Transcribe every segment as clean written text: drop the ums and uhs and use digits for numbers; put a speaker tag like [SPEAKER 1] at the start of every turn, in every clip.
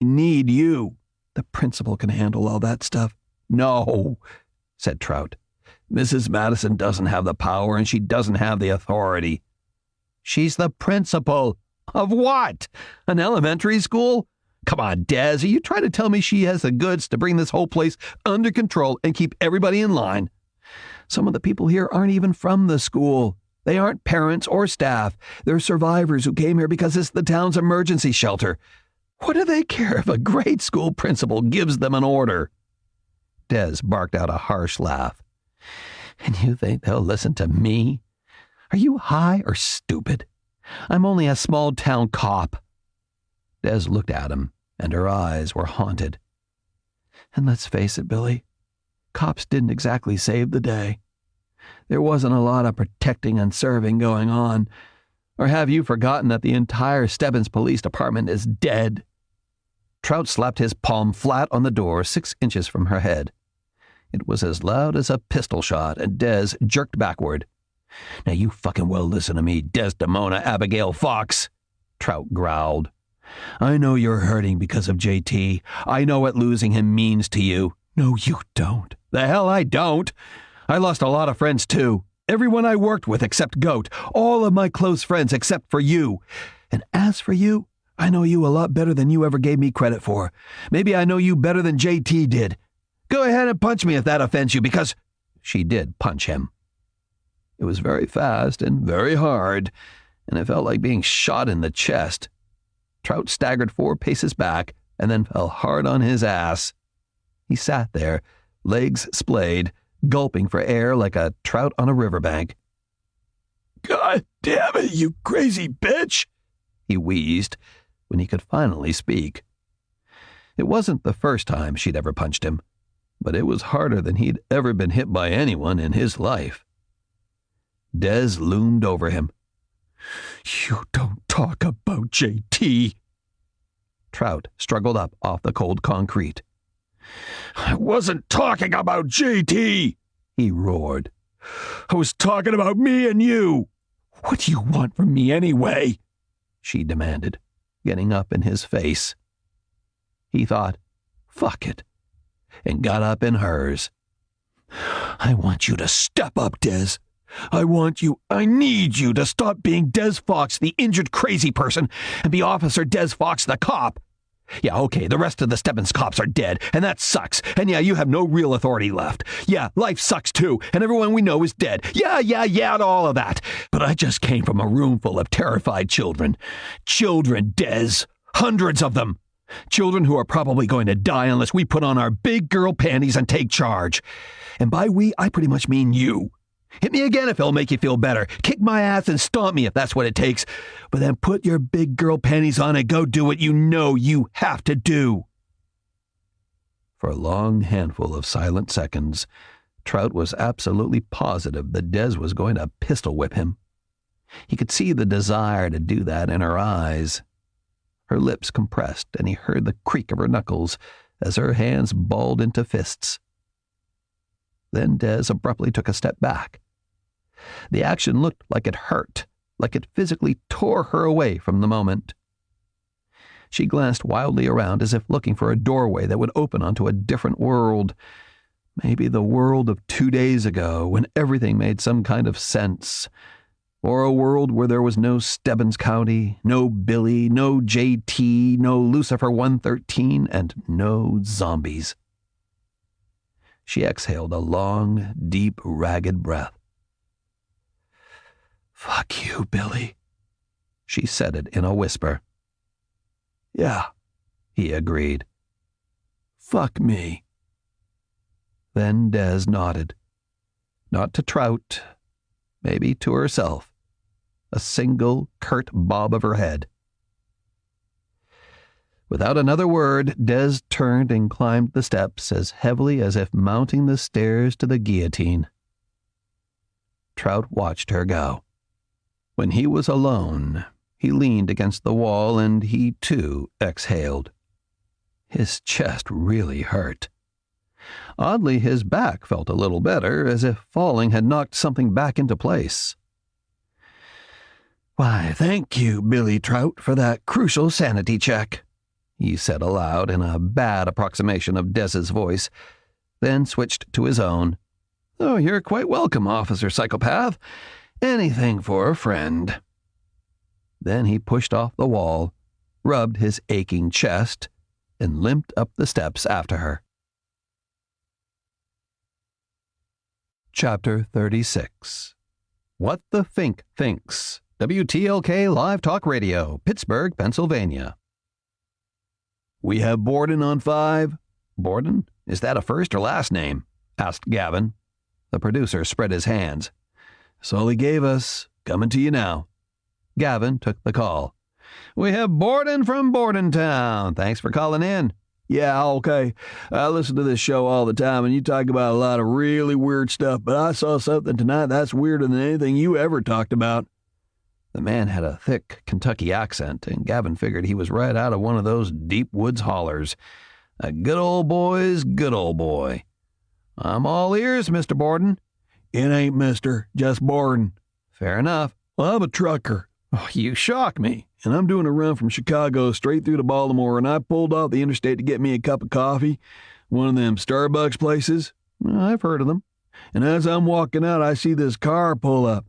[SPEAKER 1] need you. The principal can handle all that stuff." "No," said Trout. "Mrs. Madison doesn't have the power and she doesn't have the authority." "She's the principal." "Of what? An elementary school? Come on, Des, are you trying to tell me she has the goods to bring this whole place under control and keep everybody in line? Some of the people here aren't even from the school. They aren't parents or staff. They're survivors who came here because it's the town's emergency shelter. What do they care if a grade school principal gives them an order?" Des barked out a harsh laugh. "And you think they'll listen to me? Are you high or stupid? I'm only a small-town cop." Des looked at him, and her eyes were haunted. "And let's face it, Billy, cops didn't exactly save the day. There wasn't a lot of protecting and serving going on. Or have you forgotten that the entire Stebbins Police Department is dead?" Trout slapped his palm flat on the door 6 inches from her head. It was as loud as a pistol shot, and Des jerked backward. "Now you fucking well listen to me, Desdemona Abigail Fox," Trout growled. "I know you're hurting because of JT. I know what losing him means to you." "No, you don't." "The hell I don't. I lost a lot of friends, too. Everyone I worked with except Goat. All of my close friends except for you. And as for you, I know you a lot better than you ever gave me credit for. Maybe I know you better than JT did. Go ahead and punch me if that offends you, because—" She did punch him. It was very fast and very hard, and it felt like being shot in the chest. Trout staggered 4 paces back and then fell hard on his ass. He sat there, legs splayed, gulping for air like a trout on a riverbank. "God damn it, you crazy bitch!" he wheezed when he could finally speak. It wasn't the first time she'd ever punched him, but it was harder than he'd ever been hit by anyone in his life. Des loomed over him. "You don't talk about JT." Trout struggled up off the cold concrete. "I wasn't talking about JT," he roared. "I was talking about me and you. What do you want from me anyway?" she demanded, getting up in his face. He thought, fuck it, and got up in hers. "I want you to step up, Des. I need you to stop being Des Fox, the injured crazy person, and be Officer Des Fox, the cop. Yeah, okay, the rest of the Stebbins cops are dead, and that sucks. And yeah, you have no real authority left. Yeah, life sucks too, and everyone we know is dead. Yeah, and all of that. But I just came from a room full of terrified children. Children, Des. Hundreds of them. Children who are probably going to die unless we put on our big girl panties and take charge. And by we, I pretty much mean you. Hit me again if it'll make you feel better. Kick my ass and stomp me if that's what it takes. But then put your big girl panties on and go do what you know you have to do." For a long handful of silent seconds, Trout was absolutely positive that Des was going to pistol whip him. He could see the desire to do that in her eyes. Her lips compressed, and he heard the creak of her knuckles as her hands balled into fists. Then Des abruptly took a step back. The action looked like it hurt, like it physically tore her away from the moment. She glanced wildly around as if looking for a doorway that would open onto a different world. Maybe the world of 2 days ago, when everything made some kind of sense. Or a world where there was no Stebbins County, no Billy, no JT, no Lucifer 113, and no zombies. She exhaled a long, deep, ragged breath. "Fuck you, Billy." She said it in a whisper. "Yeah," he agreed. "Fuck me." Then Des nodded. Not to Trout, maybe to herself. A single, curt bob of her head. Without another word, Des turned and climbed the steps as heavily as if mounting the stairs to the guillotine. Trout watched her go. When he was alone, he leaned against the wall and he, too, exhaled. His chest really hurt. Oddly, his back felt a little better, as if falling had knocked something back into place. "Why, thank you, Billy Trout, for that crucial sanity check," he said aloud in a bad approximation of Dez's voice, then switched to his own. "Oh, you're quite welcome, Officer Psychopath. Anything for a friend." Then he pushed off the wall, rubbed his aching chest, and limped up the steps after her. Chapter 36. What the Fink Thinks. WTLK Live Talk Radio, Pittsburgh, Pennsylvania. "We have Borden on 5. "Borden? Is that a first or last name?" asked Gavin. The producer spread his hands. "That's all he gave us. Coming to you now." Gavin took the call. "We have Borden from Bordentown. Thanks for calling in." "Yeah, okay. I listen to this show all the time, and you talk about a lot of really weird stuff, but I saw something tonight that's weirder than anything you ever talked about." The man had a thick Kentucky accent, and Gavin figured he was right out of one of those deep woods hollers. A good old boy's good old boy. "I'm all ears, Mr. Borden." "It ain't Mr., just Borden." "Fair enough." "Well, I'm a trucker." "Oh, you shock me." "And I'm doing a run from Chicago straight through to Baltimore, and I pulled off the interstate to get me a cup of coffee, one of them Starbucks places." "I've heard of them." "And as I'm walking out, I see this car pull up.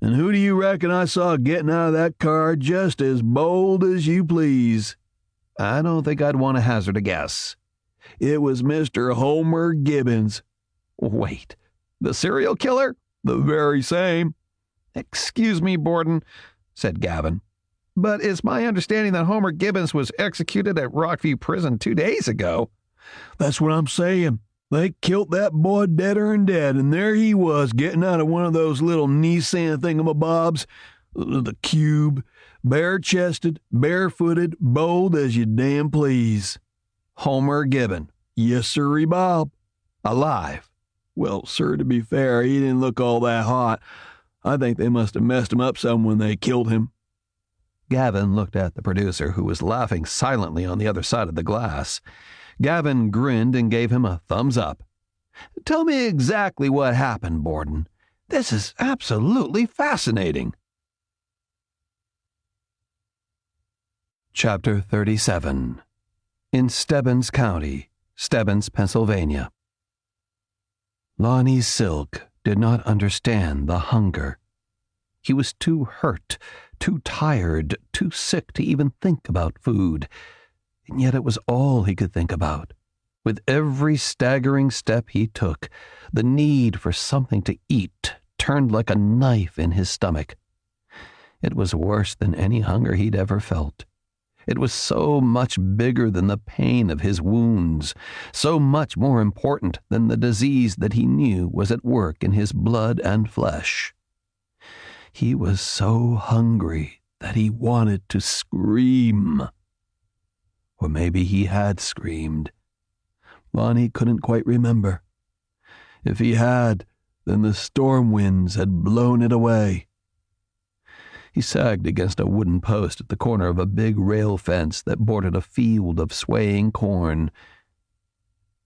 [SPEAKER 1] And who do you reckon I saw getting out of that car just as bold as you please?" "I don't think I'd want to hazard a guess." "It was Mr. Homer Gibbons." "Wait, the serial killer?" "The very same." "Excuse me, Borden," said Gavin, "but it's my understanding that Homer Gibbons was executed at Rockview Prison 2 days ago." "That's what I'm saying. They killed that boy deader and dead, and there he was getting out of one of those little Nissan thingamabobs, the Cube, bare-chested, barefooted, bold as you damn please." "Homer Gibbon?" "Yes, sirree, Bob." "Alive?" "Well, sir, to be fair, he didn't look all that hot. I think they must have messed him up some when they killed him." Gavin looked at the producer, who was laughing silently on the other side of the glass. Gavin grinned and gave him a thumbs up. "Tell me exactly what happened, Borden. This is absolutely fascinating." Chapter 37. In Stebbins County, Stebbins, Pennsylvania. Lonnie Silk did not understand the hunger. He was too hurt, too tired, too sick to even think about food. And yet it was all he could think about. With every staggering step he took, the need for something to eat turned like a knife in his stomach. It was worse than any hunger he'd ever felt. It was so much bigger than the pain of his wounds, so much more important than the disease that he knew was at work in his blood and flesh. He was so hungry that he wanted to scream. Or maybe he had screamed. Lonnie couldn't quite remember. If he had, then the storm winds had blown it away. He sagged against a wooden post at the corner of a big rail fence that bordered a field of swaying corn.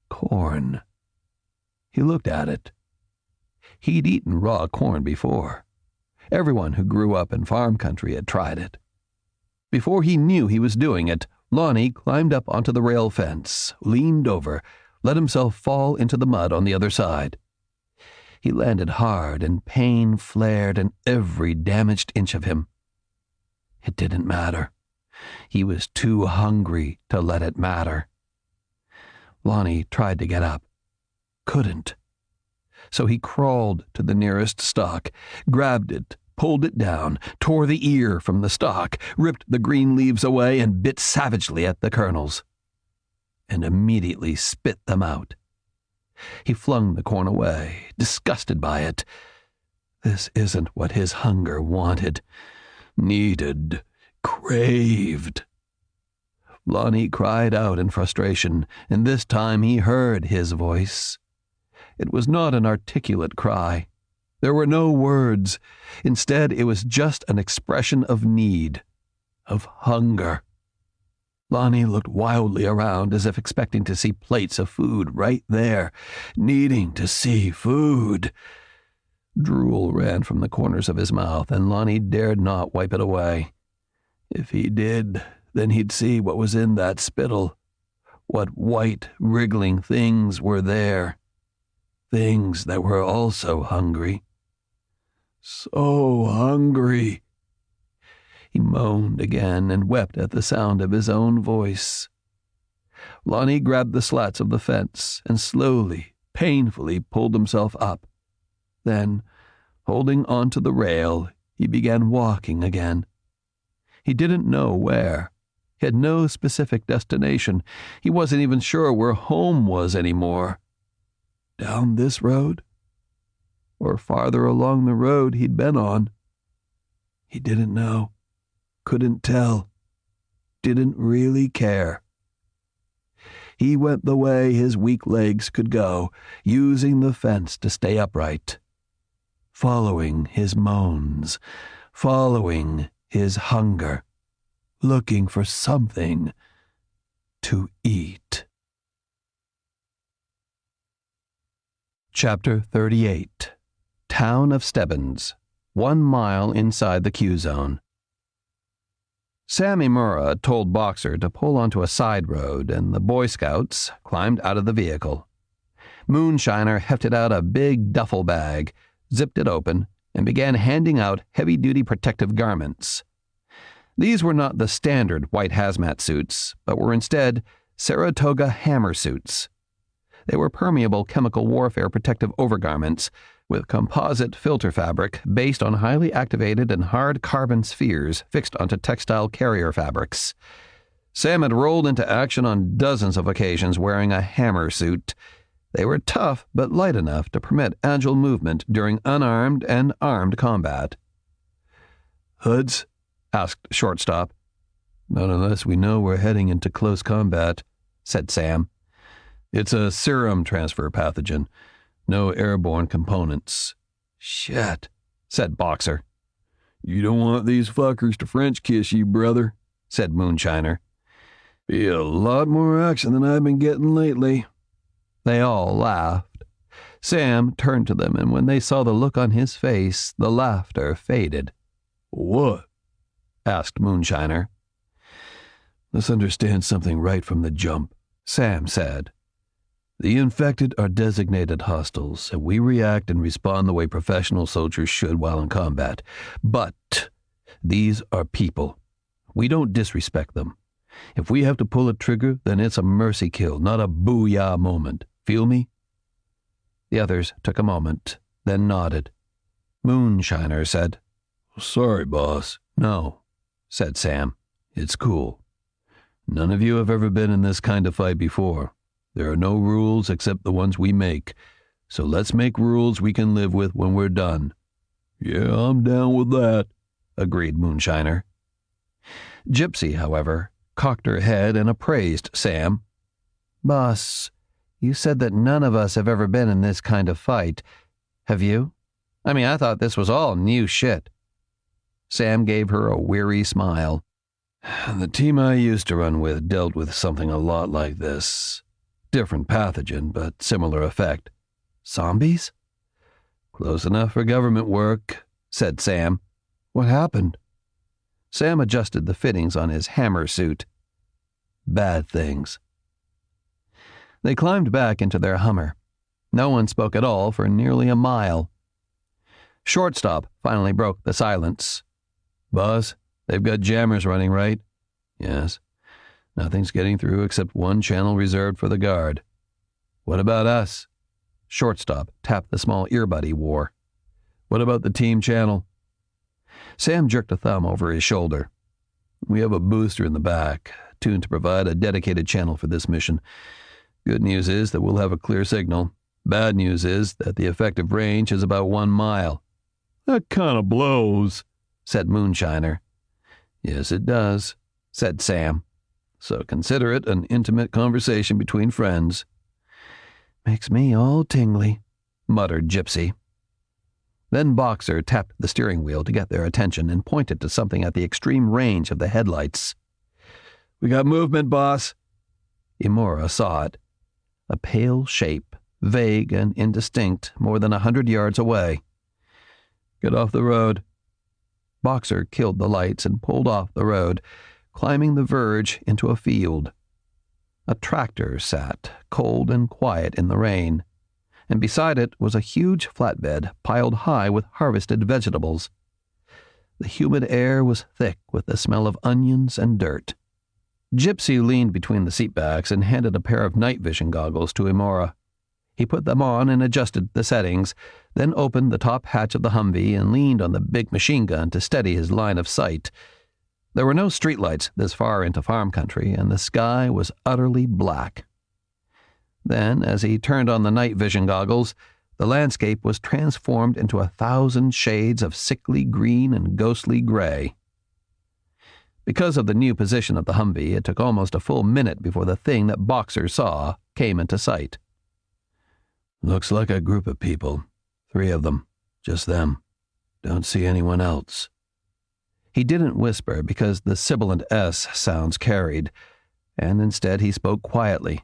[SPEAKER 1] Corn. He looked at it. He'd eaten raw corn before. Everyone who grew up in farm country had tried it. Before he knew he was doing it, Lonnie climbed up onto the rail fence, leaned over, let himself fall into the mud on the other side. He landed hard, and pain flared in every damaged inch of him. It didn't matter. He was too hungry to let it matter. Lonnie tried to get up. Couldn't. So he crawled to the nearest stalk, grabbed it, pulled it down, tore the ear from the stalk, ripped the green leaves away, and bit savagely at the kernels. And immediately spit them out. He flung the corn away, disgusted by it. This isn't what his hunger wanted, needed, craved. Lonnie cried out in frustration, and this time he heard his voice. It was not an articulate cry. There were no words. Instead, it was just an expression of need, of hunger. Lonnie looked wildly around as if expecting to see plates of food right there, needing to see food. Drool ran from the corners of his mouth, and Lonnie dared not wipe it away. If he did, Then he'd see what was in that spittle. What white, wriggling things were there. Things that were also hungry. So hungry. He moaned again and wept at the sound of his own voice. Lonnie grabbed the slats of the fence and slowly, painfully pulled himself up. Then, holding onto the rail, he began walking again. He didn't know where. He had no specific destination. He wasn't even sure where home was anymore. Down this road? Or farther along the road he'd been on? He didn't know. Couldn't tell. Didn't really care. He went the way his weak legs could go, using the fence to stay upright. Following his moans, following his hunger, looking for something to eat. Chapter 38. Town of Stebbins, 1 mile inside the Q-zone. Sam Imura told Boxer to pull onto a side road, and the Boy Scouts climbed out of the vehicle. Moonshiner hefted out a big duffel bag, zipped it open, and began handing out heavy-duty protective garments. These were not the standard white hazmat suits, but were instead Saratoga hammer suits. They were permeable chemical warfare protective overgarments with composite filter fabric based on highly activated and hard carbon spheres fixed onto textile carrier fabrics. Sam had rolled into action on dozens of occasions wearing a hammer suit. They were tough but light enough to permit agile movement during unarmed and armed combat. "Hoods?" asked Shortstop. "Not unless we know we're heading into close combat," said Sam. "It's a serum transfer pathogen. No airborne components." "Shit," said Boxer. "You don't want these fuckers to French kiss you, brother," said Moonshiner. "Be a lot more action than I've been getting lately." They all laughed. Sam turned to them, and when they saw the look on his face, the laughter faded. "What?" asked Moonshiner. "Let's understand something right from the jump," Sam said. "The infected are designated hostiles, and we react and respond the way professional soldiers should while in combat. But these are people. We don't disrespect them. If we have to pull a trigger, then it's a mercy kill, not a booyah moment. Feel me?" The others took a moment, then nodded. Moonshiner said, "Sorry, boss." "No," said Sam. "It's cool. None of you have ever been in this kind of fight before. There are no rules except the ones we make, so let's make rules we can live with when we're done." "Yeah, I'm down with that," agreed Moonshiner. Gypsy, however, cocked her head and appraised Sam. "Boss, you said that none of us have ever been in this kind of fight. Have you? I mean, I thought this was all new shit." Sam gave her a weary smile. "The team I used to run with dealt with something a lot like this. Different pathogen, but similar effect." "Zombies?" "Close enough for government work," said Sam. "What happened?" Sam adjusted the fittings on his hammer suit. "Bad things." They climbed back into their Hummer. No one spoke at all for nearly a mile. Shortstop finally broke the silence. "Boss, they've got jammers running, right?" "Yes. Nothing's getting through except one channel reserved for the guard." "What about us?" Shortstop tapped the small earbud he wore. "What about the team channel?" Sam jerked a thumb over his shoulder. "We have a booster in the back, tuned to provide a dedicated channel for this mission. Good news is that we'll have a clear signal. Bad news is that the effective range is about 1 mile. "That kind of blows," said Moonshiner. "Yes, it does," said Sam. "So consider it an intimate conversation between friends." "Makes me all tingly," muttered Gypsy. Then Boxer tapped the steering wheel to get their attention and pointed to something at the extreme range of the headlights. "We got movement, boss." Imura saw it. A pale shape, vague and indistinct, more than 100 yards away. "Get off the road." Boxer killed the lights and pulled off the road, climbing the verge into a field. A tractor sat, cold and quiet in the rain, and beside it was a huge flatbed piled high with harvested vegetables. The humid air was thick with the smell of onions and dirt. Gypsy leaned between the seatbacks and handed a pair of night vision goggles to Imora. He put them on and adjusted the settings, then opened the top hatch of the Humvee and leaned on the big machine gun to steady his line of sight. There were no streetlights this far into farm country, and the sky was utterly black. Then, as he turned on the night vision goggles, the landscape was transformed into 1,000 shades of sickly green and ghostly gray. Because of the new position of the Humvee, it took almost a full minute before the thing that Boxer saw came into sight.
[SPEAKER 2] Looks like a group of people. 3 of them. Just them. Don't see anyone else.
[SPEAKER 1] He didn't whisper because the sibilant S sounds carried, and instead he spoke quietly.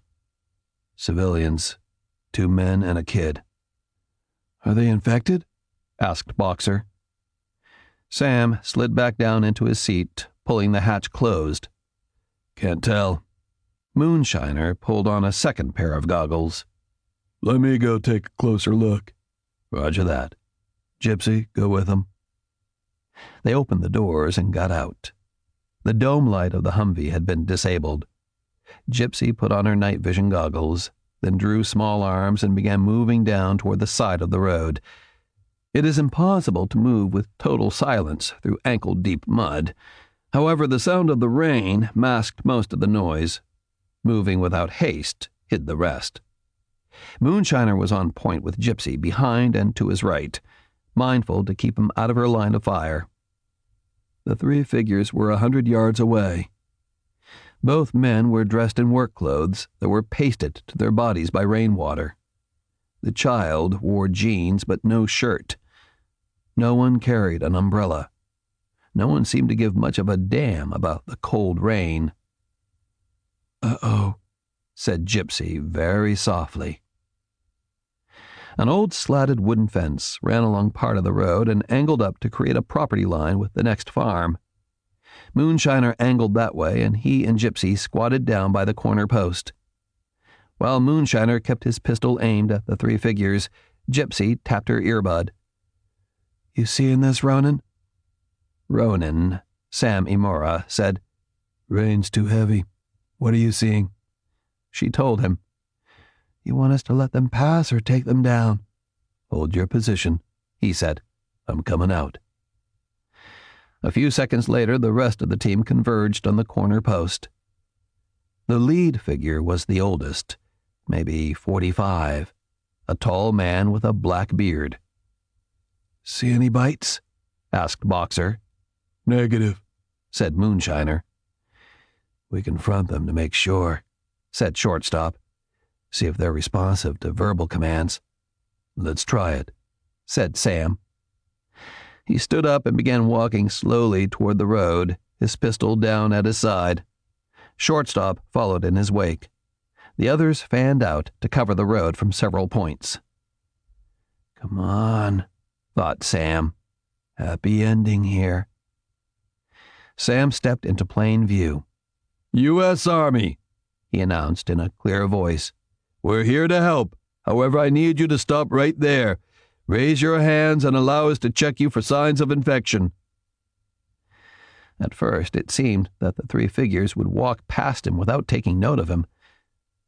[SPEAKER 2] Civilians. 2 men and a kid.
[SPEAKER 3] Are they infected?
[SPEAKER 1] Asked Boxer. Sam slid back down into his seat, pulling the hatch closed.
[SPEAKER 2] Can't tell.
[SPEAKER 1] Moonshiner pulled on a second pair of goggles.
[SPEAKER 3] Let me go take a closer look.
[SPEAKER 2] Roger that. Gypsy, go with them.
[SPEAKER 1] They opened the doors and got out. The dome light of the Humvee had been disabled. Gypsy put on her night vision goggles, then drew small arms and began moving down toward the side of the road. It is impossible to move with total silence through ankle-deep mud. However, the sound of the rain masked most of the noise. Moving without haste hid the rest. Moonshiner was on point with Gypsy behind and to his right, mindful to keep him out of her line of fire.
[SPEAKER 3] The 3 figures were 100 yards away.
[SPEAKER 1] Both men were dressed in work clothes that were pasted to their bodies by rainwater. The child wore jeans but no shirt. No one carried an umbrella. No one seemed to give much of a damn about the cold rain.
[SPEAKER 3] "Uh-oh,"
[SPEAKER 1] said Gypsy very softly. An old slatted wooden fence ran along part of the road and angled up to create a property line with the next farm. Moonshiner angled that way, and he and Gypsy squatted down by the corner post. While Moonshiner kept his pistol aimed at the 3 figures, Gypsy tapped her earbud.
[SPEAKER 3] "You seeing this, Ronan?"
[SPEAKER 1] Ronan, Sam Imora, said,
[SPEAKER 3] "Rain's too heavy. What are you seeing?"
[SPEAKER 1] She told him.
[SPEAKER 3] "You want us to let them pass or take them down?"
[SPEAKER 2] Hold your position, he said. I'm coming out.
[SPEAKER 1] A few seconds later, the rest of the team converged on the corner post. The lead figure was the oldest, maybe 45, a tall man with a black beard.
[SPEAKER 3] "See any bites?"
[SPEAKER 1] asked Boxer.
[SPEAKER 3] "Negative,"
[SPEAKER 1] said Moonshiner.
[SPEAKER 2] We confront them to make sure,
[SPEAKER 1] said Shortstop.
[SPEAKER 2] See if they're responsive to verbal commands. Let's try it,
[SPEAKER 1] said Sam. He stood up and began walking slowly toward the road, his pistol down at his side. Shortstop followed in his wake. The others fanned out to cover the road from several points.
[SPEAKER 3] "Come on,"
[SPEAKER 1] thought Sam.
[SPEAKER 3] "Happy ending here."
[SPEAKER 1] Sam stepped into plain view.
[SPEAKER 4] U.S. Army,
[SPEAKER 1] he announced in a clear voice.
[SPEAKER 4] "We're here to help. However, I need you to stop right there. Raise your hands and allow us to check you for signs of infection."
[SPEAKER 1] At first, it seemed that the 3 figures would walk past him without taking note of him.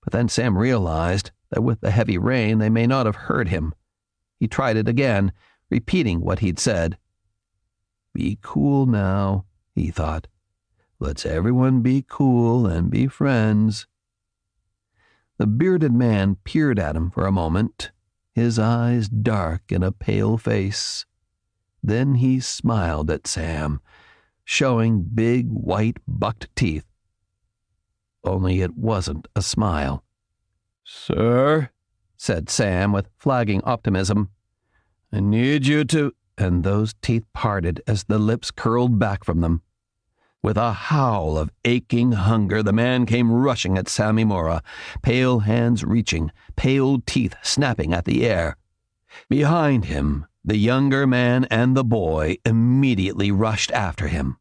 [SPEAKER 1] But then Sam realized that with the heavy rain, they may not have heard him. He tried it again, repeating what he'd said. "Be cool now," he thought. "Let's everyone be cool and be friends." The bearded man peered at him for a moment, his eyes dark in a pale face. Then he smiled at Sam, showing big white bucked teeth. Only it wasn't a smile.
[SPEAKER 4] "Sir,"
[SPEAKER 1] said Sam with flagging optimism,
[SPEAKER 4] "I need you to—"
[SPEAKER 1] and those teeth parted as the lips curled back from them. With a howl of aching hunger, the man came rushing at Sam Imora, pale hands reaching, pale teeth snapping at the air. Behind him, the younger man and the boy immediately rushed after him.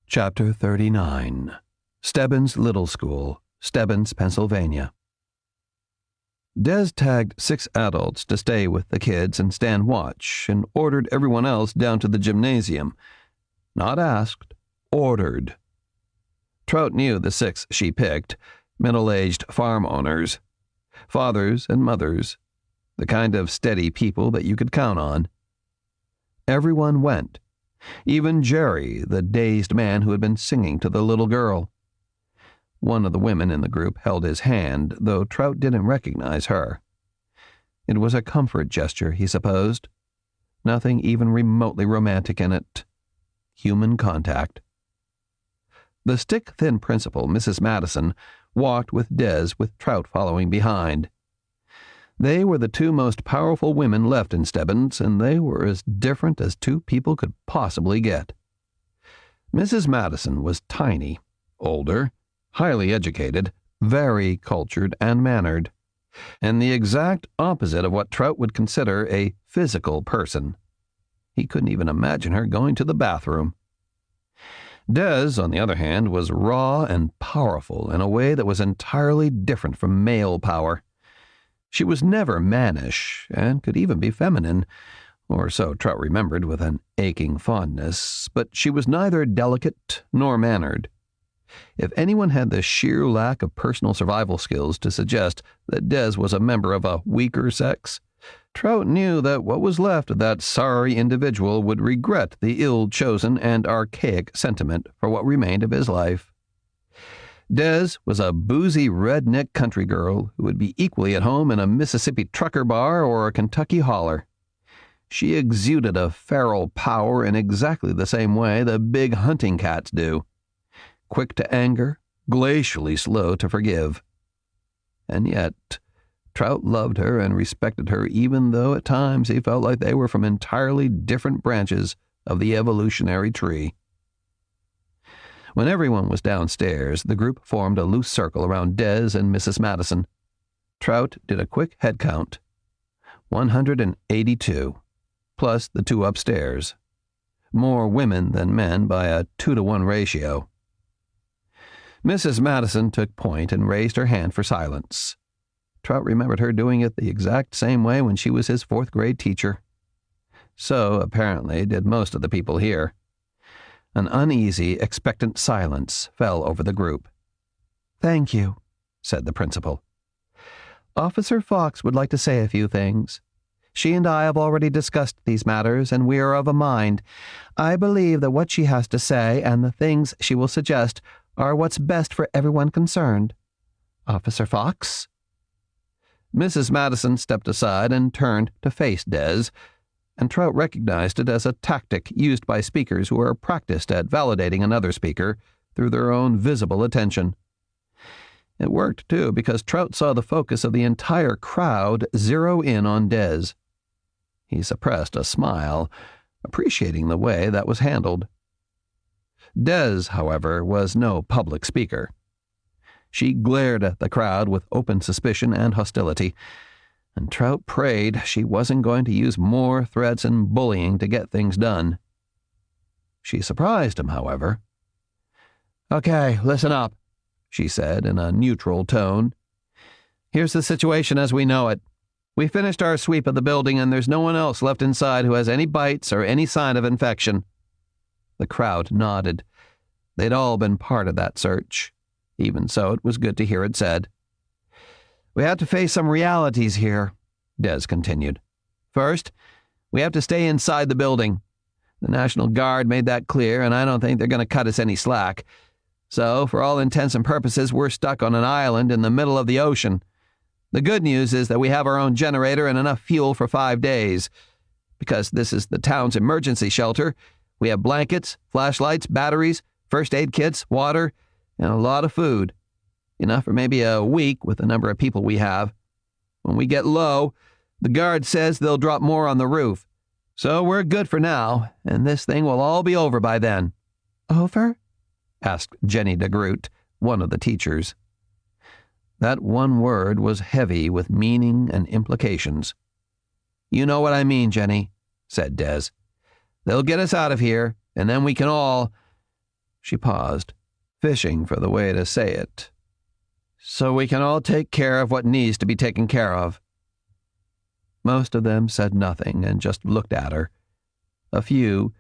[SPEAKER 1] Chapter 39. Stebbins Little School, Stebbins, Pennsylvania. Des tagged 6 adults to stay with the kids and stand watch, and ordered everyone else down to the gymnasium. Not asked, ordered. Trout knew the 6 she picked, middle-aged farm owners, fathers and mothers, the kind of steady people that you could count on. Everyone went, even Jerry, the dazed man who had been singing to the little girl. One of the women in the group held his hand, though Trout didn't recognize her. It was a comfort gesture, he supposed. Nothing even remotely romantic in it. Human contact. The stick-thin principal, Mrs. Madison, walked with Des, with Trout following behind. They were the 2 most powerful women left in Stebbins, and they were as different as 2 people could possibly get. Mrs. Madison was tiny, older, highly educated, very cultured and mannered, and the exact opposite of what Trout would consider a physical person. He couldn't even imagine her going to the bathroom. Des, on the other hand, was raw and powerful in a way that was entirely different from male power. She was never mannish, and could even be feminine, or so Trout remembered with an aching fondness, but she was neither delicate nor mannered. If anyone had the sheer lack of personal survival skills to suggest that Des was a member of a weaker sex, Trout knew that what was left of that sorry individual would regret the ill-chosen and archaic sentiment for what remained of his life. Des was a boozy redneck country girl who would be equally at home in a Mississippi trucker bar or a Kentucky holler. She exuded a feral power in exactly the same way the big hunting cats do. Quick to anger, glacially slow to forgive. And yet, Trout loved her and respected her, even though at times he felt like they were from entirely different branches of the evolutionary tree. When everyone was downstairs, the group formed a loose circle around Des and Mrs. Madison. Trout did a quick head count. 182, plus the 2 upstairs. More women than men by a 2-to-1 ratio. Mrs. Madison took point and raised her hand for silence. Trout remembered her doing it the exact same way when she was his 4th-grade teacher. So, apparently, did most of the people here. An uneasy, expectant silence fell over the group. "Thank you," said the principal. "Officer Fox would like to say a few things. She and I have already discussed these matters, and we are of a mind. I believe that what she has to say and the things she will suggest are what's best for everyone concerned. Officer Fox?" Mrs. Madison stepped aside and turned to face Des, and Trout recognized it as a tactic used by speakers who are practiced at validating another speaker through their own visible attention. It worked, too, because Trout saw the focus of the entire crowd zero in on Des. He suppressed a smile, appreciating the way that was handled. Des, however, was no public speaker. She glared at the crowd with open suspicion and hostility, and Trout prayed she wasn't going to use more threats and bullying to get things done. She surprised him, however. "Okay, listen up," she said in a neutral tone. "Here's the situation as we know it. We finished our sweep of the building, and there's no one else left inside who has any bites or any sign of infection." The crowd nodded. They'd all been part of that search. Even so, it was good to hear it said. "We have to face some realities here," Des continued. "First, we have to stay inside the building. The National Guard made that clear, and I don't think they're going to cut us any slack. So, for all intents and purposes, we're stuck on an island in the middle of the ocean. The good news is that we have our own generator and enough fuel for 5 days. Because this is the town's emergency shelter, we have blankets, flashlights, batteries, first aid kits, water, and a lot of food. Enough for maybe a week with the number of people we have. When we get low, the guard says they'll drop more on the roof. So we're good for now, and this thing will all be over by then." "Over?" asked Jenny DeGroot, one of the teachers. That one word was heavy with meaning and implications. "You know what I mean, Jenny," said Des. "They'll get us out of here, and then we can all—" She paused, fishing for the way to say it. So we can all take care of what needs to be taken care of. Most of them said nothing and just looked at her. A few,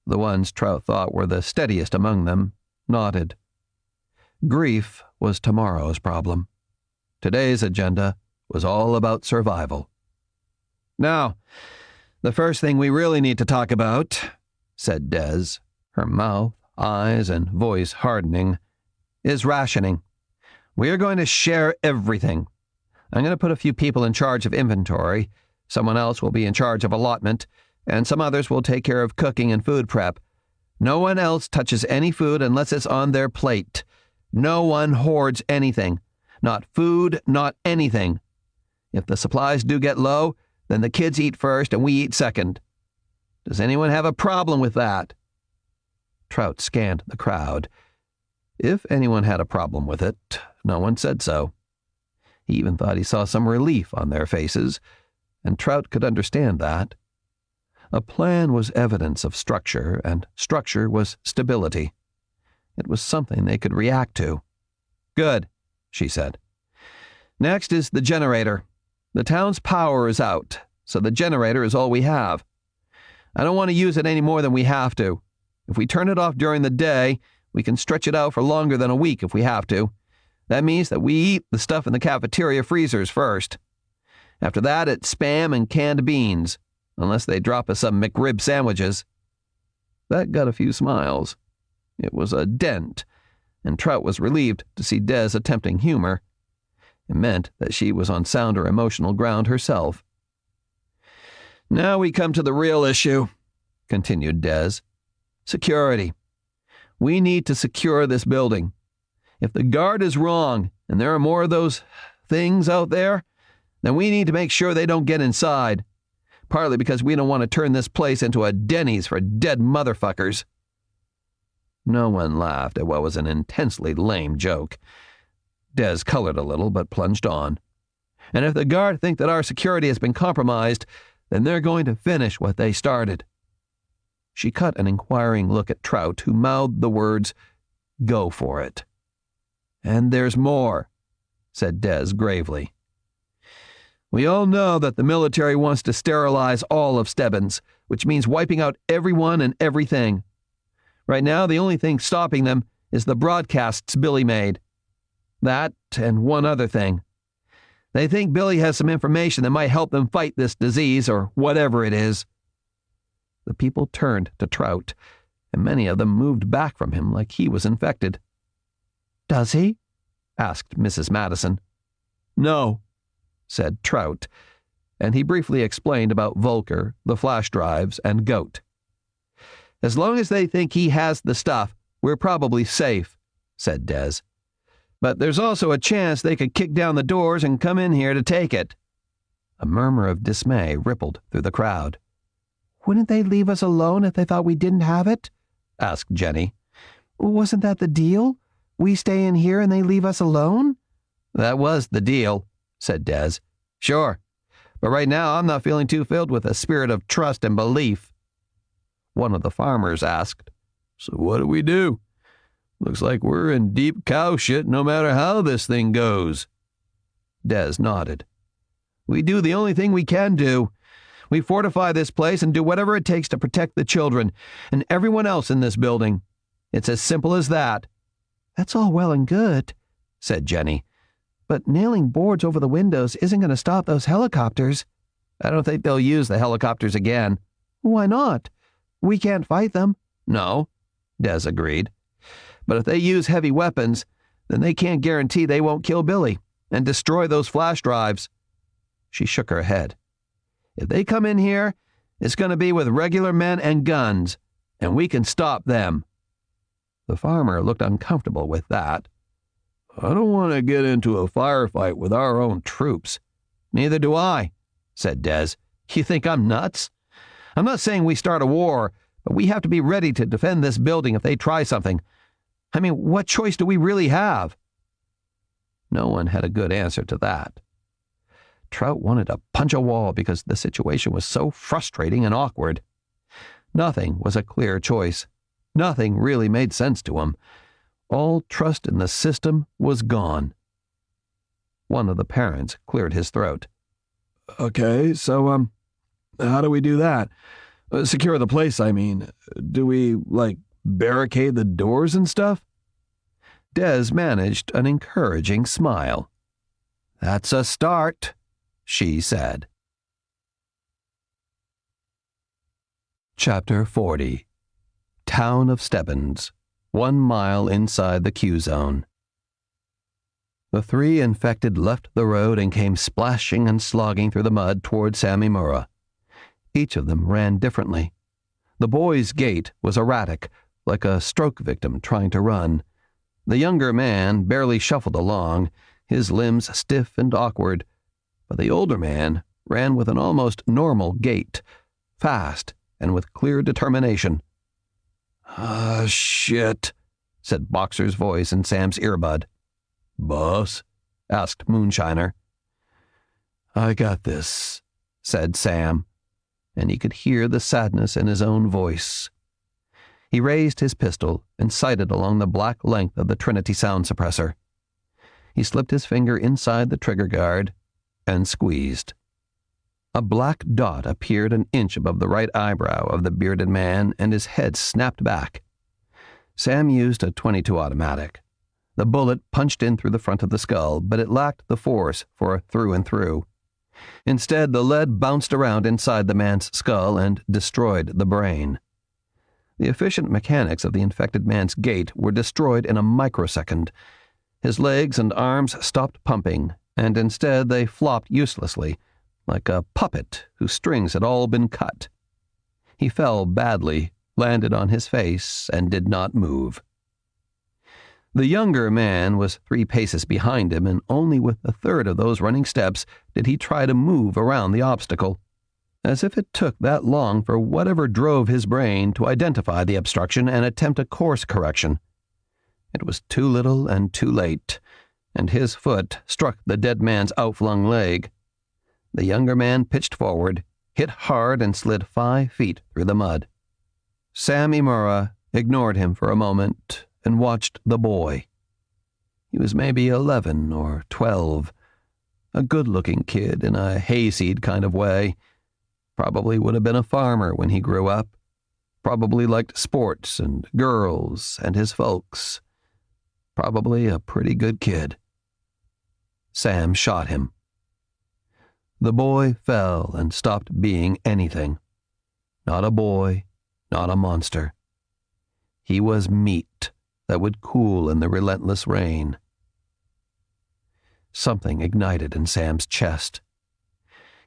[SPEAKER 1] the ones Trout thought were the steadiest among them, nodded. Grief was tomorrow's problem. Today's agenda was all about survival. Now, the first thing we really need to talk about, said Des, her mouth, eyes, and voice hardening, is rationing. We are going to share everything. I'm going to put a few people in charge of inventory, someone else will be in charge of allotment, and some others will take care of cooking and food prep. No one else touches any food unless it's on their plate. No one hoards anything. Not food, not anything. If the supplies do get low, then the kids eat first and we eat second. Does anyone have a problem with that? Trout scanned the crowd. If anyone had a problem with it, no one said so. He even thought he saw some relief on their faces, and Trout could understand that. A plan was evidence of structure, and structure was stability. It was something they could react to. Good, she said. Next is the generator. The town's power is out, so the generator is all we have. I don't want to use it any more than we have to. If we turn it off during the day, we can stretch it out for longer than a week if we have to. That means that we eat the stuff in the cafeteria freezers first. After that, it's Spam and canned beans, unless they drop us some McRib sandwiches. That got a few smiles. It was a dent, and Trout was relieved to see Des attempting humor. It meant that she was on sounder emotional ground herself. Now we come to the real issue, continued Des. Security. We need to secure this building. If the guard is wrong, and there are more of those things out there, then we need to make sure they don't get inside. Partly because we don't want to turn this place into a Denny's for dead motherfuckers. No one laughed at what was an intensely lame joke. Des colored a little, but plunged on. And if the guard think that our security has been compromised, then they're going to finish what they started. She cut an inquiring look at Trout, who mouthed the words, "Go for it." And there's more, said Des gravely. We all know that the military wants to sterilize all of Stebbins, which means wiping out everyone and everything. Right now, the only thing stopping them is the broadcasts Billy made. That and one other thing. They think Billy has some information that might help them fight this disease or whatever it is. The people turned to Trout, and many of them moved back from him like he was infected. Does he? Asked Mrs. Madison. No, said Trout, and he briefly explained about Volker, the flash drives, and Goat. As long as they think he has the stuff, we're probably safe, said Des. But there's also a chance they could kick down the doors and come in here to take it. A murmur of dismay rippled through the crowd. Wouldn't they leave us alone if they thought we didn't have it? Asked Jenny. Wasn't that the deal? We stay in here and they leave us alone? That was the deal, said Des. Sure, but right now I'm not feeling too filled with a spirit of trust and belief. One of the farmers asked, So what do we do? Looks like we're in deep cow shit no matter how this thing goes. Des nodded. We do the only thing we can do. We fortify this place and do whatever it takes to protect the children and everyone else in this building. It's as simple as that. That's all well and good, said Jenny. But nailing boards over the windows isn't going to stop those helicopters. I don't think they'll use the helicopters again. Why not? We can't fight them. No, Des agreed. But if they use heavy weapons, then they can't guarantee they won't kill Billy and destroy those flash drives. She shook her head. If they come in here, it's going to be with regular men and guns, and we can stop them. The farmer looked uncomfortable with that. I don't want to get into a firefight with our own troops. Neither do I, said Des. You think I'm nuts? I'm not saying we start a war, but we have to be ready to defend this building if they try something. I mean, what choice do we really have? No one had a good answer to that. Trout wanted to punch a wall because the situation was so frustrating and awkward. Nothing was a clear choice. Nothing really made sense to him. All trust in the system was gone. One of the parents cleared his throat.
[SPEAKER 3] Okay, so, how do we do that? Secure the place, I mean. Do we, barricade the doors and stuff?
[SPEAKER 1] Des managed an encouraging smile. "That's a start," she said. Chapter 40. Town of Stebbins, 1 mile inside the Q-zone. The 3 infected left the road and came splashing and slogging through the mud toward Sam Imura. Each of them ran differently. The boy's gait was erratic, like a stroke victim trying to run. The younger man barely shuffled along, his limbs stiff and awkward, but the older man ran with an almost normal gait, fast and with clear determination.
[SPEAKER 3] "Ah, shit,"
[SPEAKER 1] said Boxer's voice in Sam's earbud.
[SPEAKER 3] "Boss?"
[SPEAKER 1] asked Moonshiner.
[SPEAKER 3] "I got this,"
[SPEAKER 1] said Sam, and he could hear the sadness in his own voice. He raised his pistol and sighted along the black length of the Trinity sound suppressor. He slipped his finger inside the trigger guard and squeezed. A black dot appeared an inch above the right eyebrow of the bearded man, and his head snapped back. Sam used a .22 automatic. The bullet punched in through the front of the skull, but it lacked the force for a through and through. Instead, the lead bounced around inside the man's skull and destroyed the brain. The efficient mechanics of the infected man's gait were destroyed in a microsecond. His legs and arms stopped pumping, and instead they flopped uselessly, like a puppet whose strings had all been cut. He fell badly, landed on his face, and did not move. The younger man was 3 paces behind him, and only with the third of those running steps did he try to move around the obstacle. As if it took that long for whatever drove his brain to identify the obstruction and attempt a course correction. It was too little and too late, and his foot struck the dead man's outflung leg. The younger man pitched forward, hit hard, and slid 5 feet through the mud. Sam Imura ignored him for a moment and watched the boy. He was maybe 11 or 12, a good-looking kid in a hayseed kind of way. Probably would have been a farmer when he grew up. Probably liked sports and girls and his folks. Probably a pretty good kid. Sam shot him. The boy fell and stopped being anything. Not a boy, not a monster. He was meat that would cool in the relentless rain. Something ignited in Sam's chest.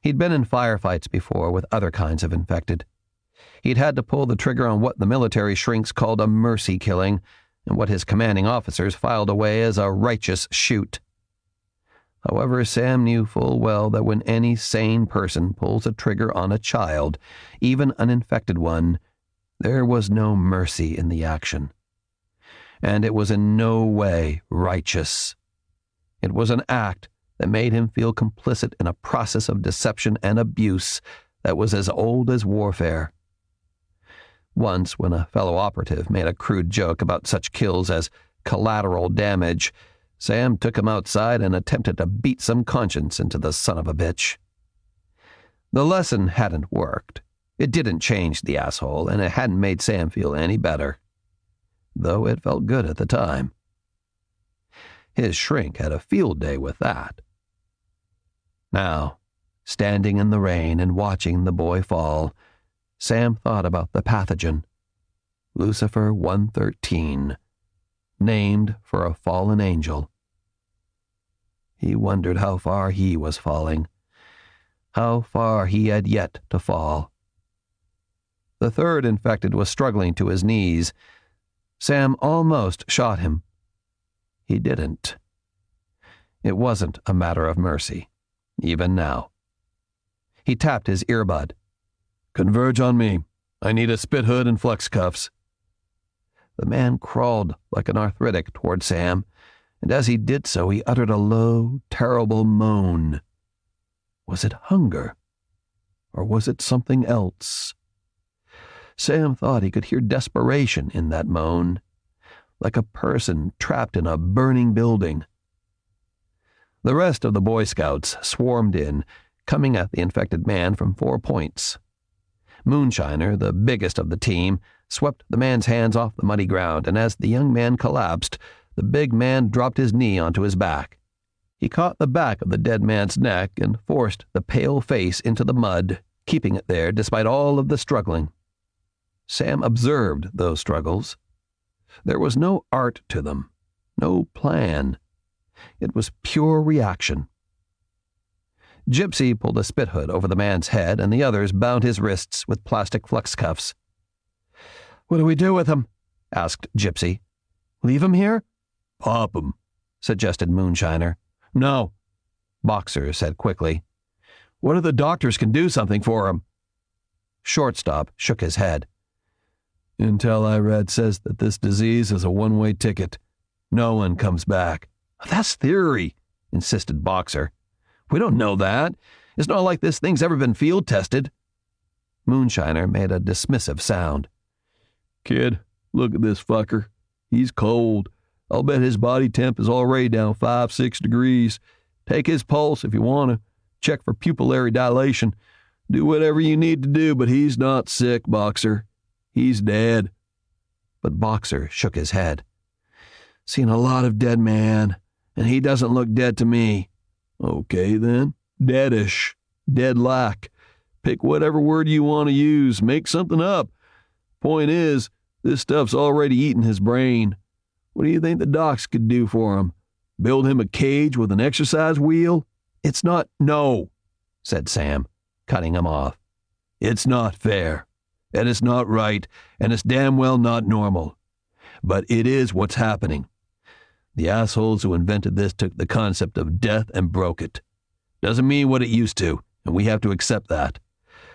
[SPEAKER 1] He'd been in firefights before with other kinds of infected. He'd had to pull the trigger on what the military shrinks called a mercy killing, and what his commanding officers filed away as a righteous shoot. However, Sam knew full well that when any sane person pulls a trigger on a child, even an infected one, there was no mercy in the action. And it was in no way righteous. It was an act that made him feel complicit in a process of deception and abuse that was as old as warfare. Once, when a fellow operative made a crude joke about such kills as collateral damage, Sam took him outside and attempted to beat some conscience into the son of a bitch. The lesson hadn't worked. It didn't change the asshole, and it hadn't made Sam feel any better, though it felt good at the time. His shrink had a field day with that. Now, standing in the rain and watching the boy fall, Sam thought about the pathogen, Lucifer 113, named for a fallen angel. He wondered how far he was falling, how far he had yet to fall. The third infected was struggling to his knees. Sam almost shot him. He didn't. It wasn't a matter of mercy, even now. He tapped his earbud. "Converge on me. I need a spit hood and flex cuffs." The man crawled like an arthritic toward Sam, and as he did so, he uttered a low, terrible moan. Was it hunger? Or was it something else? Sam thought he could hear desperation in that moan, like a person trapped in a burning building. The rest of the Boy Scouts swarmed in, coming at the infected man from 4 points. Moonshiner, the biggest of the team, swept the man's hands off the muddy ground, and as the young man collapsed, the big man dropped his knee onto his back. He caught the back of the dead man's neck and forced the pale face into the mud, keeping it there despite all of the struggling. Sam observed those struggles. There was no art to them, no plan. It was pure reaction. Gypsy pulled a spit hood over the man's head, and the others bound his wrists with plastic flux cuffs.
[SPEAKER 3] "What do we do with him?"
[SPEAKER 1] asked Gypsy.
[SPEAKER 3] "Leave him here?"
[SPEAKER 4] "Pop him,"
[SPEAKER 1] suggested Moonshiner.
[SPEAKER 3] "No,"
[SPEAKER 1] Boxer said quickly.
[SPEAKER 3] "What if the doctors can do something for him?"
[SPEAKER 1] Shortstop shook his head.
[SPEAKER 4] "Intel I read says that this disease is a one-way ticket. No one comes back."
[SPEAKER 1] "That's theory," insisted Boxer. "We don't know that. It's not like this thing's ever been field tested." Moonshiner made a dismissive sound.
[SPEAKER 4] "Kid, look at this fucker. He's cold. I'll bet his body temp is already down 5-6 degrees. Take his pulse if you want to. Check for pupillary dilation. Do whatever you need to do, but he's not sick, Boxer. He's dead."
[SPEAKER 1] But Boxer shook his head.
[SPEAKER 3] "Seen a lot of dead man, and he doesn't look dead to me."
[SPEAKER 4] "Okay, then. Deadish. Dead-like. Pick whatever word you want to use. Make something up. Point is, this stuff's already eaten his brain. What do you think the docs could do for him? Build him a cage with an exercise wheel?"
[SPEAKER 1] "It's not—" "No," said Sam, cutting him off.
[SPEAKER 4] "It's not fair, and it's not right, and it's damn well not normal. But it is what's happening. The assholes who invented this took the concept of death and broke it. Doesn't mean what it used to, and we have to accept that.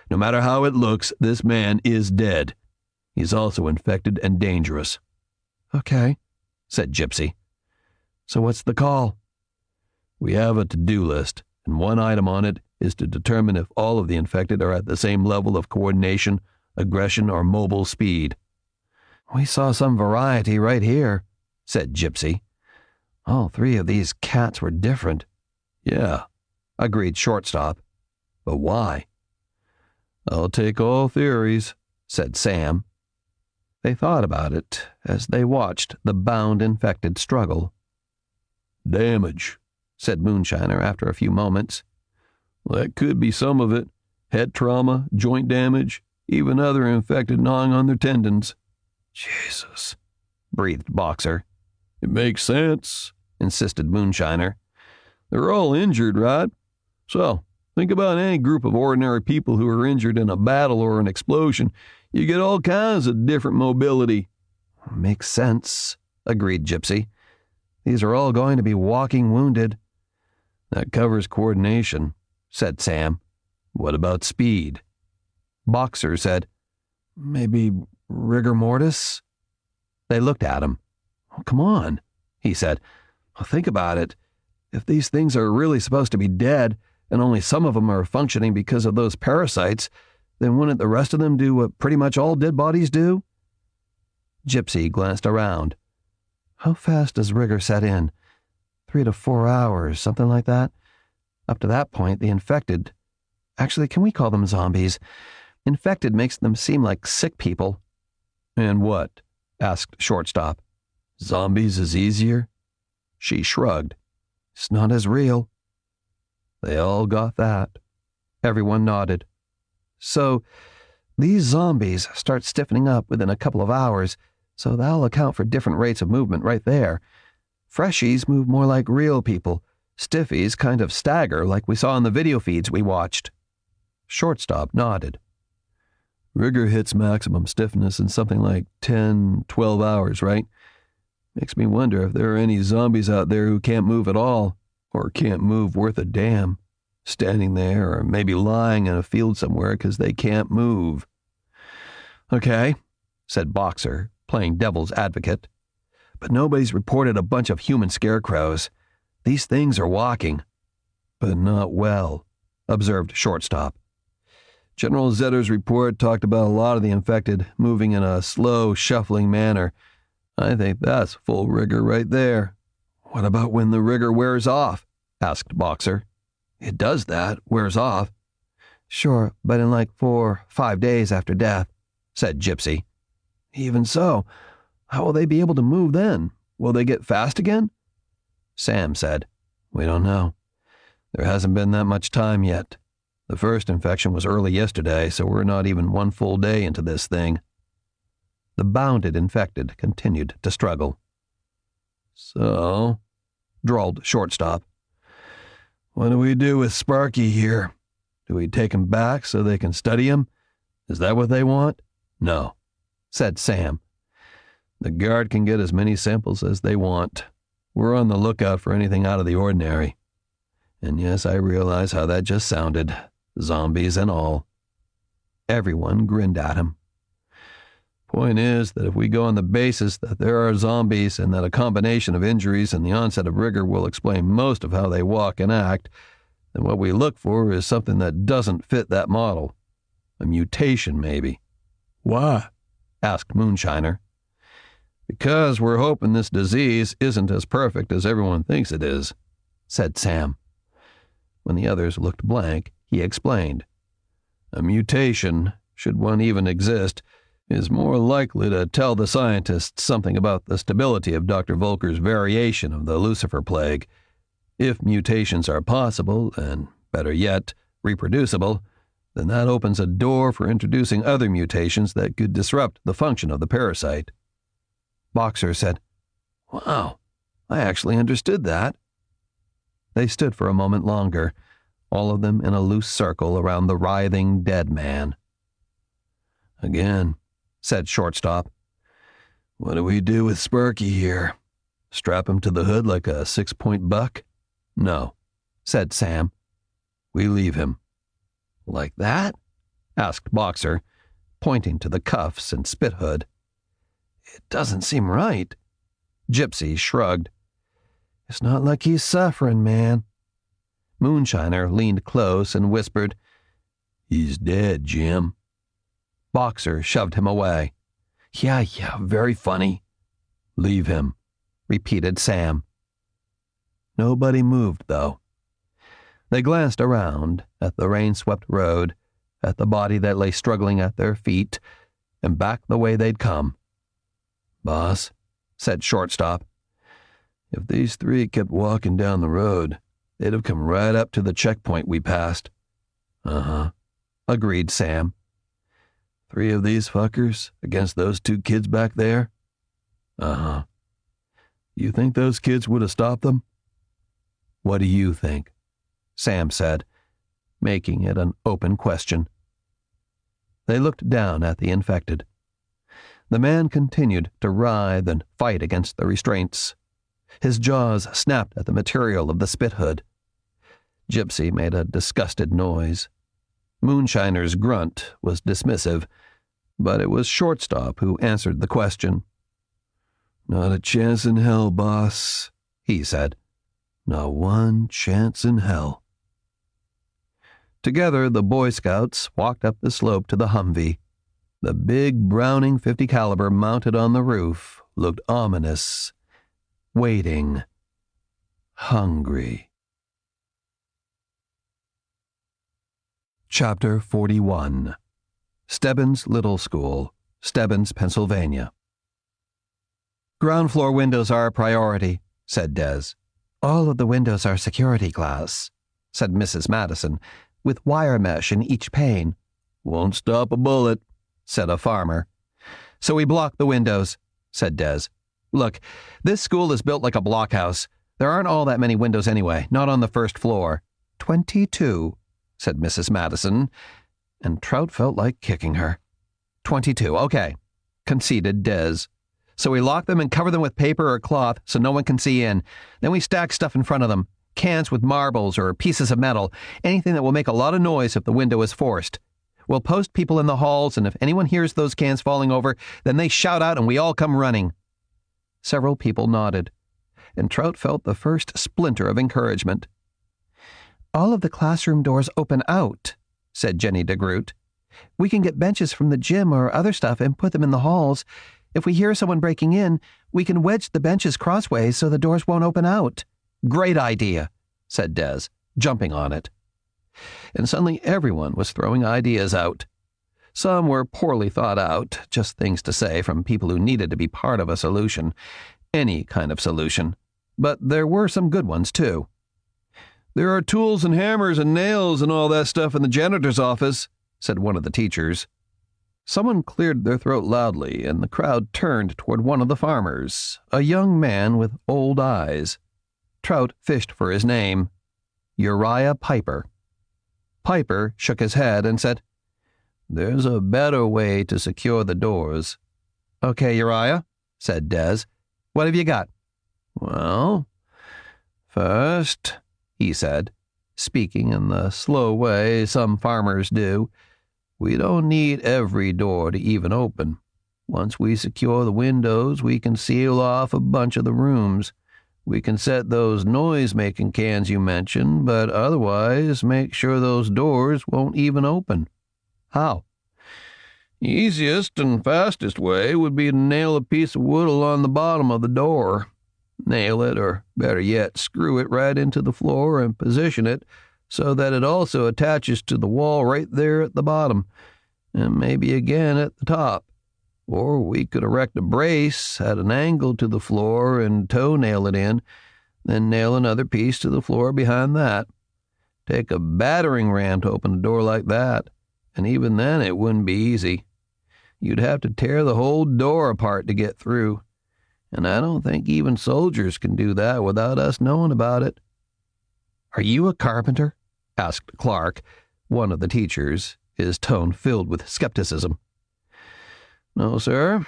[SPEAKER 4] No matter how it looks, this man is dead. He's also infected and dangerous."
[SPEAKER 3] "Okay,"
[SPEAKER 1] said Gypsy. "So what's the call?"
[SPEAKER 4] "We have a to-do list, and one item on it is to determine if all of the infected are at the same level of coordination, aggression, or mobile speed."
[SPEAKER 1] "We saw some variety right here," said Gypsy. "All 3 of these cats were different."
[SPEAKER 4] "Yeah,"
[SPEAKER 1] agreed Shortstop.
[SPEAKER 4] "But why?" "I'll take all theories," said Sam.
[SPEAKER 1] They thought about it as they watched the bound infected struggle.
[SPEAKER 4] "Damage,"
[SPEAKER 1] said Moonshiner after a few moments.
[SPEAKER 4] "That could be some of it. Head trauma, joint damage, even other infected gnawing on their tendons."
[SPEAKER 1] "Jesus," breathed Boxer.
[SPEAKER 4] "It makes sense,"
[SPEAKER 1] insisted Moonshiner.
[SPEAKER 4] "They're all injured, right? So, think about any group of ordinary people who are injured in a battle or an explosion. You get all kinds of different mobility."
[SPEAKER 1] "Makes sense," agreed Gypsy. "These are all going to be walking wounded."
[SPEAKER 4] "That covers coordination,"
[SPEAKER 1] said Sam.
[SPEAKER 4] "What about speed?"
[SPEAKER 1] Boxer said,
[SPEAKER 3] "Maybe rigor mortis?"
[SPEAKER 1] They looked at him.
[SPEAKER 3] "Oh, come on," he said. "Think about it. If these things are really supposed to be dead, and only some of them are functioning because of those parasites, then wouldn't the rest of them do what pretty much all dead bodies do?"
[SPEAKER 1] Gypsy glanced around. "How fast does rigor set in? 3 to 4 hours, something like that? Up to that point, the infected— Actually, can we call them zombies? Infected makes them seem like sick people."
[SPEAKER 4] "And what?"
[SPEAKER 1] asked Shortstop.
[SPEAKER 4] "Zombies is easier?"
[SPEAKER 1] She shrugged. "It's not as real."
[SPEAKER 4] They all got that.
[SPEAKER 1] Everyone nodded. "So, these zombies start stiffening up within a couple of hours, so that'll account for different rates of movement right there. Freshies move more like real people. Stiffies kind of stagger like we saw in the video feeds we watched." Shortstop nodded.
[SPEAKER 4] "Rigor hits maximum stiffness in something like 10, 12 hours, right? Makes me wonder if there are any zombies out there who can't move at all, or can't move worth a damn, standing there or maybe lying in a field somewhere because they can't move."
[SPEAKER 1] "Okay," said Boxer, playing devil's advocate. "But nobody's reported a bunch of human scarecrows. These things are walking."
[SPEAKER 4] "But not well,"
[SPEAKER 1] observed Shortstop.
[SPEAKER 3] General Zetter's report talked about a lot of the infected moving in a slow, shuffling manner. I think that's full rigor right there."
[SPEAKER 1] "What about when the rigor wears off?" asked Boxer.
[SPEAKER 3] "It does that, wears off."
[SPEAKER 1] "Sure, but in like 4-5 days after death," said Gypsy.
[SPEAKER 3] "Even so, how will they be able to move then? Will they get fast again?"
[SPEAKER 1] Sam said,
[SPEAKER 3] "We don't know. There hasn't been that much time yet. The first infection was early yesterday, so we're not even 1 full day into this thing."
[SPEAKER 1] The bounded infected continued to struggle.
[SPEAKER 3] "So," drawled Shortstop, "what do we do with Sparky here? Do we take him back so they can study him? Is that what they want?"
[SPEAKER 1] "No," said Sam.
[SPEAKER 3] "The guard can get as many samples as they want. We're on the lookout for anything out of the ordinary. And yes, I realize how that just sounded. Zombies and all."
[SPEAKER 1] Everyone grinned at him.
[SPEAKER 3] "Point is that if we go on the basis that there are zombies and that a combination of injuries and the onset of rigor will explain most of how they walk and act, then what we look for is something that doesn't fit that model. A mutation, maybe."
[SPEAKER 1] "Why?" asked Moonshiner.
[SPEAKER 3] "Because we're hoping this disease isn't as perfect as everyone thinks it is,"
[SPEAKER 1] said Sam.
[SPEAKER 3] When the others looked blank, he explained. "A mutation, should one even exist, is more likely to tell the scientists something about the stability of Dr. Volker's variation of the Lucifer plague. If mutations are possible, and, better yet, reproducible, then that opens a door for introducing other mutations that could disrupt the function of the parasite."
[SPEAKER 1] Boxer said,
[SPEAKER 3] "Wow, I actually understood that."
[SPEAKER 1] They stood for a moment longer, all of them in a loose circle around the writhing dead man.
[SPEAKER 3] "Again," said Shortstop, "what do we do with Sparky here? Strap him to the hood like a 6-point buck?"
[SPEAKER 1] "No," said Sam.
[SPEAKER 3] "We leave him."
[SPEAKER 1] "Like that?" asked Boxer, pointing to the cuffs and spit hood.
[SPEAKER 3] "It doesn't seem right."
[SPEAKER 1] Gypsy shrugged. "It's not like he's suffering, man." Moonshiner leaned close and whispered,
[SPEAKER 3] "He's dead, Jim."
[SPEAKER 1] Boxer shoved him away.
[SPEAKER 3] Yeah, very funny."
[SPEAKER 1] "Leave him," repeated Sam. Nobody moved, though. They glanced around, at the rain-swept road, at the body that lay struggling at their feet, and back the way they'd come.
[SPEAKER 3] "Boss,"
[SPEAKER 1] said Shortstop,
[SPEAKER 3] "if these 3 kept walking down the road, they'd have come right up to the checkpoint we passed."
[SPEAKER 1] "Uh-huh," agreed Sam.
[SPEAKER 3] 3 of these fuckers against those 2 kids back there?"
[SPEAKER 1] "Uh-huh."
[SPEAKER 3] "You think those kids would have stopped them?"
[SPEAKER 1] "What do you think?" Sam said, making it an open question. They looked down at the infected. The man continued to writhe and fight against the restraints. His jaws snapped at the material of the spit hood. Gypsy made a disgusted noise. Moonshiner's grunt was dismissive, but it was Shortstop who answered the question.
[SPEAKER 3] "Not a chance in hell, boss," he said. "Not one chance in hell."
[SPEAKER 1] Together, the Boy Scouts walked up the slope to the Humvee. The big Browning .50 caliber mounted on the roof looked ominous, waiting, hungry. Chapter 41. Stebbins Little School, Stebbins, Pennsylvania. "Ground floor windows are a priority," said Des. "All of the windows are security glass," said Mrs. Madison, "with wire mesh in each pane."
[SPEAKER 3] "Won't stop a bullet,"
[SPEAKER 1] said a farmer. "So we block the windows," said Des. "Look, this school is built like a blockhouse. There aren't all that many windows anyway, not on the first floor." 22, said Mrs. Madison, and Trout felt like kicking her. 22, okay, conceded Des. "So we lock them and cover them with paper or cloth so no one can see in. Then we stack stuff in front of them, cans with marbles or pieces of metal, anything that will make a lot of noise if the window is forced. We'll post people in the halls, and if anyone hears those cans falling over, then they shout out and we all come running." Several people nodded, and Trout felt the first splinter of encouragement. "All of the classroom doors open out," said Jenny DeGroot.
[SPEAKER 3] We can get benches from the gym or other stuff and put them in the halls. If we hear someone breaking in, we can wedge the benches crossways so the doors won't open out."
[SPEAKER 1] "Great idea," said Des, jumping on it. And suddenly everyone was throwing ideas out. Some were poorly thought out, just things to say from people who needed to be part of a solution, any kind of solution. But there were some good ones, too. "There are tools and hammers and nails and all that stuff in the janitor's office," said one of the teachers. Someone cleared their throat loudly, and the crowd turned toward one of the farmers, a young man with old eyes. Trout fished for his name. Uriah Piper. Piper shook his head and said, "There's a better way to secure the doors." "Okay, Uriah," said Des. "What have you got?" "Well, first," he said, speaking in the slow way some farmers do, "we don't need every door to even open. Once we secure the windows, we can seal off a bunch of the rooms. We can set those noise-making cans you mentioned, but otherwise make sure those doors won't even open." "How?" "Easiest and fastest way would be to nail a piece of wood along the bottom of the door. Nail it, or better yet, screw it right into the floor and position it so that it also attaches to the wall right there at the bottom, and maybe again at the top. Or we could erect a brace at an angle to the floor and toe-nail it in, then nail another piece to the floor behind that. Take a battering ram to open a door like that, and even then it wouldn't be easy. You'd have to tear the whole door apart to get through, and I don't think even soldiers can do that without us knowing about it." "Are you a carpenter?" asked Clark, one of the teachers, his tone filled with skepticism. "No, sir.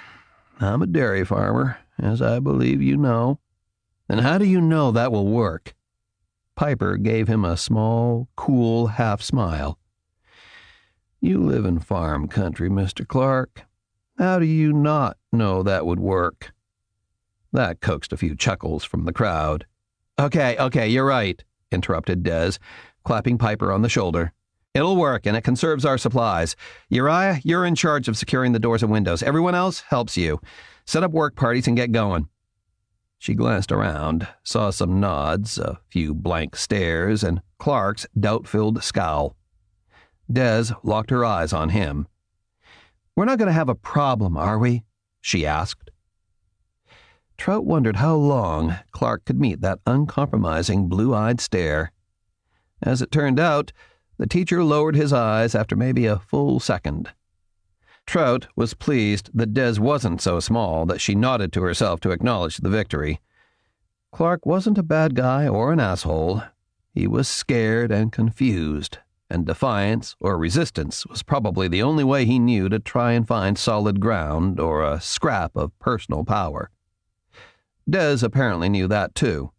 [SPEAKER 1] I'm a dairy farmer, as I believe you know." "Then how do you know that will work?" Piper gave him a small, cool half-smile. "You live in farm country, Mr. Clark. How do you not know that would work?" That coaxed a few chuckles from the crowd. Okay, you're right," interrupted Des, clapping Piper on the shoulder. "It'll work, and it conserves our supplies. Uriah, you're in charge of securing the doors and windows. Everyone else helps you. Set up work parties and get going." She glanced around, saw some nods, a few blank stares, and Clark's doubt-filled scowl. Des locked her eyes on him. "We're not going to have a problem, are we?" she asked. Trout wondered how long Clark could meet that uncompromising blue-eyed stare. As it turned out, the teacher lowered his eyes after maybe a full second. Trout was pleased that Des wasn't so small that she nodded to herself to acknowledge the victory. Clark wasn't a bad guy or an asshole. He was scared and confused, and defiance or resistance was probably the only way he knew to try and find solid ground or a scrap of personal power. Des apparently knew that, too.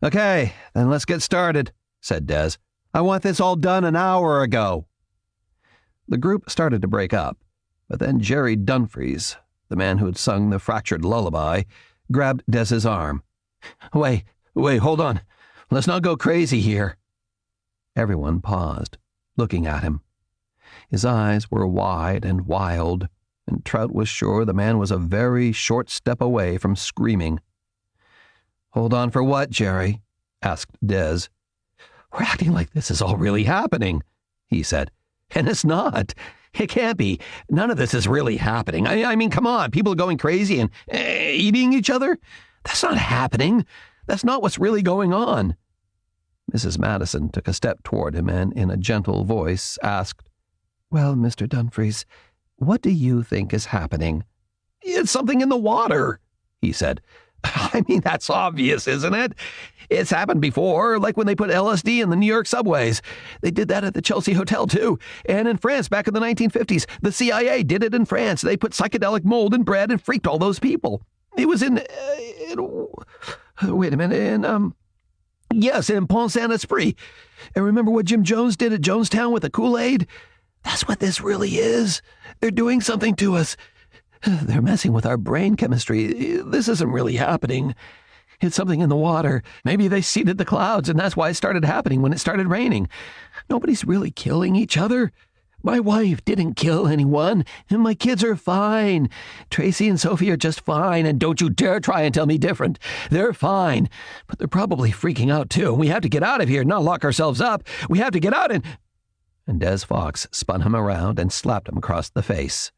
[SPEAKER 1] "Okay, then let's get started," said Des. "I want this all done an hour ago." The group started to break up, but then Jerry Dunphrys, the man who had sung the fractured lullaby, grabbed Des's arm. Wait, hold on. Let's not go crazy here." Everyone paused, looking at him. His eyes were wide and wild, and Trout was sure the man was a very short step away from screaming. "Hold on for what, Jerry?" asked Des. "We're acting like this is all really happening," he said. "And it's not. It can't be. None of this is really happening. I mean, come on, people are going crazy and eating each other? That's not happening. That's not what's really going on." Mrs. Madison took a step toward him and, in a gentle voice, asked, "Well, Mr. Dunphrys, what do you think is happening?" "It's something in the water," he said. "I mean, that's obvious, isn't it? It's happened before, like when they put LSD in the New York subways. They did that at the Chelsea Hotel, too. And in France back in the 1950s. The CIA did it in France. They put psychedelic mold in bread and freaked all those people. It was wait a minute, yes, in Pont Saint-Esprit. And remember what Jim Jones did at Jonestown with the Kool-Aid? That's what this really is. They're doing something to us. They're messing with our brain chemistry. This isn't really happening. It's something in the water. Maybe they seeded the clouds, and that's why it started happening when it started raining. Nobody's really killing each other.
[SPEAKER 3] My wife didn't kill anyone, and my kids are fine. Tracy and Sophie are just fine, and don't you dare try and tell me different. They're fine, but they're probably freaking out too. We have to get out of here, not lock ourselves up. We have to get out and Des Fox spun him around and slapped him across the face.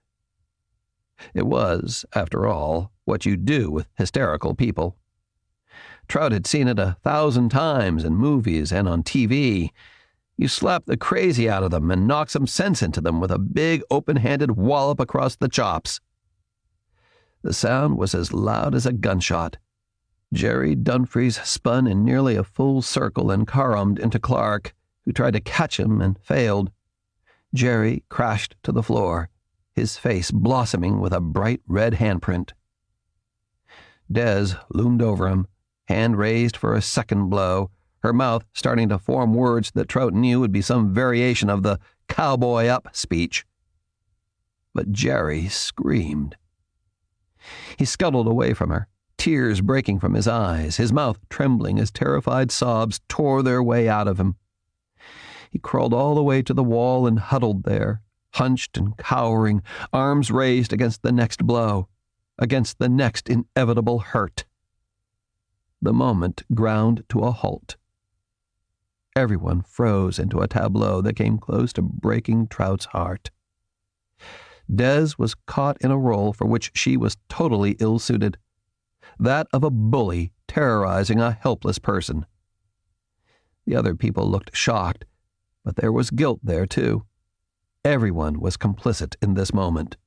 [SPEAKER 3] It was, after all, what you do with hysterical people. Trout had seen it 1,000 times in movies and on TV. You slap the crazy out of them and knock some sense into them with a big open-handed wallop across the chops. The sound was as loud as a gunshot. Jerry Dunphy's spun in nearly a full circle and caromed into Clark, who tried to catch him and failed. Jerry crashed to the floor, his face blossoming with a bright red handprint. Des loomed over him, hand raised for a second blow, her mouth starting to form words that Trout knew would be some variation of the cowboy up speech. But Jerry screamed. He scuttled away from her, tears breaking from his eyes, his mouth trembling as terrified sobs tore their way out of him. He crawled all the way to the wall and huddled there, hunched and cowering, arms raised against the next blow, against the next inevitable hurt. The moment ground to a halt. Everyone froze into a tableau that came close to breaking Trout's heart. Des was caught in a role for which she was totally ill-suited, that of a bully terrorizing a helpless person. The other people looked shocked, but there was guilt there, too. Everyone was complicit in this moment.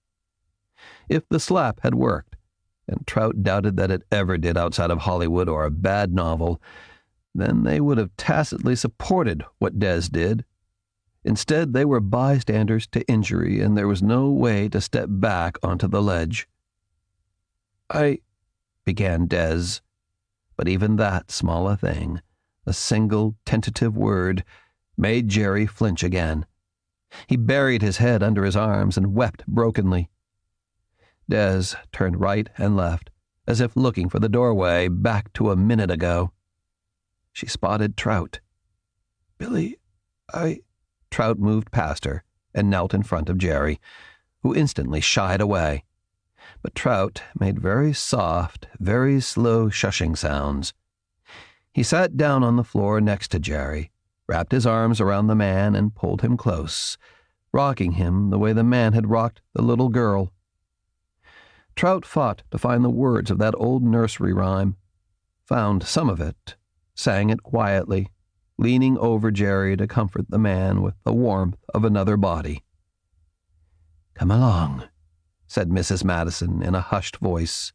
[SPEAKER 3] If the slap had worked, and Trout doubted that it ever did outside of Hollywood or a bad novel, then they would have tacitly supported what Des did. Instead, they were bystanders to injury, and there was no way to step back onto the ledge. "I," began Des, but even that small a thing, a single tentative word, made Jerry flinch again. He buried his head under his arms and wept brokenly. Des turned right and left, as if looking for the doorway back to a minute ago. She spotted Trout. "Billy, Trout moved past her and knelt in front of Jerry, who instantly shied away. But Trout made very soft, very slow shushing sounds. He sat down on the floor next to Jerry, wrapped his arms around the man and pulled him close, rocking him the way the man had rocked the little girl. Trout fought to find the words of that old nursery rhyme, found some of it, sang it quietly, leaning over Jerry to comfort the man with the warmth of another body. "Come along," said Mrs. Madison in a hushed voice.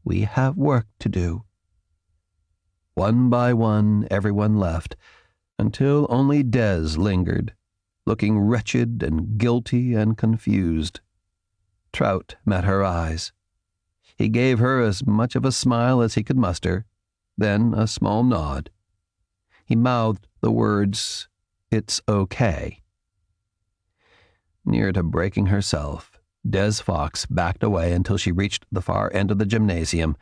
[SPEAKER 3] "We have work to do." One by one, everyone left, until only Des lingered, looking wretched and guilty and confused. Trout met her eyes. He gave her as much of a smile as he could muster, then a small nod. He mouthed the words, "It's okay." Near to breaking herself, Des Fox backed away until she reached the far end of the gymnasium.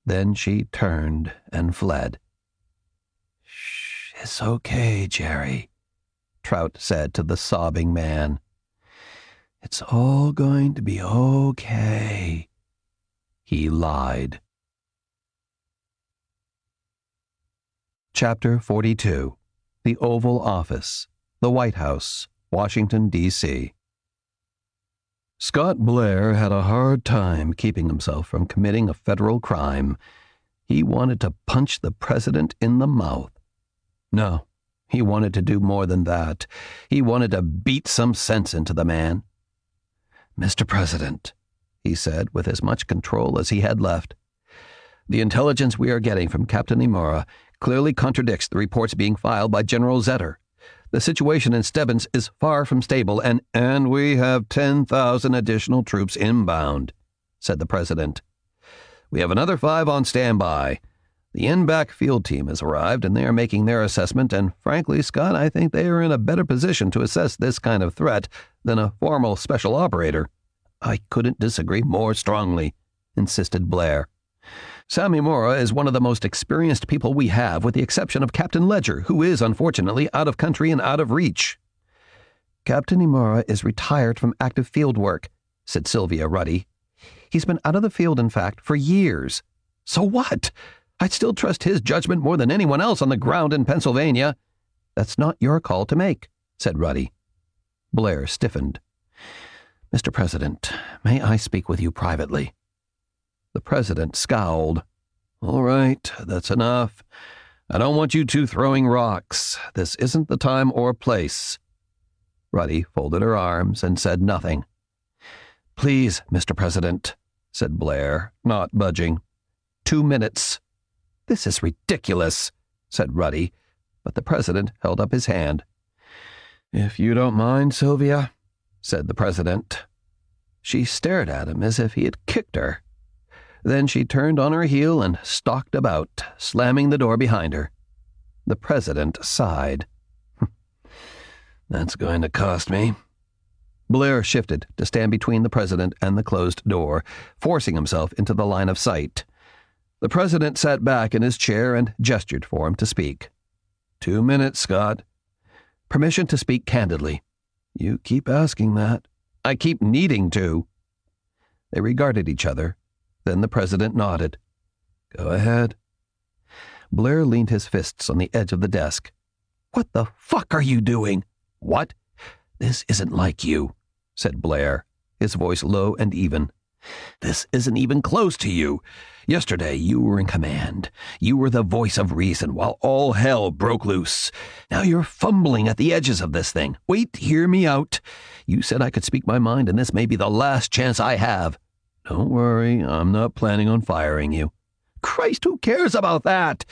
[SPEAKER 3] Then she turned and fled. "Shh, it's okay, Jerry," Trout said to the sobbing man. "It's all going to be okay." He lied. Chapter 42. The Oval Office, the White House, Washington, D.C. Scott Blair had a hard time keeping himself from committing a federal crime. He wanted to punch the president in the mouth. No, he wanted to do more than that. He wanted to beat some sense into the man. "Mr. President," he said with as much control as he had left, "the intelligence we are getting from Captain Imura clearly contradicts the reports being filed by General Zetter. The situation in Stebbins is far from stable, and we have 10,000 additional troops inbound," said the president. "We have another 5 on standby. The NBAC field team has arrived, and they are making their assessment, and frankly, Scott, I think they are in a better position to assess this kind of threat than a formal special operator." "I couldn't disagree more strongly," insisted Blair. "Sam Imura is one of the most experienced people we have, with the exception of Captain Ledger, who is, unfortunately, out of country and out of reach." Captain Imura is retired from active field work, said Sylvia Ruddy. He's been out of the field, in fact, for years. So what? I'd still trust his judgment more than anyone else on the ground in Pennsylvania. That's not your call to make, said Ruddy. Blair stiffened. Mr. President, may I speak with you privately? The president scowled. All right, that's enough. I don't want you two throwing rocks. This isn't the time or place. Ruddy folded her arms and said nothing. Please, Mr. President, said Blair, not budging. 2 minutes. This is ridiculous, said Ruddy, but the president held up his hand. If you don't mind, Sylvia, said the president. She stared at him as if he had kicked her. Then she turned on her heel and stalked about, slamming the door behind her. The president sighed. That's going to cost me. Blair shifted to stand between the president and the closed door, forcing himself into the line of sight. The president sat back in his chair and gestured for him to speak. 2 minutes, Scott. Permission to speak candidly. You keep asking that. I keep needing to. They regarded each other. Then the president nodded. Go ahead. Blair leaned his fists on the edge of the desk. What the fuck are you doing? What? This isn't like you, said Blair, his voice low and even. This isn't even close to you. Yesterday you were in command. You were the voice of reason while all hell broke loose. Now you're fumbling at the edges of this thing. Wait, hear me out. You said I could speak my mind, and this may be the last chance I have. Don't worry, I'm not planning on firing you. Christ, who cares about that?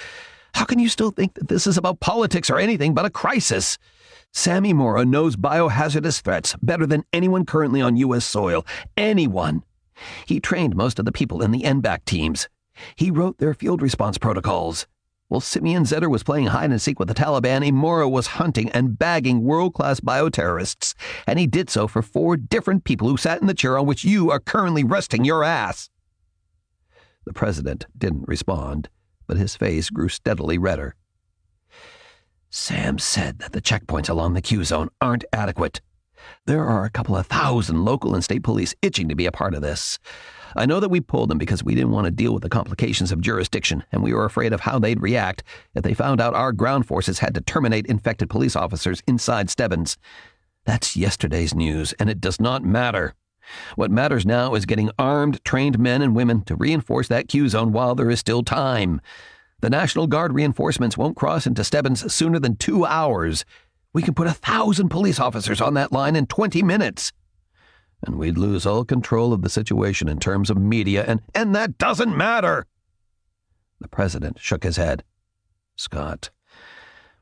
[SPEAKER 3] How can you still think that this is about politics or anything but a crisis? Sammy Mora knows biohazardous threats better than anyone currently on U.S. soil. Anyone. He trained most of the people in the NBAC teams. He wrote their field response protocols. While Simeon Zetter was playing hide-and-seek with the Taliban, Imura was hunting and bagging world-class bioterrorists, and he did so for 4 different people who sat in the chair on which you are currently resting your ass. The president didn't respond, but his face grew steadily redder. Sam said that the checkpoints along the Q-zone aren't adequate. There are a couple of thousand local and state police itching to be a part of this. I know that we pulled them because we didn't want to deal with the complications of jurisdiction, and we were afraid of how they'd react if they found out our ground forces had to terminate infected police officers inside Stebbins. That's yesterday's news, and it does not matter. What matters now is getting armed, trained men and women to reinforce that Q-zone while there is still time. The National Guard reinforcements won't cross into Stebbins sooner than 2 hours. We can put 1,000 police officers on that line in 20 minutes. And we'd lose all control of the situation in terms of media, and that doesn't matter. The president shook his head. Scott,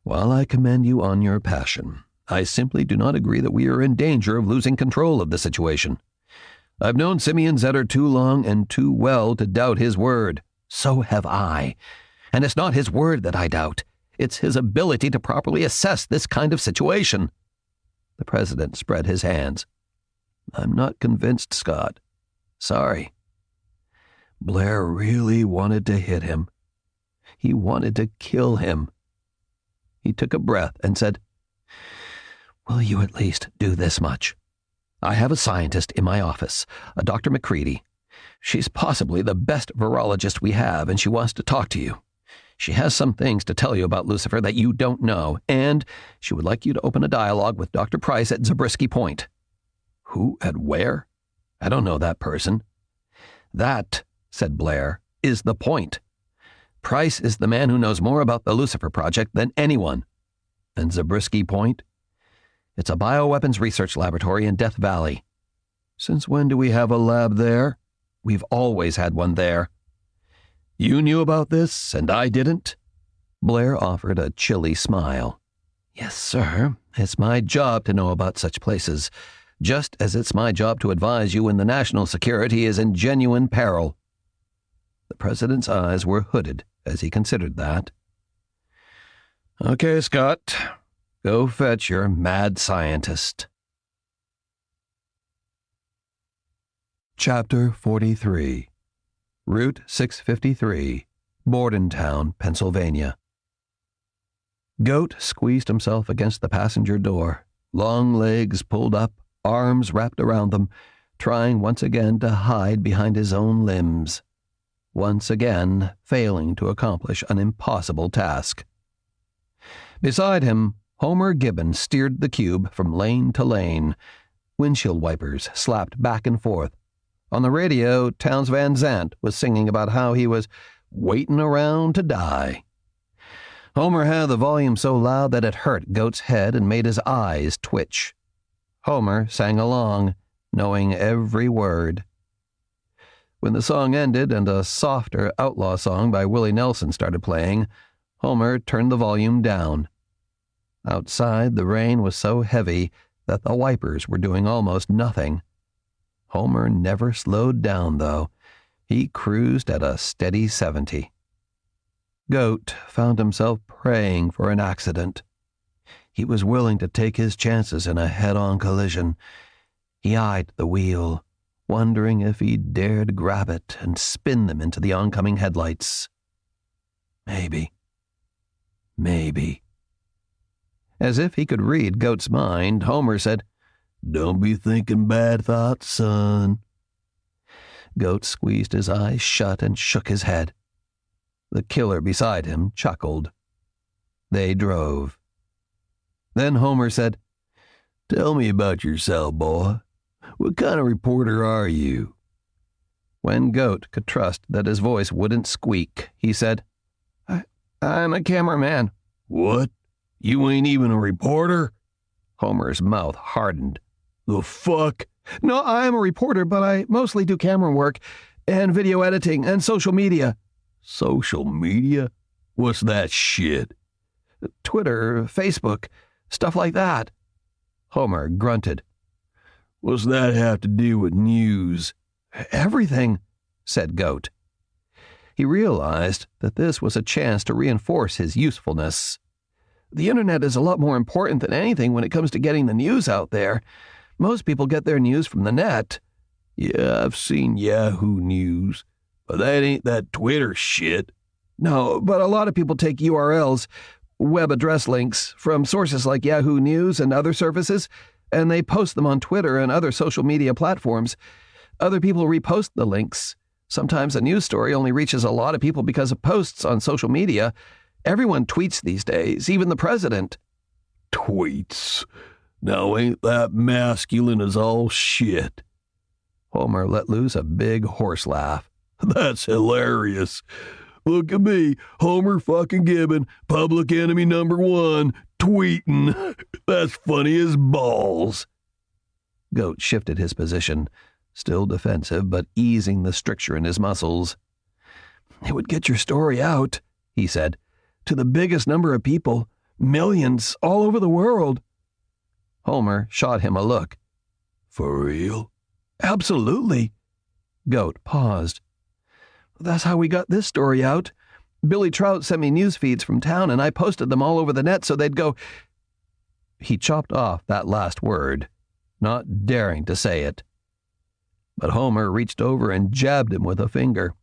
[SPEAKER 3] while I commend you on your passion, I simply do not agree that we are in danger of losing control of the situation. I've known Simeon Zetter too long and too well to doubt his word. So have I. And it's not his word that I doubt. It's his ability to properly assess this kind of situation. The president spread his hands. I'm not convinced, Scott. Sorry. Blair really wanted to hit him. He wanted to kill him. He took a breath and said, Will you at least do this much? I have a scientist in my office, a Dr. McCready. She's possibly the best virologist we have, and she wants to talk to you. She has some things to tell you about Lucifer that you don't know, and she would like you to open a dialogue with Dr. Price at Zabriskie Point. Who and where? I don't know that person. That, said Blair, is the point. Price is the man who knows more about the Lucifer Project than anyone. And Zabriskie Point? It's a bioweapons research laboratory in Death Valley. Since when do we have a lab there? We've always had one there. You knew about this, and I didn't? Blair offered a chilly smile. Yes, sir. It's my job to know about such places, just as it's my job to advise you when the national security is in genuine peril. The president's eyes were hooded as he considered that. Okay, Scott. Go fetch your mad scientist. Chapter 43. Route 653, Bordentown, Pennsylvania. Goat squeezed himself against the passenger door. long legs pulled up, arms wrapped around them, trying once again to hide behind his own limbs, once again failing to accomplish an impossible task. Beside him, Homer Gibbon steered the cube from lane to lane. Windshield wipers slapped back and forth. On the radio, Townes Van Zandt was singing about how he was waiting around to die. Homer had the volume so loud that it hurt Goat's head and made his eyes twitch. Homer sang along, knowing every word. When the song ended and a softer outlaw song by Willie Nelson started playing, Homer turned the volume down. Outside, the rain was so heavy that the wipers were doing almost nothing. Homer never slowed down, though. He cruised at a steady 70. Goat found himself praying for an accident. He was willing to take his chances in a head-on collision. He eyed the wheel, wondering if he dared grab it and spin them into the oncoming headlights. Maybe. As if he could read Goat's mind, Homer said, "Don't be thinking bad thoughts, son." Goat squeezed his eyes shut and shook his head. The killer beside him chuckled. They drove. Then Homer said, "Tell me about yourself, boy. What kind of reporter are you?" When Goat could trust that his voice wouldn't squeak, he said, I'm a cameraman." "What? You ain't even a reporter?" Homer's mouth hardened. "The fuck?"
[SPEAKER 1] "No, I'm a reporter, but I mostly do camera work and video editing and social media."
[SPEAKER 4] "Social media? What's that shit?"
[SPEAKER 1] "Twitter, Facebook, stuff like that."
[SPEAKER 3] Homer grunted.
[SPEAKER 4] "What's that have to do with news?"
[SPEAKER 1] "Everything,"
[SPEAKER 3] said Goat. He realized that this was a chance to reinforce his usefulness.
[SPEAKER 1] "The internet is a lot more important than anything when it comes to getting the news out there. Most people get their news from the net."
[SPEAKER 4] "Yeah, I've seen Yahoo News, but that ain't that Twitter shit."
[SPEAKER 1] "No, but a lot of people take URLs, web address links, from sources like Yahoo News and other services, and they post them on Twitter and other social media platforms. Other people repost the links. Sometimes a news story only reaches a lot of people because of posts on social media. Everyone tweets these days, even the president."
[SPEAKER 4] "Tweets? Now ain't that masculine as all shit?"
[SPEAKER 3] Homer let loose a big horse laugh.
[SPEAKER 4] "That's hilarious. Look at me, Homer fucking Gibbon, public enemy #1, tweeting. That's funny as balls."
[SPEAKER 3] Goat shifted his position, still defensive but easing the stricture in his muscles.
[SPEAKER 1] "It would get your story out," he said, "to the biggest number of people, millions all over the world."
[SPEAKER 3] Homer shot him a look.
[SPEAKER 4] "For real?"
[SPEAKER 1] "Absolutely."
[SPEAKER 3] Goat paused.
[SPEAKER 1] "That's how we got this story out. Billy Trout sent me news feeds from town, and I posted them all over the net so they'd go—"
[SPEAKER 3] He chopped off that last word, not daring to say it. But Homer reached over and jabbed him with a finger.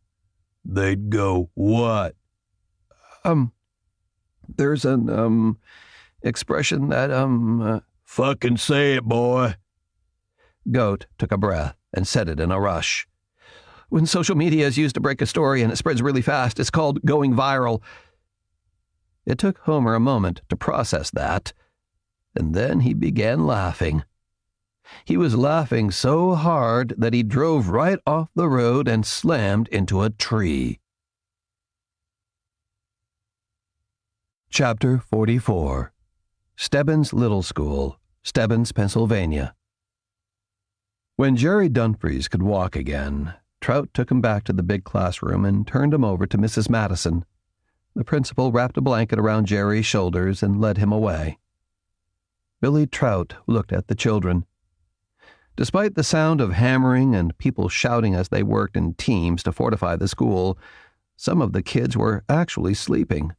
[SPEAKER 4] "They'd go what?"
[SPEAKER 1] There's an, expression that,
[SPEAKER 4] "Fucking say it, boy."
[SPEAKER 3] Goat took a breath and said it in a rush.
[SPEAKER 1] "When social media is used to break a story and it spreads really fast, it's called going viral."
[SPEAKER 3] It took Homer a moment to process that, and then he began laughing. He was laughing so hard that he drove right off the road and slammed into a tree. Chapter 44. Stebbins Little School, Stebbins, Pennsylvania. When Jerry Dumfries could walk again, Trout took him back to the big classroom and turned him over to Mrs. Madison. The principal wrapped a blanket around Jerry's shoulders and led him away. Billy Trout looked at the children. Despite the sound of hammering and people shouting as they worked in teams to fortify the school, some of the kids were actually sleeping.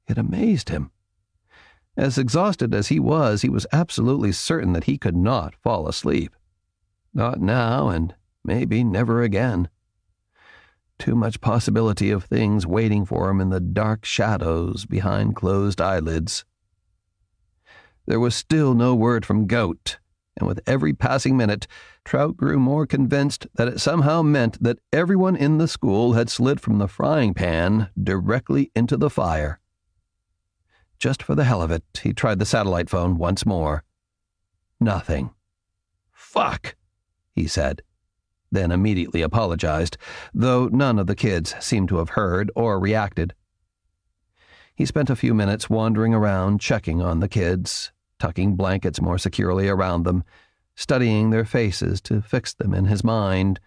[SPEAKER 3] It amazed him. As exhausted as he was absolutely certain that he could not fall asleep. Not now, and maybe never again. Too much possibility of things waiting for him in the dark shadows behind closed eyelids. There was still no word from Goat, and with every passing minute, Trout grew more convinced that it somehow meant that everyone in the school had slid from the frying pan directly into the fire. Just for the hell of it, he tried the satellite phone once more. Nothing. "Fuck," he said, then immediately apologized, though none of the kids seemed to have heard or reacted. He spent a few minutes wandering around, checking on the kids, tucking blankets more securely around them, studying their faces to fix them in his mind,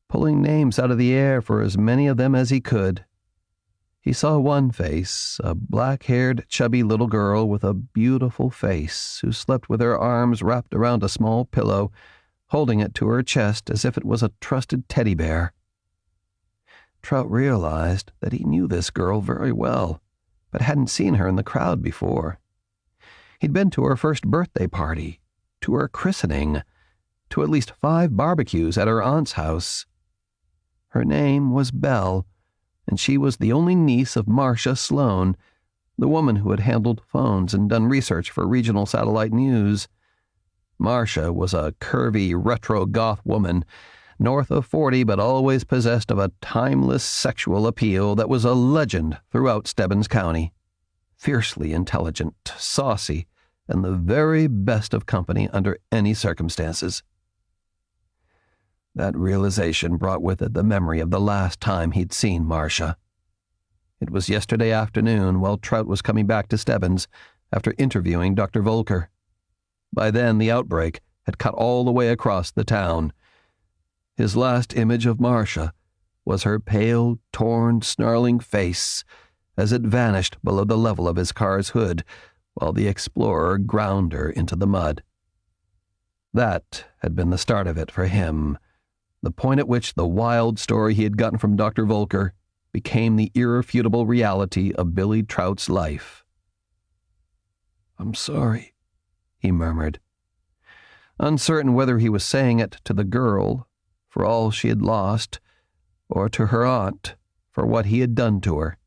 [SPEAKER 3] pulling names out of the air for as many of them as he could. He saw one face, a black-haired, chubby little girl with a beautiful face who slept with her arms wrapped around a small pillow, holding it to her chest as if it was a trusted teddy bear. Trout realized that he knew this girl very well, but hadn't seen her in the crowd before. He'd been to her first birthday party, to her christening, to at least 5 barbecues at her aunt's house. Her name was Belle, and she was the only niece of Marcia Sloan, the woman who had handled phones and done research for regional satellite news. Marcia was a curvy, retro-goth woman, north of 40 but always possessed of a timeless sexual appeal that was a legend throughout Stebbins County. Fiercely intelligent, saucy, and the very best of company under any circumstances. That realization brought with it the memory of the last time he'd seen Marcia. It was yesterday afternoon while Trout was coming back to Stebbins after interviewing Dr. Volker. By then, the outbreak had cut all the way across the town. His last image of Marcia was her pale, torn, snarling face as it vanished below the level of his car's hood while the explorer ground her into the mud. That had been the start of it for him, the point at which the wild story he had gotten from Dr. Volker became the irrefutable reality of Billy Trout's life. "I'm sorry," he murmured, uncertain whether he was saying it to the girl, for all she had lost, or to her aunt, for what he had done to her,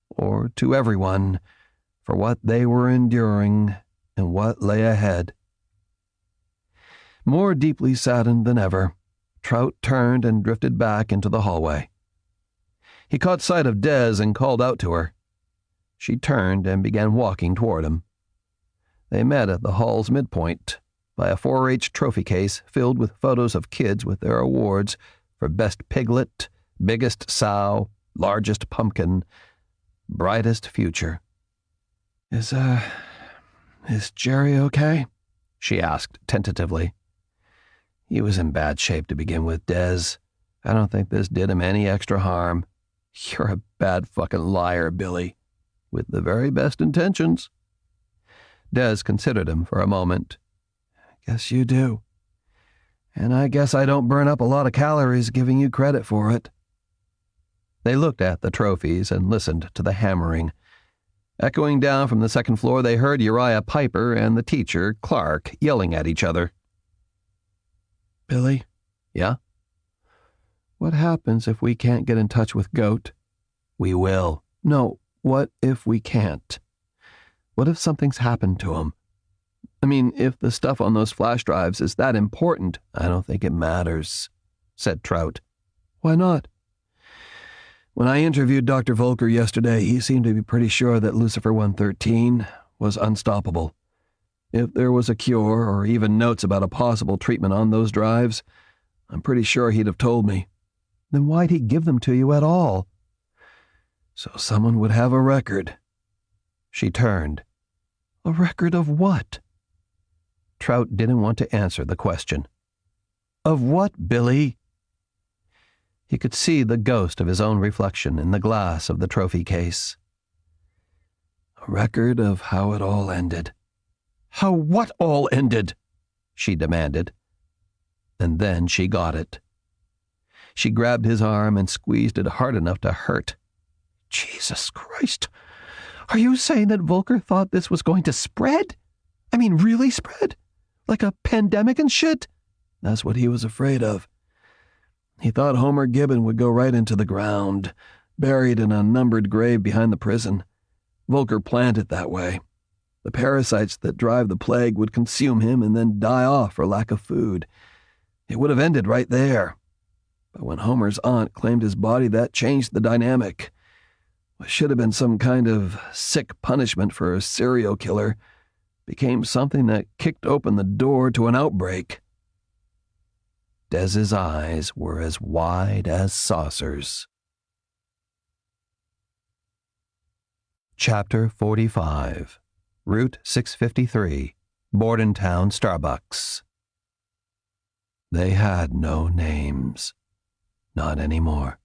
[SPEAKER 3] or to everyone, for what they were enduring and what lay ahead. More deeply saddened than ever, Trout turned and drifted back into the hallway. He caught sight of Des and called out to her. She turned and began walking toward him. They met at the hall's midpoint, by a 4-H trophy case filled with photos of kids with their awards for Best Piglet, Biggest Sow, Largest Pumpkin, Brightest Future. Is Jerry okay?" she asked tentatively. "He was in bad shape to begin with, Des. I don't think this did him any extra harm." "You're a bad fucking liar, Billy." "With the very best intentions." Des considered him for a moment. "Guess you do. And I guess I don't burn up a lot of calories giving you credit for it." They looked at the trophies and listened to the hammering. Echoing down from the second floor, they heard Uriah Piper and the teacher, Clark, yelling at each other. "Billy?" "Yeah?" "What happens if we can't get in touch with Goat?" "We will." "No, what if we can't? What if something's happened to him? I mean, if the stuff on those flash drives is that important." "I don't think it matters," said Trout. "Why not?" "When I interviewed Dr. Volker yesterday, he seemed to be pretty sure that Lucifer 113 was unstoppable. If there was a cure, or even notes about a possible treatment on those drives, I'm pretty sure he'd have told me." "Then why'd he give them to you at all?" "So someone would have a record." She turned. "A record of what?" Trout didn't want to answer the question. "Of what, Billy?" He could see the ghost of his own reflection in the glass of the trophy case. "A record of how it all ended." "How what all ended?" she demanded. And then she got it. She grabbed his arm and squeezed it hard enough to hurt. "Jesus Christ! Are you saying that Volker thought this was going to spread? I mean, really spread? Like a pandemic and shit?" "That's what he was afraid of. He thought Homer Gibbon would go right into the ground, buried in a numbered grave behind the prison. Volker planned it that way. The parasites that drive the plague would consume him and then die off for lack of food. It would have ended right there. But when Homer's aunt claimed his body, that changed the dynamic. What should have been some kind of sick punishment for a serial killer became something that kicked open the door to an outbreak.
[SPEAKER 2] Dez's eyes were as wide as saucers. Chapter 45. Route 653, Bordentown Starbucks. They had no names. Not anymore.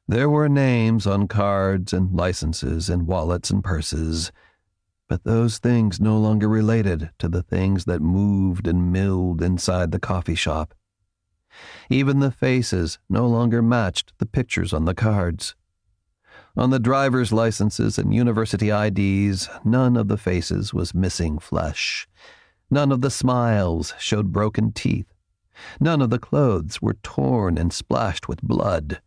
[SPEAKER 2] There were names on cards and licenses and wallets and purses, but those things no longer related to the things that moved and milled inside the coffee shop. Even the faces no longer matched the pictures on the cards. On the driver's licenses and university IDs, none of the faces was missing flesh. None of the smiles showed broken teeth. None of the clothes were torn and splashed with blood.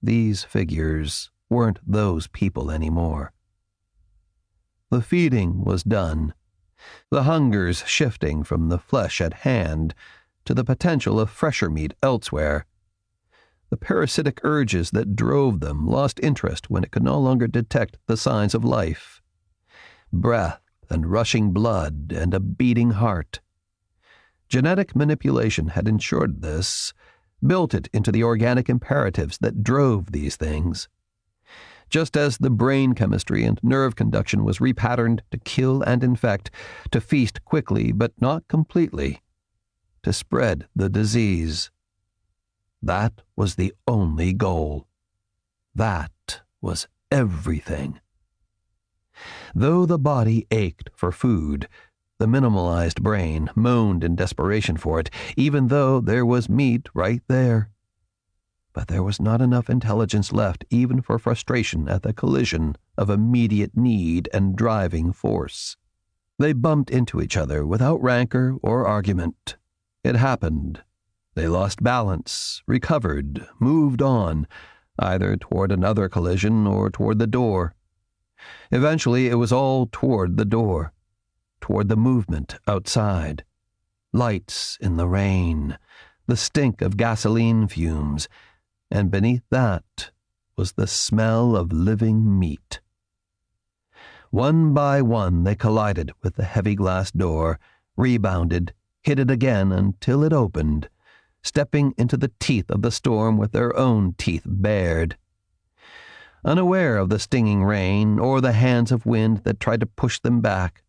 [SPEAKER 2] These figures weren't those people anymore. The feeding was done, the hungers shifting from the flesh at hand to the potential of fresher meat elsewhere. The parasitic urges that drove them lost interest when it could no longer detect the signs of life. Breath and rushing blood and a beating heart. Genetic manipulation had ensured this, built it into the organic imperatives that drove these things. Just as the brain chemistry and nerve conduction was repatterned to kill and infect, to feast quickly but not completely, to spread the disease. That was the only goal. That was everything. Though the body ached for food, the minimalized brain moaned in desperation for it, even though there was meat right there. But there was not enough intelligence left even for frustration at the collision of immediate need and driving force. They bumped into each other without rancor or argument. It happened. They lost balance, recovered, moved on, either toward another collision or toward the door. Eventually, it was all toward the door, toward the movement outside. Lights in the rain, the stink of gasoline fumes, and beneath that was the smell of living meat. One by one, they collided with the heavy glass door, rebounded, hit it again until it opened, stepping into the teeth of the storm with their own teeth bared. Unaware of the stinging rain or the hands of wind that tried to push them back,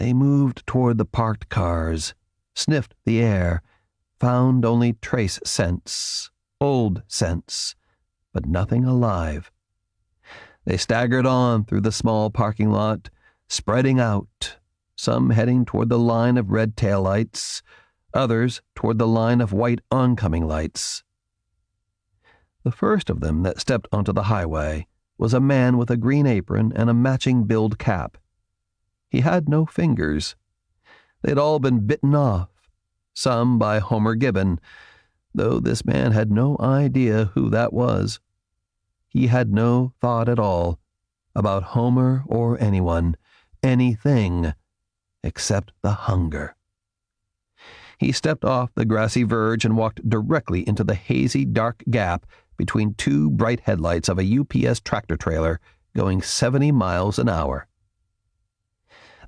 [SPEAKER 2] they moved toward the parked cars, sniffed the air, found only trace scents, old scents, but nothing alive. They staggered on through the small parking lot, spreading out, some heading toward the line of red taillights, others toward the line of white oncoming lights. The first of them that stepped onto the highway was a man with a green apron and a matching billed cap. He had no fingers. They'd all been bitten off, some by Homer Gibbon, though this man had no idea who that was. He had no thought at all about Homer or anyone, anything, except the hunger. He stepped off the grassy verge and walked directly into the hazy, dark gap between two bright headlights of a UPS tractor trailer going 70 miles an hour.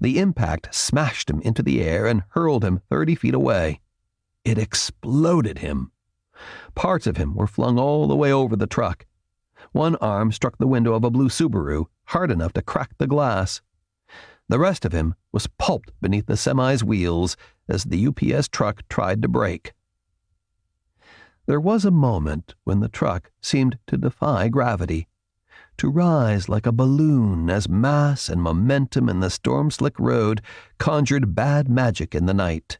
[SPEAKER 2] The impact smashed him into the air and hurled him 30 feet away. It exploded him. Parts of him were flung all the way over the truck. One arm struck the window of a blue Subaru hard enough to crack the glass. The rest of him was pulped beneath the semi's wheels as the UPS truck tried to brake. There was a moment when the truck seemed to defy gravity, to rise like a balloon as mass and momentum in the storm-slick road conjured bad magic in the night.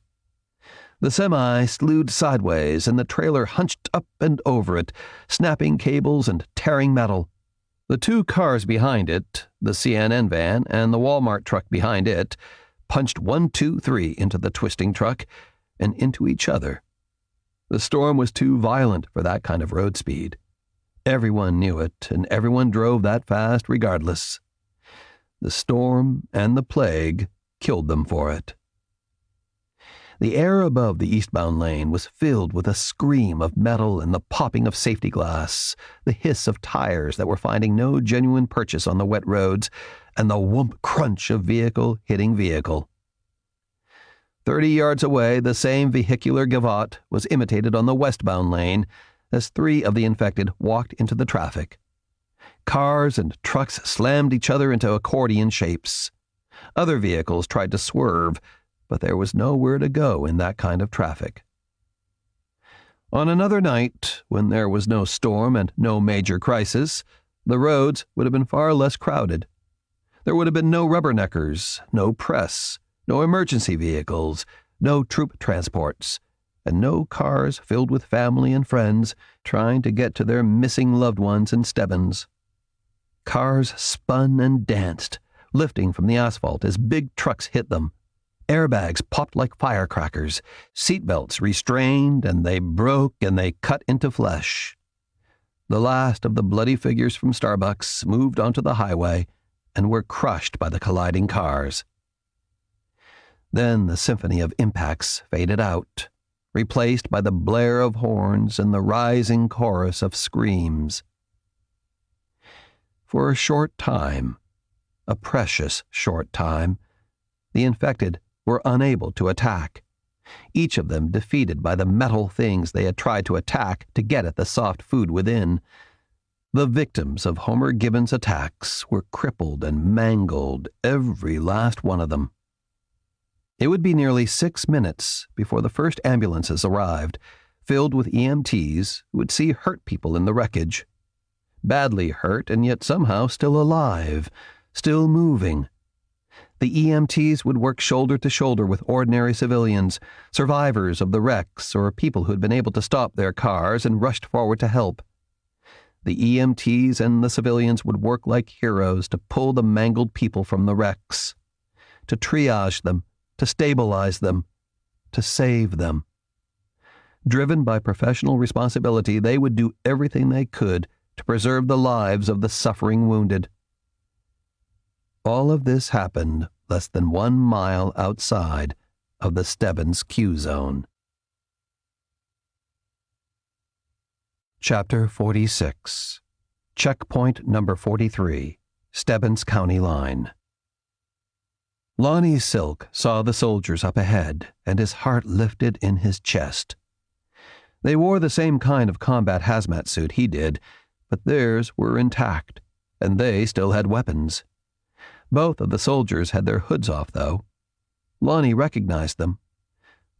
[SPEAKER 2] The semi slewed sideways and the trailer hunched up and over it, snapping cables and tearing metal. The two cars behind it, the CNN van and the Walmart truck behind it, punched 1, 2, 3 into the twisting truck and into each other. The storm was too violent for that kind of road speed. Everyone knew it, and everyone drove that fast regardless. The storm and the plague killed them for it. The air above the eastbound lane was filled with a scream of metal and the popping of safety glass, the hiss of tires that were finding no genuine purchase on the wet roads, and the whoomp crunch of vehicle hitting vehicle. 30 yards away, the same vehicular gavotte was imitated on the westbound lane as 3 of the infected walked into the traffic. Cars and trucks slammed each other into accordion shapes. Other vehicles tried to swerve, but there was nowhere to go in that kind of traffic. On another night, when there was no storm and no major crisis, the roads would have been far less crowded. There would have been no rubberneckers, no press, no emergency vehicles, no troop transports, and no cars filled with family and friends trying to get to their missing loved ones in Stebbins. Cars spun and danced, lifting from the asphalt as big trucks hit them. Airbags popped like firecrackers, seatbelts restrained, and they broke and they cut into flesh. The last of the bloody figures from Starbucks moved onto the highway and were crushed by the colliding cars. Then the symphony of impacts faded out, replaced by the blare of horns and the rising chorus of screams. For a short time, a precious short time, the infected were unable to attack, each of them defeated by the metal things they had tried to attack to get at the soft food within. The victims of Homer Gibbons' attacks were crippled and mangled, every last one of them. It would be nearly 6 minutes before the first ambulances arrived, filled with EMTs who would see hurt people in the wreckage. Badly hurt and yet somehow still alive, still moving. The EMTs would work shoulder to shoulder with ordinary civilians, survivors of the wrecks or people who had been able to stop their cars and rushed forward to help. The EMTs and the civilians would work like heroes to pull the mangled people from the wrecks, to triage them, to stabilize them, to save them. Driven by professional responsibility, they would do everything they could to preserve the lives of the suffering wounded. All of this happened less than 1 mile outside of the Stebbins Q Zone. Chapter 46. Checkpoint number 43, Stebbins County Line. Lonnie Silk saw the soldiers up ahead, and his heart lifted in his chest. They wore the same kind of combat hazmat suit he did, but theirs were intact, and they still had weapons. Both of the soldiers had their hoods off, though. Lonnie recognized them.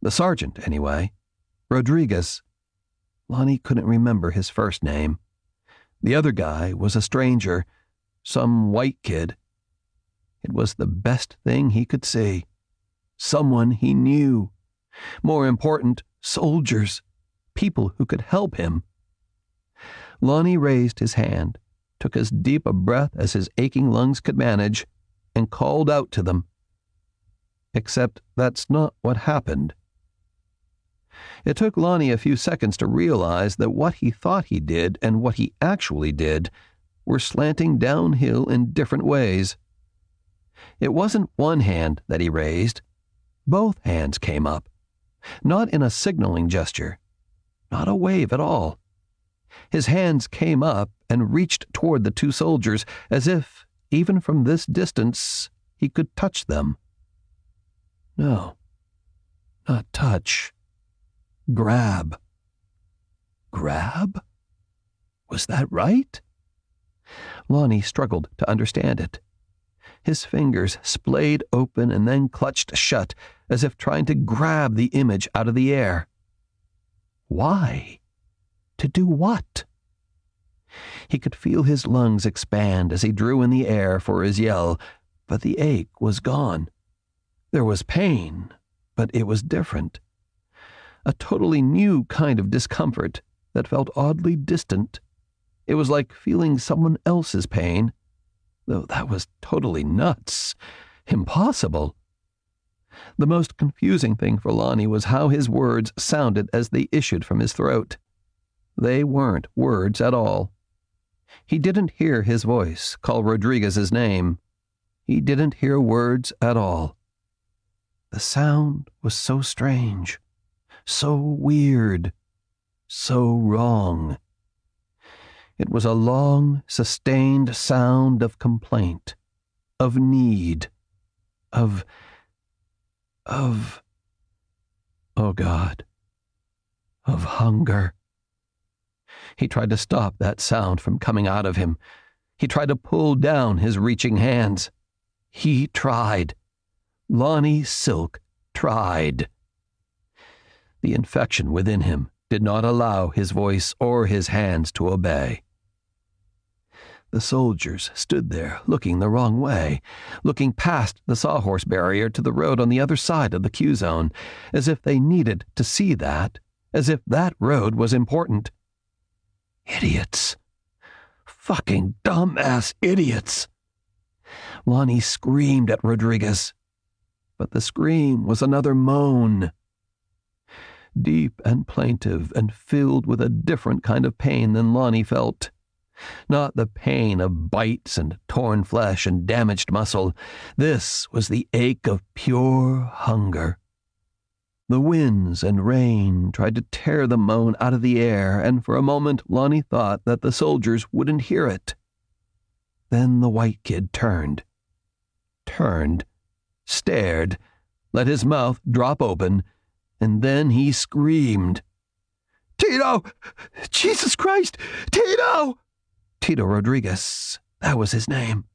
[SPEAKER 2] The sergeant, anyway. Rodriguez. Lonnie couldn't remember his first name. The other guy was a stranger, some white kid. It was the best thing he could see. Someone he knew. More important, soldiers. People who could help him. Lonnie raised his hand, took as deep a breath as his aching lungs could manage, and called out to them. Except that's not what happened. It took Lonnie a few seconds to realize that what he thought he did and what he actually did were slanting downhill in different ways. It wasn't one hand that he raised. Both hands came up. Not in a signaling gesture. Not a wave at all. His hands came up and reached toward the 2 soldiers as if, even from this distance, he could touch them. No, not touch. Grab. Grab? Was that right? Lonnie struggled to understand it. His fingers splayed open and then clutched shut, as if trying to grab the image out of the air. Why? To do what? He could feel his lungs expand as he drew in the air for his yell, but the ache was gone. There was pain, but it was different. A totally new kind of discomfort that felt oddly distant. It was like feeling someone else's pain, though that was totally nuts. Impossible. The most confusing thing for Lonnie was how his words sounded as they issued from his throat. They weren't words at all. He didn't hear his voice call Rodriguez's name. He didn't hear words at all. The sound was so strange, so weird, so wrong. It was a long, sustained sound of complaint, of need, of, oh God, of hunger. He tried to stop that sound from coming out of him. He tried to pull down his reaching hands. He tried. Lonnie Silk tried. The infection within him did not allow his voice or his hands to obey. The soldiers stood there, looking the wrong way, looking past the sawhorse barrier to the road on the other side of the Q-zone, as if they needed to see that, as if that road was important. Idiots. Fucking dumbass idiots. Lonnie screamed at Rodriguez, but the scream was another moan. Deep and plaintive and filled with a different kind of pain than Lonnie felt. Not the pain of bites and torn flesh and damaged muscle. This was the ache of pure hunger. The winds and rain tried to tear the moan out of the air, and for a moment Lonnie thought that the soldiers wouldn't hear it. Then the white kid turned, stared, let his mouth drop open, and then he screamed. "Tito! Jesus Christ! Tito!" Tito Rodriguez, that was his name.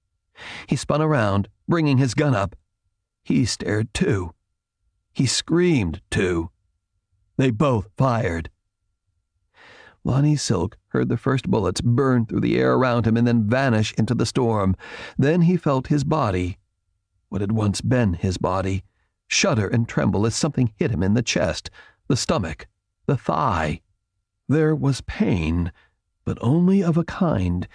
[SPEAKER 2] He spun around, bringing his gun up. He stared too. He screamed too. They both fired. Lonnie Silk heard the first bullets burn through the air around him and then vanish into the storm. Then he felt his body, what had once been his body, shudder and tremble as something hit him in the chest, the stomach, the thigh. There was pain, but only of a kind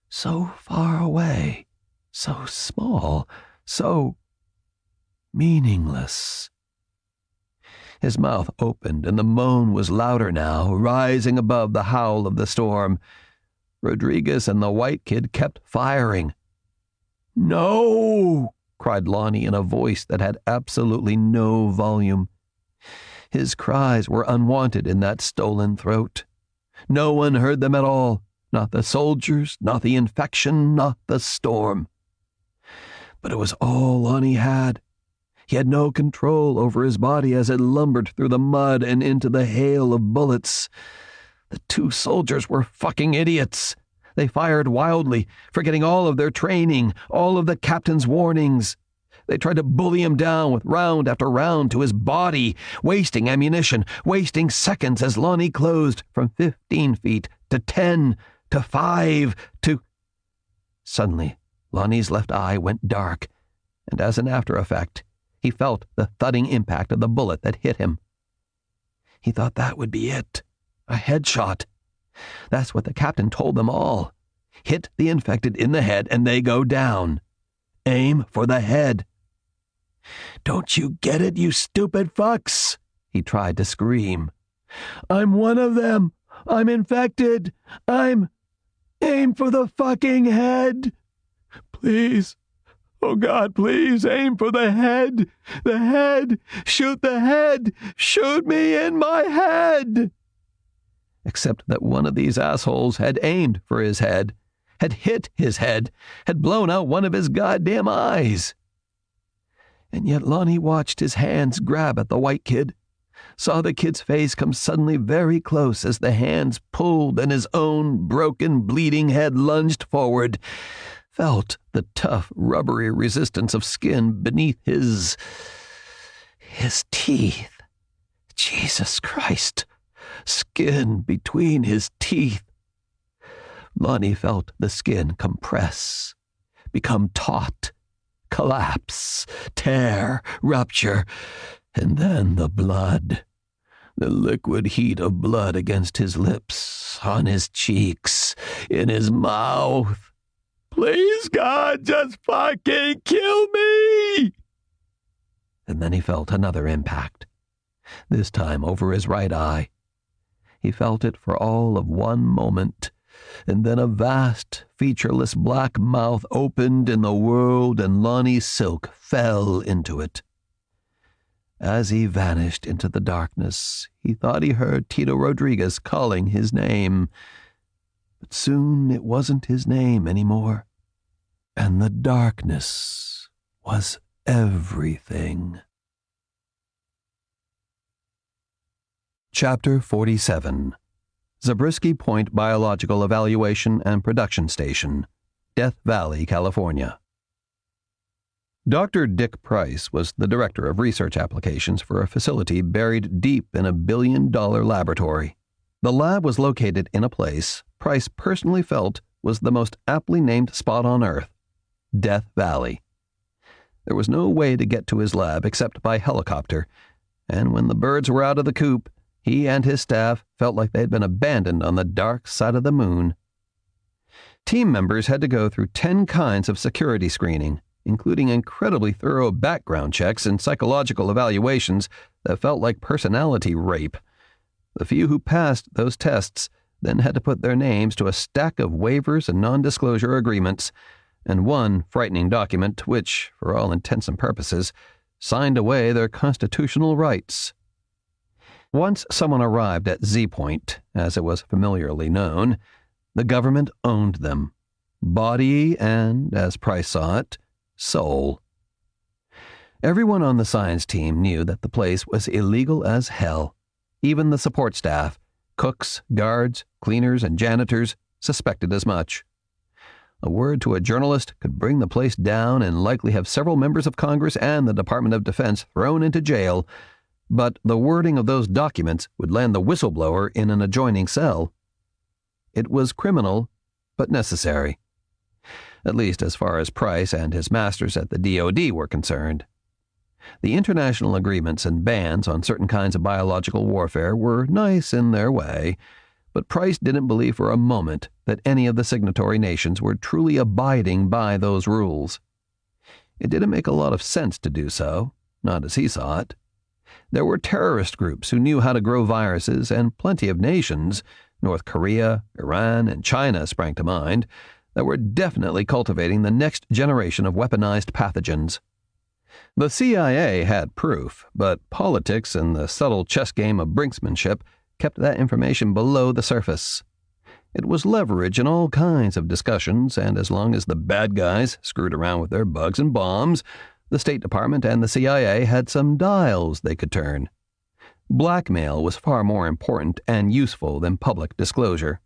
[SPEAKER 2] so far away, so small, so meaningless. His mouth opened, and the moan was louder now, rising above the howl of the storm. Rodriguez and the white kid kept firing. "No!" cried Lonnie in a voice that had absolutely no volume. His cries were unwanted in that stolen throat. No one heard them at all, not the soldiers, not the infection, not the storm. But it was all Lonnie had. He had no control over his body as it lumbered through the mud and into the hail of bullets. The two soldiers were fucking idiots. They fired wildly, forgetting all of their training, all of the captain's warnings. They tried to bully him down with round after round to his body, wasting ammunition, wasting seconds as Lonnie closed from 15 feet to 10 to 5 to... Suddenly, Lonnie's left eye went dark, and as an after effect, he felt the thudding impact of the bullet that hit him. He thought that would be it. A headshot. That's what the captain told them all. Hit the infected in the head and they go down. Aim for the head. "Don't you get it, you stupid fucks?" he tried to scream. "I'm one of them. I'm infected. Aim for the fucking head. Please. Oh God, please, aim for the head. The head. Shoot the head. Shoot me in my head." Except that one of these assholes had aimed for his head, had hit his head, had blown out one of his goddamn eyes. And yet Lonnie watched his hands grab at the white kid, saw the kid's face come suddenly very close as the hands pulled and his own broken, bleeding head lunged forward, felt the tough, rubbery resistance of skin beneath his teeth. Jesus Christ! Skin between his teeth. Lonnie felt the skin compress, become taut, collapse, tear, rupture, and then the blood. The liquid heat of blood against his lips, on his cheeks, in his mouth. "Please, God, just fucking kill me!" And then he felt another impact, this time over his right eye. He felt it for all of one moment,
[SPEAKER 4] and then a vast, featureless black mouth opened in the world and Lonnie Silk fell into it. As he vanished into the darkness, he thought he heard Tito Rodriguez calling his name. But soon it wasn't his name anymore, and the darkness was everything.
[SPEAKER 2] Chapter 47. Zabriskie Point Biological Evaluation and Production Station, Death Valley, California. Dr. Dick Price was the director of research applications for a facility buried deep in a billion-dollar laboratory. The lab was located in a place Price personally felt was the most aptly named spot on Earth, Death Valley. There was no way to get to his lab except by helicopter, and when the birds were out of the coop, he and his staff felt like they'd been abandoned on the dark side of the moon. Team members had to go through 10 kinds of security screening, including incredibly thorough background checks and psychological evaluations that felt like personality rape. The few who passed those tests then had to put their names to a stack of waivers and non-disclosure agreements, and one frightening document which, for all intents and purposes, signed away their constitutional rights. Once someone arrived at Z Point, as it was familiarly known, the government owned them, body and, as Price saw it, soul. Everyone on the science team knew that the place was illegal as hell. Even the support staff, cooks, guards, cleaners, and janitors, suspected as much. A word to a journalist could bring the place down and likely have several members of Congress and the Department of Defense thrown into jail, but the wording of those documents would land the whistleblower in an adjoining cell. It was criminal, but necessary. At least as far as Price and his masters at the DoD were concerned. The international agreements and bans on certain kinds of biological warfare were nice in their way, but Price didn't believe for a moment that any of the signatory nations were truly abiding by those rules. It didn't make a lot of sense to do so, not as he saw it. There were terrorist groups who knew how to grow viruses, and plenty of nations, North Korea, Iran, and China sprang to mind, that were definitely cultivating the next generation of weaponized pathogens. The CIA had proof, but politics and the subtle chess game of brinksmanship kept that information below the surface. It was leverage in all kinds of discussions, and as long as the bad guys screwed around with their bugs and bombs, the State Department and the CIA had some dials they could turn. Blackmail was far more important and useful than public disclosure.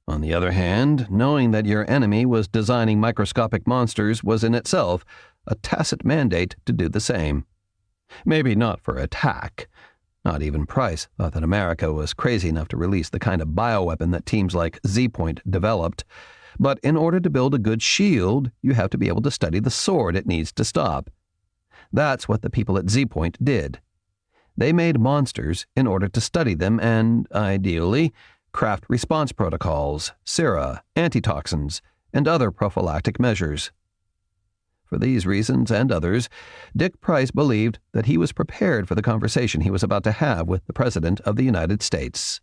[SPEAKER 2] On the other hand, knowing that your enemy was designing microscopic monsters was in itself a tacit mandate to do the same. Maybe not for attack. Not even Price thought that America was crazy enough to release the kind of bioweapon that teams like Z Point developed. But in order to build a good shield, you have to be able to study the sword it needs to stop. That's what the people at Z Point did. They made monsters in order to study them and, ideally, craft response protocols, sera, antitoxins, and other prophylactic measures. For these reasons and others, Dick Price believed that he was prepared for the conversation he was about to have with the President of the United States.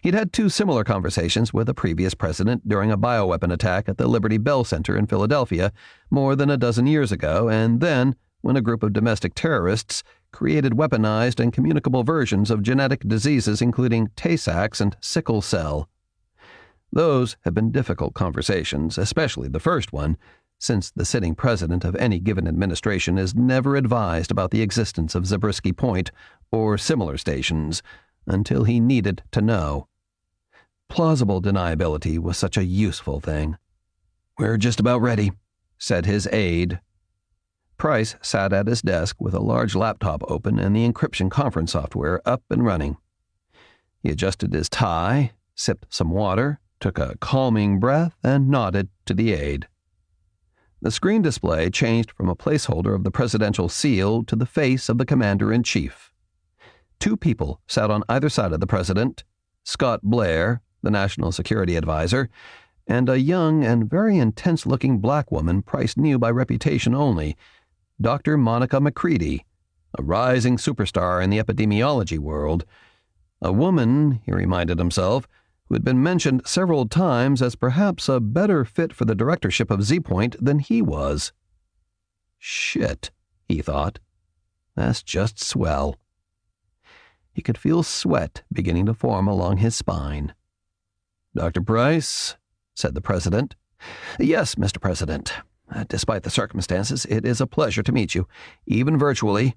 [SPEAKER 2] He'd had 2 similar conversations with a previous president during a bioweapon attack at the Liberty Bell Center in Philadelphia more than a dozen years ago, and then when a group of domestic terrorists created weaponized and communicable versions of genetic diseases including Tay-Sachs and sickle cell. Those have been difficult conversations, especially the first one, since the sitting president of any given administration is never advised about the existence of Zabriskie Point or similar stations until he needed to know. Plausible deniability was such a useful thing. "We're just about ready," said his aide. Price sat at his desk with a large laptop open and the encryption conference software up and running. He adjusted his tie, sipped some water, took a calming breath, and nodded to the aide. The screen display changed from a placeholder of the presidential seal to the face of the commander-in-chief. 2 people sat on either side of the president, Scott Blair, the national security advisor, and a young and very intense-looking black woman Price knew by reputation only, Dr. Monica McCready, a rising superstar in the epidemiology world. A woman, he reminded himself, who had been mentioned several times as perhaps a better fit for the directorship of Z-Point than he was. Shit, he thought. That's just swell. He could feel sweat beginning to form along his spine. "Dr. Price," said the president. "Yes, Mr. President. Despite the circumstances, it is a pleasure to meet you, even virtually."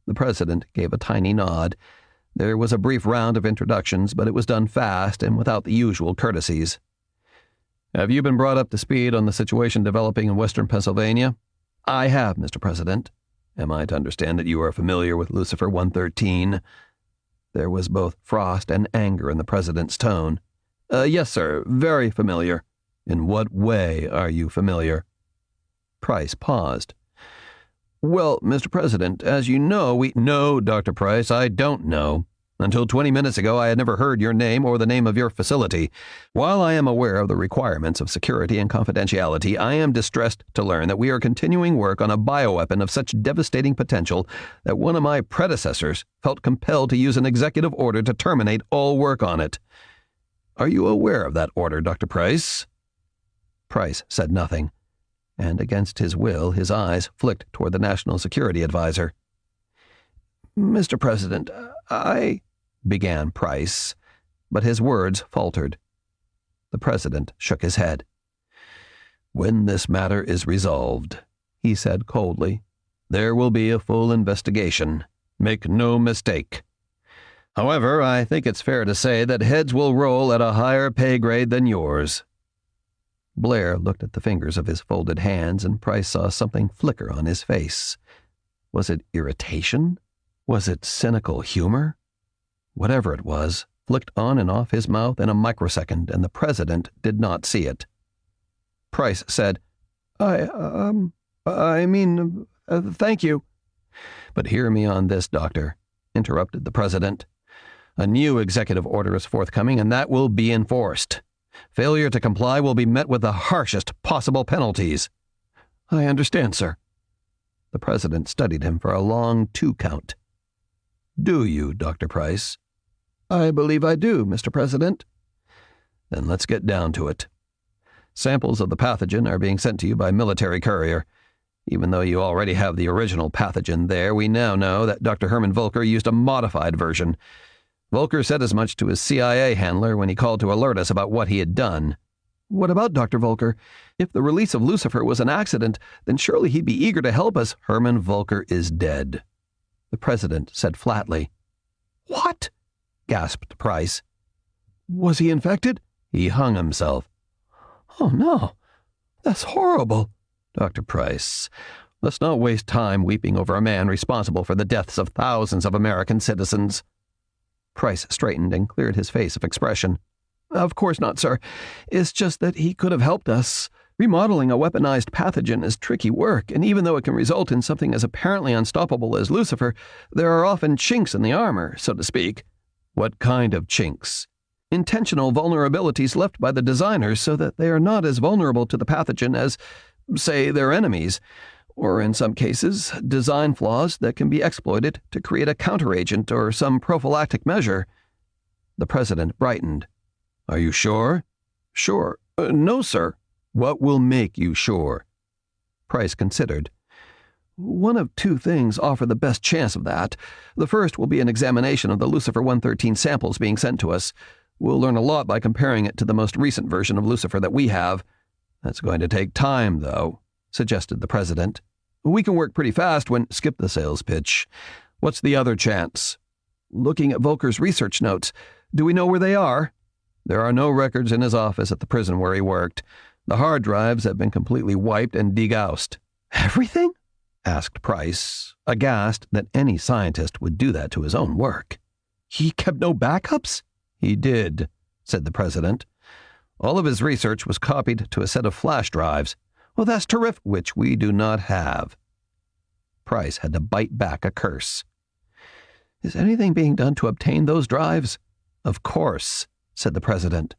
[SPEAKER 2] The president gave a tiny nod. There was a brief round of introductions, but it was done fast and without the usual courtesies. "Have you been brought up to speed on the situation developing in western Pennsylvania?" "I have, Mr. President." "Am I to understand that you are familiar with Lucifer 113? There was both frost and anger in the president's tone. "Yes, sir. Very familiar." "In what way are you familiar?" Price paused. "Well, Mr. President, as you know, we—" "No, Dr. Price, I don't know. Until 20 minutes ago, I had never heard your name or the name of your facility. While I am aware of the requirements of security and confidentiality, I am distressed to learn that we are continuing work on a bioweapon of such devastating potential that one of my predecessors felt compelled to use an executive order to terminate all work on it. Are you aware of that order, Dr. Price?" Price said nothing, and against his will, his eyes flicked toward the National Security Advisor. "Mr. President, I—" began Price, but his words faltered. The president shook his head. "When this matter is resolved," he said coldly, "there will be a full investigation. Make no mistake. However, I think it's fair to say that heads will roll at a higher pay grade than yours." Blair looked at the fingers of his folded hands, and Price saw something flicker on his face. Was it irritation? Was it cynical humor? Whatever it was, flicked on and off his mouth in a microsecond, and the president did not see it. Price said, I mean, thank you." "But hear me on this, Doctor," interrupted the president. "A new executive order is forthcoming, and that will be enforced. Failure to comply will be met with the harshest possible penalties." "I understand, sir." The president studied him for a long two-count. "Do you, Dr. Price?" "I believe I do, Mr. President." "Then let's get down to it. Samples of the pathogen are being sent to you by military courier. Even though you already have the original pathogen there, we now know that Dr. Herman Volker used a modified version. Volker said as much to his CIA handler when he called to alert us about what he had done." "What about Dr. Volker? If the release of Lucifer was an accident, then surely he'd be eager to help us." "Herman Volker is dead," the president said flatly.
[SPEAKER 3] "What?"
[SPEAKER 2] gasped Price.
[SPEAKER 3] "Was he infected?"
[SPEAKER 2] "He hung himself."
[SPEAKER 3] "Oh, no. That's horrible."
[SPEAKER 2] "Dr. Price, let's not waste time weeping over a man responsible for the deaths of thousands of American citizens." Price straightened and cleared his face of expression.
[SPEAKER 3] "Of course not, sir. It's just that he could have helped us. Remodeling a weaponized pathogen is tricky work, and even though it can result in something as apparently unstoppable as Lucifer, there are often chinks in the armor, so to speak."
[SPEAKER 2] "What kind of chinks?"
[SPEAKER 3] "Intentional vulnerabilities left by the designers so that they are not as vulnerable to the pathogen as, say, their enemies. Or in some cases, design flaws that can be exploited to create a counteragent or some prophylactic measure."
[SPEAKER 2] The president brightened. "Are you sure?"
[SPEAKER 3] "Sure. No, sir."
[SPEAKER 2] "What will make you sure?"
[SPEAKER 3] Price considered. "One of two things offer the best chance of that. The first will be an examination of the Lucifer 113 samples being sent to us. We'll learn a lot by comparing it to the most recent version of Lucifer that we have."
[SPEAKER 2] "That's going to take time, though," suggested the president.
[SPEAKER 3] "We can work pretty fast when—"
[SPEAKER 2] "Skip the sales pitch. What's the other chance?"
[SPEAKER 3] "Looking at Volker's research notes. Do we know where they are?"
[SPEAKER 2] "There are no records in his office at the prison where he worked. The hard drives have been completely wiped and degaussed."
[SPEAKER 3] "Everything?"
[SPEAKER 2] asked Price, aghast that any scientist would do that to his own work.
[SPEAKER 3] "He kept no backups?"
[SPEAKER 2] "He did," said the president. "All of his research was copied to a set of flash drives."
[SPEAKER 3] "Well, that's terrific."
[SPEAKER 2] "Which we do not have." Price had to bite back a curse.
[SPEAKER 3] "Is anything being done to obtain those drives?"
[SPEAKER 2] "Of course," said the president.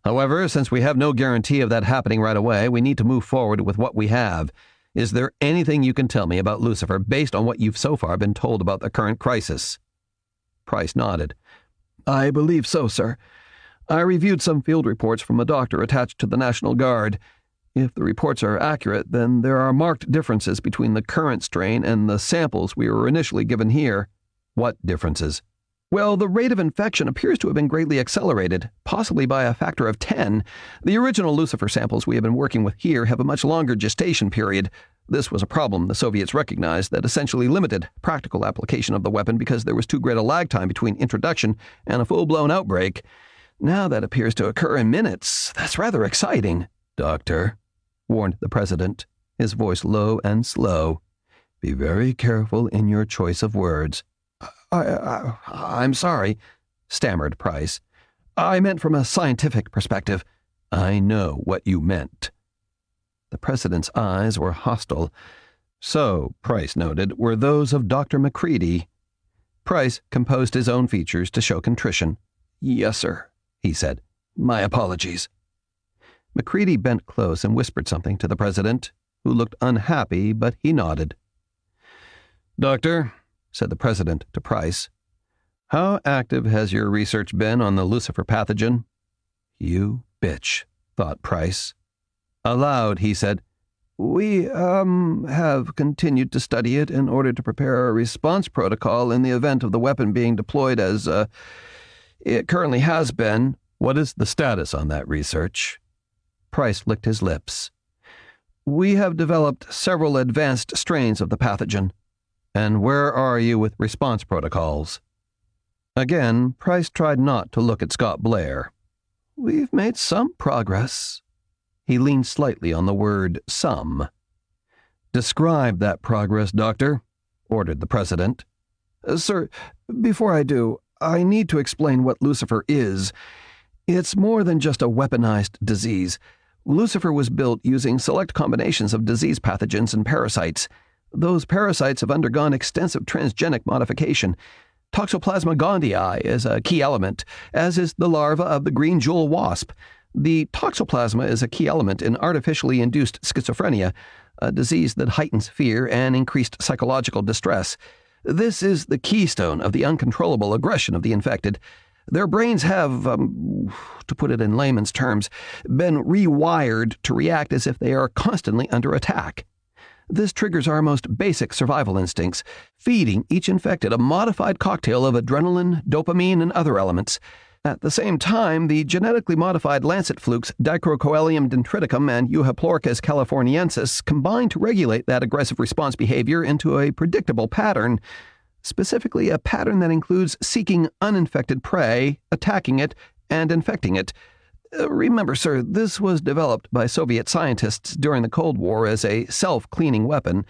[SPEAKER 2] "However, since we have no guarantee of that happening right away, we need to move forward with what we have. Is there anything you can tell me about Lucifer based on what you've so far been told about the current crisis?"
[SPEAKER 3] Price nodded. "I believe so, sir. I reviewed some field reports from a doctor attached to the National Guard. If the reports are accurate, then there are marked differences between the current strain and the samples we were initially given here.
[SPEAKER 2] What differences?
[SPEAKER 3] Well, the rate of infection appears to have been greatly accelerated, possibly by a factor of 10. The original Lucifer samples we have been working with here have a much longer gestation period. This was a problem the Soviets recognized that essentially limited practical application of the weapon because there was too great a lag time between introduction and a full-blown outbreak. Now that appears to occur in minutes. That's rather exciting.
[SPEAKER 2] Doctor, warned the president, his voice low and slow, be very careful in your choice of words.
[SPEAKER 3] I'm sorry, stammered Price. I meant from a scientific perspective.
[SPEAKER 2] I know what you meant.
[SPEAKER 3] The president's eyes were hostile.
[SPEAKER 2] So, Price noted, were those of Dr. Macready.
[SPEAKER 3] Price composed his own features to show contrition. Yes, sir, he said. My apologies. Macready bent close and whispered something to the president, who looked unhappy, but he nodded.
[SPEAKER 2] Doctor, said the president to Price, how active has your research been on the Lucifer pathogen?
[SPEAKER 3] You bitch, thought Price.
[SPEAKER 2] Aloud, he said,
[SPEAKER 3] We, have continued to study it in order to prepare a response protocol in the event of the weapon being deployed as, it currently has been.
[SPEAKER 2] What is the status on that research?
[SPEAKER 3] Price licked his lips. We have developed several advanced strains of the pathogen.
[SPEAKER 2] And where are you with response protocols?
[SPEAKER 3] Again, Price tried not to look at Scott Blair. We've made some progress. He leaned slightly on the word some.
[SPEAKER 2] Describe that progress, Doctor, ordered the president.
[SPEAKER 3] Sir, before I do, I need to explain what Lucifer is. It's more than just a weaponized disease. Lucifer was built using select combinations of disease pathogens and parasites. Those parasites have undergone extensive transgenic modification. Toxoplasma gondii is a key element, as is the larva of the green jewel wasp. The toxoplasma is a key element in artificially induced schizophrenia, a disease that heightens fear and increased psychological distress. This is the keystone of the uncontrollable aggression of the infected. Their brains have, to put it in layman's terms, been rewired to react as if they are constantly under attack. This triggers our most basic survival instincts, feeding each infected a modified cocktail of adrenaline, dopamine, and other elements. At the same time, the genetically modified lancet flukes Dicrocoelium dendriticum and Euhaplorchus californiensis combine to regulate that aggressive response behavior into a predictable pattern, specifically a pattern that includes seeking uninfected prey, attacking it, and infecting it. Remember, sir, this was developed by Soviet scientists during the Cold War as a self-cleaning weapon.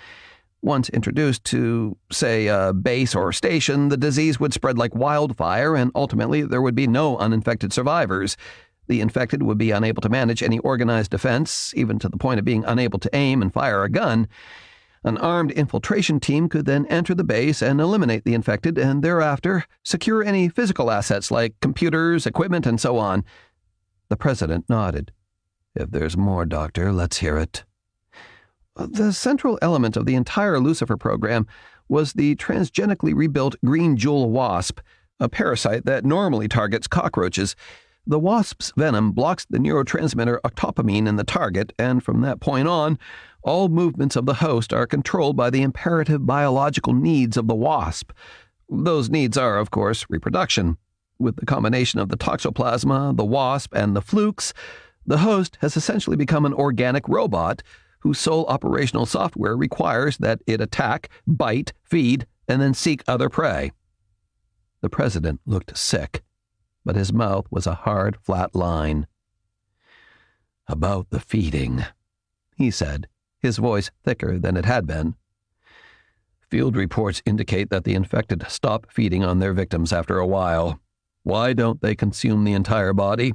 [SPEAKER 3] Once introduced to, say, a base or station, the disease would spread like wildfire, and ultimately there would be no uninfected survivors. The infected would be unable to manage any organized defense, even to the point of being unable to aim and fire a gun. An armed infiltration team could then enter the base and eliminate the infected, and thereafter secure any physical assets like computers, equipment, and so on.
[SPEAKER 2] The president nodded. If there's more, Doctor, let's hear it.
[SPEAKER 3] The central element of the entire Lucifer program was the transgenically rebuilt green jewel wasp, a parasite that normally targets cockroaches. The wasp's venom blocks the neurotransmitter octopamine in the target, and from that point on, all movements of the host are controlled by the imperative biological needs of the wasp. Those needs are, of course, reproduction. With the combination of the toxoplasma, the wasp, and the flukes, the host has essentially become an organic robot whose sole operational software requires that it attack, bite, feed, and then seek other prey.
[SPEAKER 2] The president looked sick, but his mouth was a hard, flat line. About the feeding, he said, his voice thicker than it had been. Field reports indicate that the infected stop feeding on their victims after a while. Why don't they consume the entire body?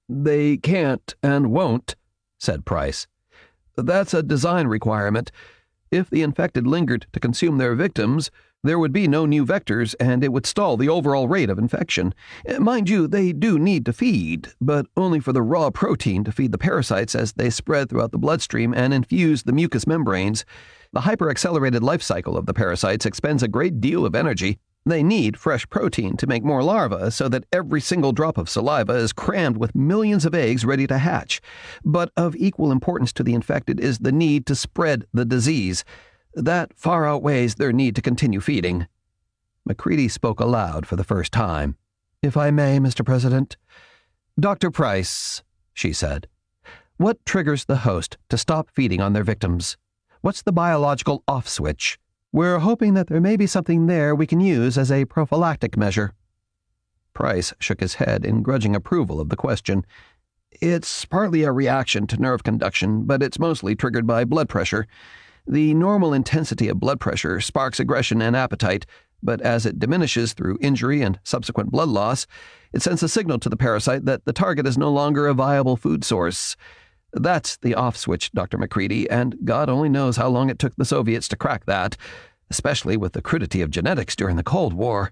[SPEAKER 3] They can't and won't, said Price. That's a design requirement. If the infected lingered to consume their victims, there would be no new vectors, and it would stall the overall rate of infection. Mind you, they do need to feed, but only for the raw protein to feed the parasites as they spread throughout the bloodstream and infuse the mucous membranes. The hyper-accelerated life cycle of the parasites expends a great deal of energy. They need fresh protein to make more larvae so that every single drop of saliva is crammed with millions of eggs ready to hatch. But of equal importance to the infected is the need to spread the disease. That far outweighs their need to continue feeding. McCready spoke aloud for the first time. "If I may, Mr. President." "Dr. Price," she said, "what triggers the host to stop feeding on their victims? What's the biological off switch? We're hoping that there may be something there we can use as a prophylactic measure." Price shook his head in grudging approval of the question. "It's partly a reaction to nerve conduction, but it's mostly triggered by blood pressure. The normal intensity of blood pressure sparks aggression and appetite, but as it diminishes through injury and subsequent blood loss, it sends a signal to the parasite that the target is no longer a viable food source. That's the off switch, Dr. McCready, and God only knows how long it took the Soviets to crack that, especially with the crudity of genetics during the Cold War."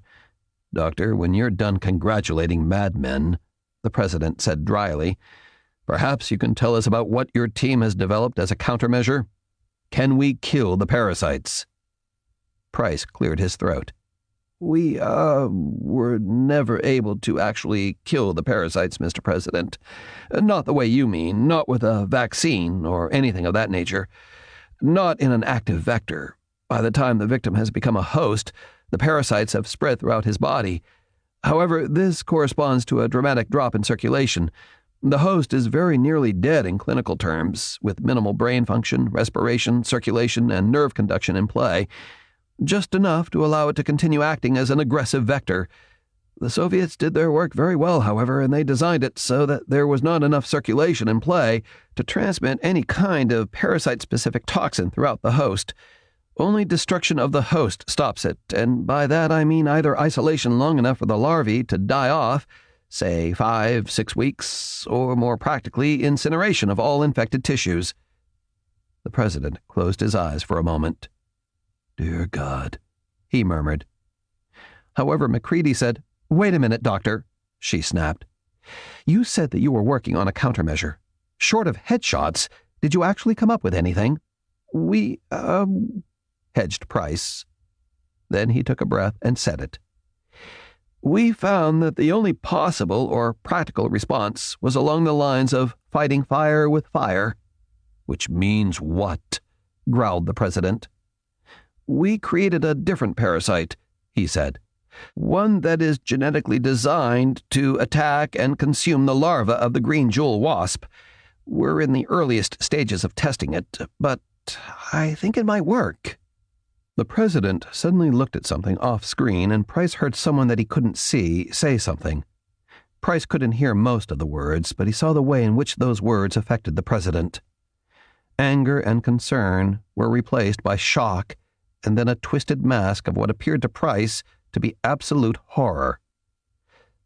[SPEAKER 3] "Doctor, when you're done congratulating madmen," the president said dryly, "perhaps you can tell us about what your team has developed as a countermeasure. Can we kill the parasites?" Price cleared his throat. "We, were never able to actually kill the parasites, Mr. President. Not the way you mean, not with a vaccine or anything of that nature. Not in an active vector. By the time the victim has become a host, the parasites have spread throughout his body. However, this corresponds to a dramatic drop in circulation. The host is very nearly dead in clinical terms, with minimal brain function, respiration, circulation, and nerve conduction in play. Just enough to allow it to continue acting as an aggressive vector. The Soviets did their work very well, however, and they designed it so that there was not enough circulation in play to transmit any kind of parasite-specific toxin throughout the host. Only destruction of the host stops it, and by that I mean either isolation long enough for the larvae to die off, say 5-6 weeks, or more practically, incineration of all infected tissues." The president closed his eyes for a moment. "Dear God," he murmured. However, McCready said, "Wait a minute, Doctor," she snapped. "You said that you were working on a countermeasure. Short of headshots, did you actually come up with anything?" "We, hedged Price. Then he took a breath and said it. "We found that the only possible or practical response was along the lines of fighting fire with fire." "Which means what?" growled the president. "We created a different parasite," he said. "One that is genetically designed to attack and consume the larva of the green jewel wasp. We're in the earliest stages of testing it, but I think it might work." The president suddenly looked at something off-screen, and Price heard someone that he couldn't see say something. Price couldn't hear most of the words, but he saw the way in which those words affected the president. Anger and concern were replaced by shock and then a twisted mask of what appeared to Price to be absolute horror.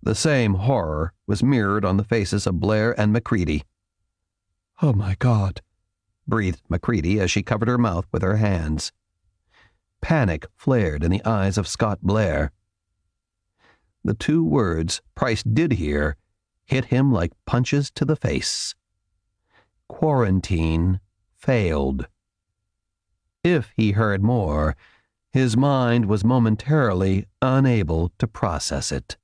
[SPEAKER 3] The same horror was mirrored on the faces of Blair and McCready. "Oh, my God," breathed McCready as she covered her mouth with her hands. Panic flared in the eyes of Scott Blair. The two words Price did hear hit him like punches to the face. Quarantine failed. If he heard more, his mind was momentarily unable to process it.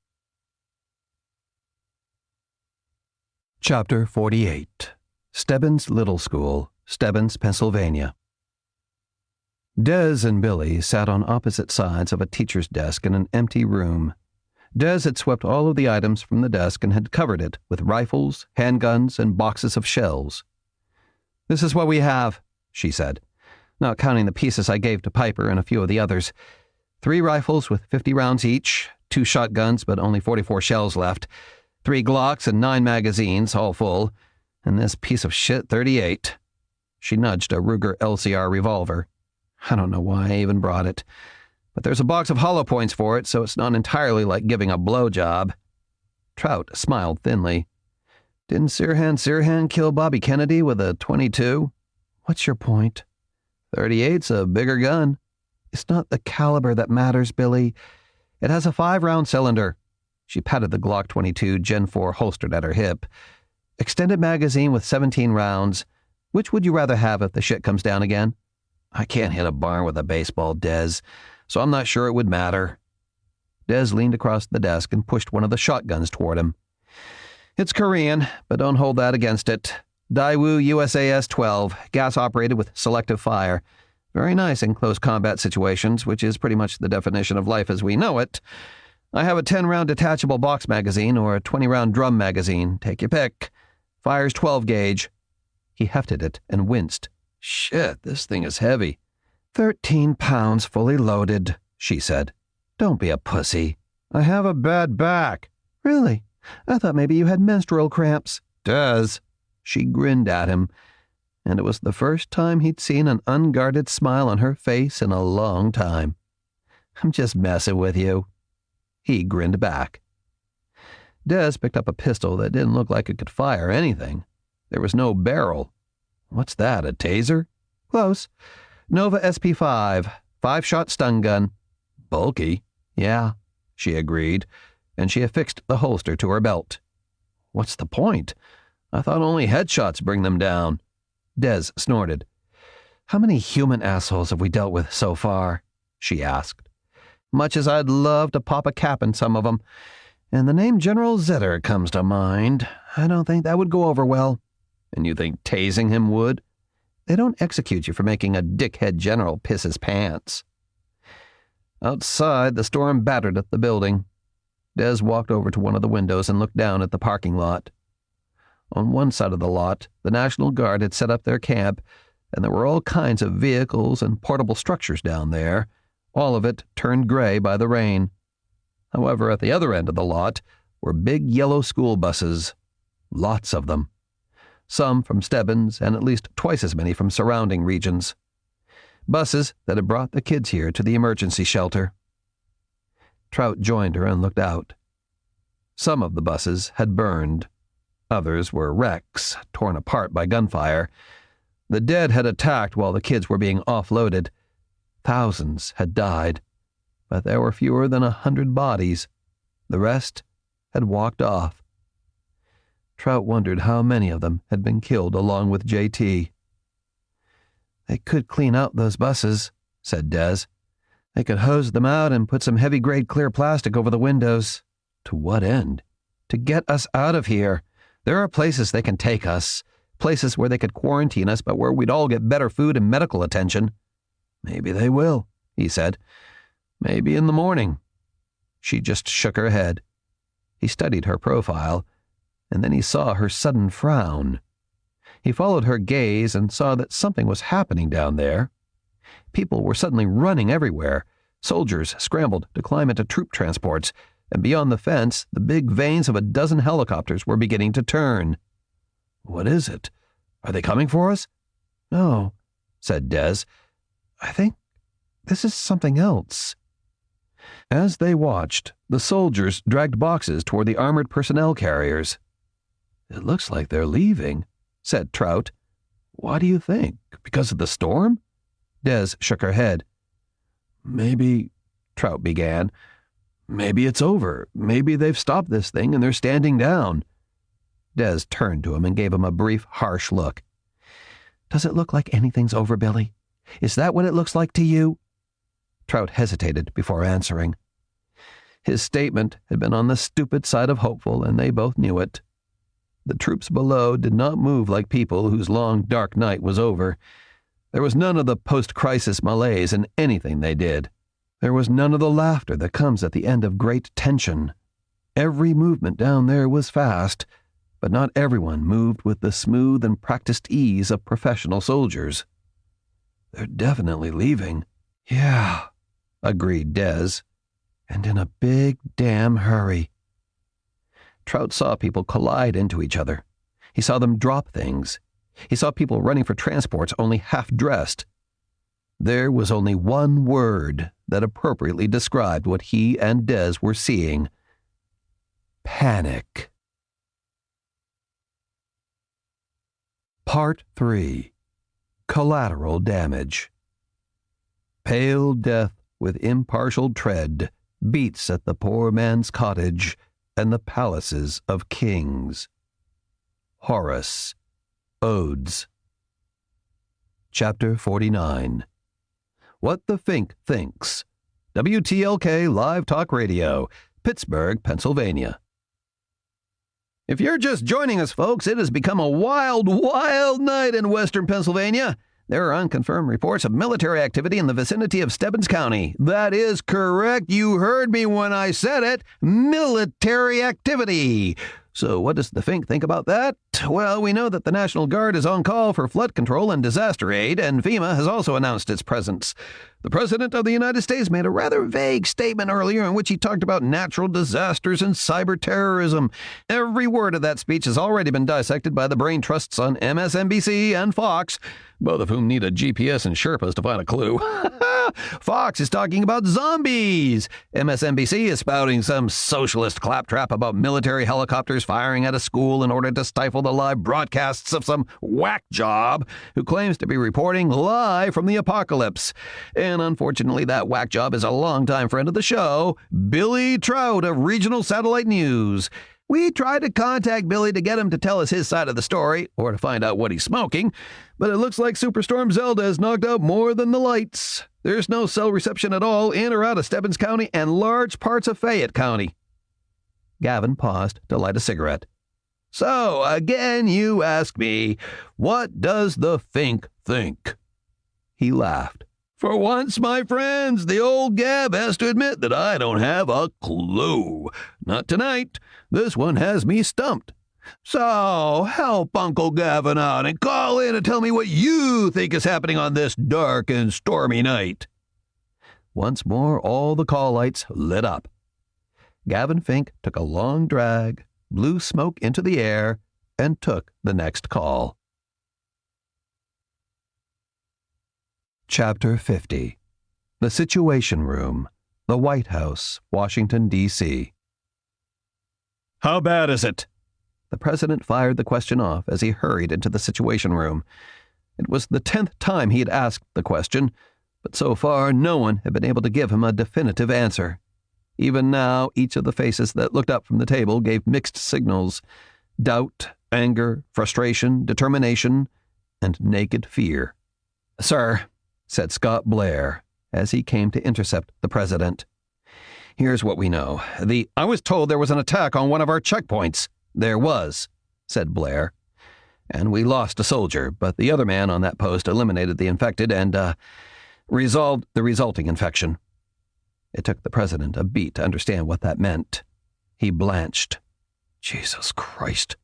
[SPEAKER 3] Chapter 48. Stebbins Little School, Stebbins, Pennsylvania. Des and Billy sat on opposite sides of a teacher's desk in an empty room. Des had swept all of the items from the desk and had covered it with rifles, handguns, and boxes of shells. "This is what we have," she said, not counting the pieces I gave to Piper and a few of the others. 3 rifles with 50 rounds each, 2 shotguns but only 44 shells left, 3 Glocks and 9 magazines, all full, and this piece of shit 38. She nudged a Ruger LCR revolver. I don't know why I even brought it, but there's a box of hollow points for it, so it's not entirely like giving a blowjob. Trout smiled thinly. "Didn't Sirhan kill Bobby Kennedy with a .22? What's your point? 38's a bigger gun." "It's not the caliber that matters, Billy. It has a 5-round cylinder." She patted the Glock 22 Gen 4 holstered at her hip. "Extended magazine with 17 rounds. Which would you rather have if the shit comes down again?" "I can't hit a barn with a baseball, Des, so I'm not sure it would matter."
[SPEAKER 2] Des leaned across the desk and pushed one of the shotguns toward him. It's Korean, but don't hold that against it. Daewoo USAS-12, gas-operated with selective fire. Very nice in close combat situations, which is pretty much the definition of life as we know it. I have a 10-round detachable box magazine or a 20-round drum magazine. Take your pick. Fires 12 gauge. He hefted it and winced.
[SPEAKER 3] Shit, this thing is heavy.
[SPEAKER 2] 13 pounds fully loaded, she said. Don't be a pussy.
[SPEAKER 3] I have a bad back.
[SPEAKER 2] Really? I thought maybe you had menstrual cramps.
[SPEAKER 3] Does.
[SPEAKER 2] She grinned at him, and it was the first time he'd seen an unguarded smile on her face in a long time. I'm just messing with you. He grinned back. Des picked up a pistol that didn't look like it could fire anything. There was no barrel.
[SPEAKER 3] What's that, a taser?
[SPEAKER 2] Close. Nova SP5, 5-shot stun gun.
[SPEAKER 3] Bulky.
[SPEAKER 2] Yeah, she agreed, and she affixed the holster to her belt.
[SPEAKER 3] What's the point? I thought only headshots bring them down.
[SPEAKER 2] Des snorted. How many human assholes have we dealt with so far? She asked. Much as I'd love to pop a cap in some of them, and the name General Zetter comes to mind, I don't think that would go over well.
[SPEAKER 3] And you think tasing him would?
[SPEAKER 2] They don't execute you for making a dickhead general piss his pants. Outside, the storm battered at the building. Des walked over to one of the windows and looked down at the parking lot. On one side of the lot, the National Guard had set up their camp, and there were all kinds of vehicles and portable structures down there, all of it turned gray by the rain. However, at the other end of the lot were big yellow school buses. Lots of them. Some from Stebbins, and at least twice as many from surrounding regions. Buses that had brought the kids here to the emergency shelter. Trout joined her and looked out. Some of the buses had burned. Others were wrecks, torn apart by gunfire. The dead had attacked while the kids were being offloaded. Thousands had died, but there were fewer than 100 bodies. The rest had walked off. Trout wondered how many of them had been killed along with JT. They could clean out those buses, said Des. They could hose them out and put some heavy-grade clear plastic over the windows.
[SPEAKER 3] To what end?
[SPEAKER 2] To get us out of here. There are places they can take us, places where they could quarantine us, but where we'd all get better food and medical attention.
[SPEAKER 3] Maybe they will, he said. Maybe in the morning.
[SPEAKER 2] She just shook her head. He studied her profile, and then he saw her sudden frown. He followed her gaze and saw that something was happening down there. People were suddenly running everywhere. Soldiers scrambled to climb into troop transports, and beyond the fence, the big vanes of a dozen helicopters were beginning to turn.
[SPEAKER 3] What is it? Are they coming for us?
[SPEAKER 2] No, said Des. I think this is something else. As they watched, the soldiers dragged boxes toward the armored personnel carriers.
[SPEAKER 3] It looks like they're leaving,
[SPEAKER 2] said Trout.
[SPEAKER 3] Why do you think? Because of the storm?
[SPEAKER 2] Des shook her head.
[SPEAKER 3] Maybe, Trout began. Maybe it's over. Maybe they've stopped this thing and they're standing down.
[SPEAKER 2] Des turned to him and gave him a brief, harsh look. Does it look like anything's over, Billy? Is that what it looks like to you? Trout hesitated before answering. His statement had been on the stupid side of hopeful, and they both knew it. The troops below did not move like people whose long, dark night was over. There was none of the post-crisis malaise in anything they did. There was none of the laughter that comes at the end of great tension. Every movement down there was fast, but not everyone moved with the smooth and practiced ease of professional soldiers.
[SPEAKER 3] They're definitely leaving.
[SPEAKER 2] Yeah, agreed Des, and in a big damn hurry. Trout saw people collide into each other. He saw them drop things. He saw people running for transports only half-dressed. There was only one word that appropriately described what he and Des were seeing. Panic. Part 3. Collateral Damage. Pale death with impartial tread beats at the poor man's cottage and the palaces of kings. Horace, Odes. Chapter 49. What the Fink Thinks. WTLK Live Talk Radio, Pittsburgh, Pennsylvania. If you're just joining us, folks, it has become a wild, wild night in western Pennsylvania. There are unconfirmed reports of military activity in the vicinity of Stebbins County. That is correct. You heard me when I said it. Military activity. So what does the Fink think about that? Well, we know that the National Guard is on call for flood control and disaster aid, and FEMA has also announced its presence. The President of the United States made a rather vague statement earlier in which he talked about natural disasters and cyber terrorism. Every word of that speech has already been dissected by the brain trusts on MSNBC and Fox, both of whom need a GPS and Sherpas to find a clue. Fox is talking about zombies. MSNBC is spouting some socialist claptrap about military helicopters firing at a school in order to stifle the live broadcasts of some whack job who claims to be reporting live from the apocalypse. And unfortunately, that whack job is a longtime friend of the show, Billy Trout of Regional Satellite News. We tried to contact Billy to get him to tell us his side of the story, or to find out what he's smoking, but it looks like Superstorm Zelda has knocked out more than the lights. There's no cell reception at all in or out of Stebbins County and large parts of Fayette County. Gavin paused to light a cigarette. So, again, you ask me, what does the Fink think? He laughed. For once, my friends, the old Gav has to admit that I don't have a clue. Not tonight. This one has me stumped. So, help Uncle Gavin out and call in and tell me what you think is happening on this dark and stormy night. Once more, all the call lights lit up. Gavin Fink took a long drag, blew smoke into the air, and took the next call. Chapter 50. The Situation Room, the White House, Washington, D.C. How bad is it? The president fired the question off as he hurried into the Situation Room. It was the 10th time he had asked the question, but so far no one had been able to give him a definitive answer. Even now, each of the faces that looked up from the table gave mixed signals: doubt, anger, frustration, determination, and naked fear. Sir, said Scott Blair, as he came to intercept the president. Here's what we know. I was told there was an attack on one of our checkpoints. There was, said Blair. And we lost a soldier, but the other man on that post eliminated the infected and, resolved the resulting infection. It took the president a beat to understand what that meant. He blanched. Jesus Christ.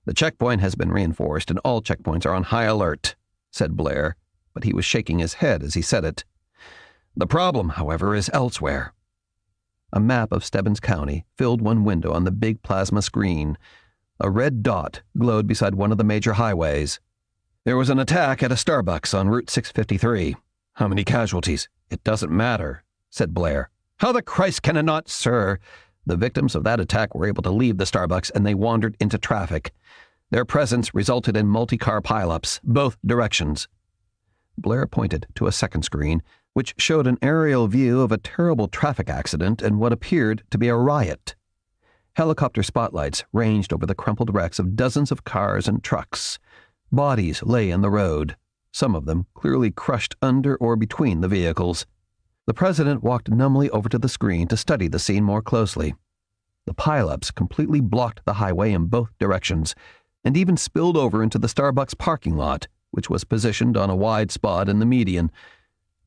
[SPEAKER 2] The checkpoint has been reinforced and all checkpoints are on high alert, said Blair, but he was shaking his head as he said it. The problem, however, is elsewhere. A map of Stebbins County filled one window on the big plasma screen. A red dot glowed beside one of the major highways. There was an attack at a Starbucks on Route 653. How many casualties? It doesn't matter, said Blair. How the Christ can it not, sir? The victims of that attack were able to leave the Starbucks and they wandered into traffic. Their presence resulted in multi-car pileups, both directions. Blair pointed to a second screen, which showed an aerial view of a terrible traffic accident and what appeared to be a riot. Helicopter spotlights ranged over the crumpled wrecks of dozens of cars and trucks. Bodies lay in the road, some of them clearly crushed under or between the vehicles. The president walked numbly over to the screen to study the scene more closely. The pileups completely blocked the highway in both directions, and even spilled over into the Starbucks parking lot, which was positioned on a wide spot in the median.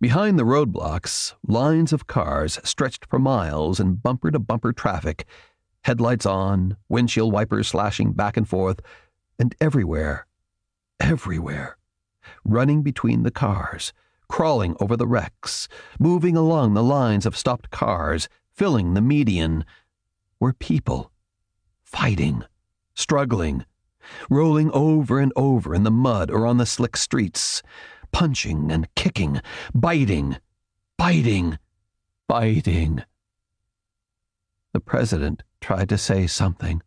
[SPEAKER 2] Behind the roadblocks, lines of cars stretched for miles in bumper-to-bumper traffic, headlights on, windshield wipers slashing back and forth, and everywhere, running between the cars, crawling over the wrecks, moving along the lines of stopped cars, filling the median, were people, fighting, struggling, rolling over and over in the mud or on the slick streets, punching and kicking, biting. The president tried to say something.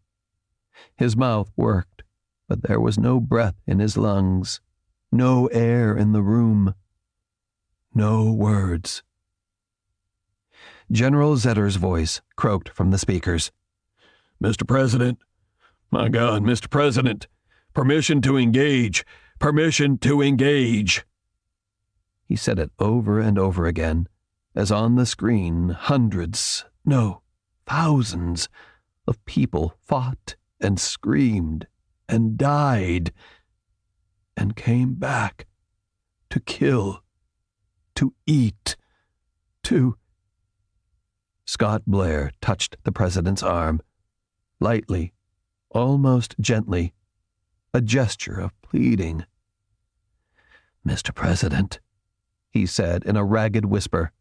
[SPEAKER 2] His mouth worked, but there was no breath in his lungs, no air in the room, no words. General Zetter's voice croaked from the speakers. Mr. President, my God, Mr. President, permission to engage, permission to engage. He said it over and over again,
[SPEAKER 3] as on the screen hundreds, no, thousands of people fought and screamed and died and came back to kill, to eat, to... Scott Blair touched the president's arm, lightly, almost gently, a gesture of pleading. "Mr. President," he said in a ragged whisper,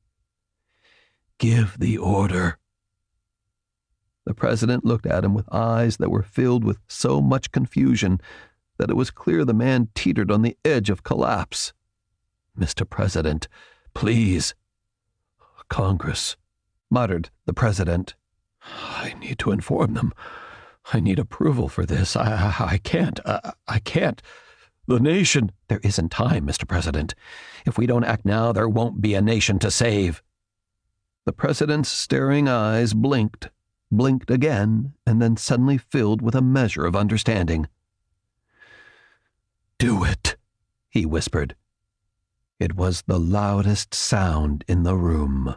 [SPEAKER 3] "give the order." The president looked at him with eyes that were filled with so much confusion that it was clear the man teetered on the edge of collapse. "Mr. President, please." "Congress," muttered the president. "I need to inform them. I need approval for this. I can't. I can't. The nation—" "There isn't time, Mr. President. If we don't act now, there won't be a nation to save." The president's staring eyes blinked again, and then suddenly filled with a measure of understanding. "Do it," he whispered. It was the loudest sound in the room.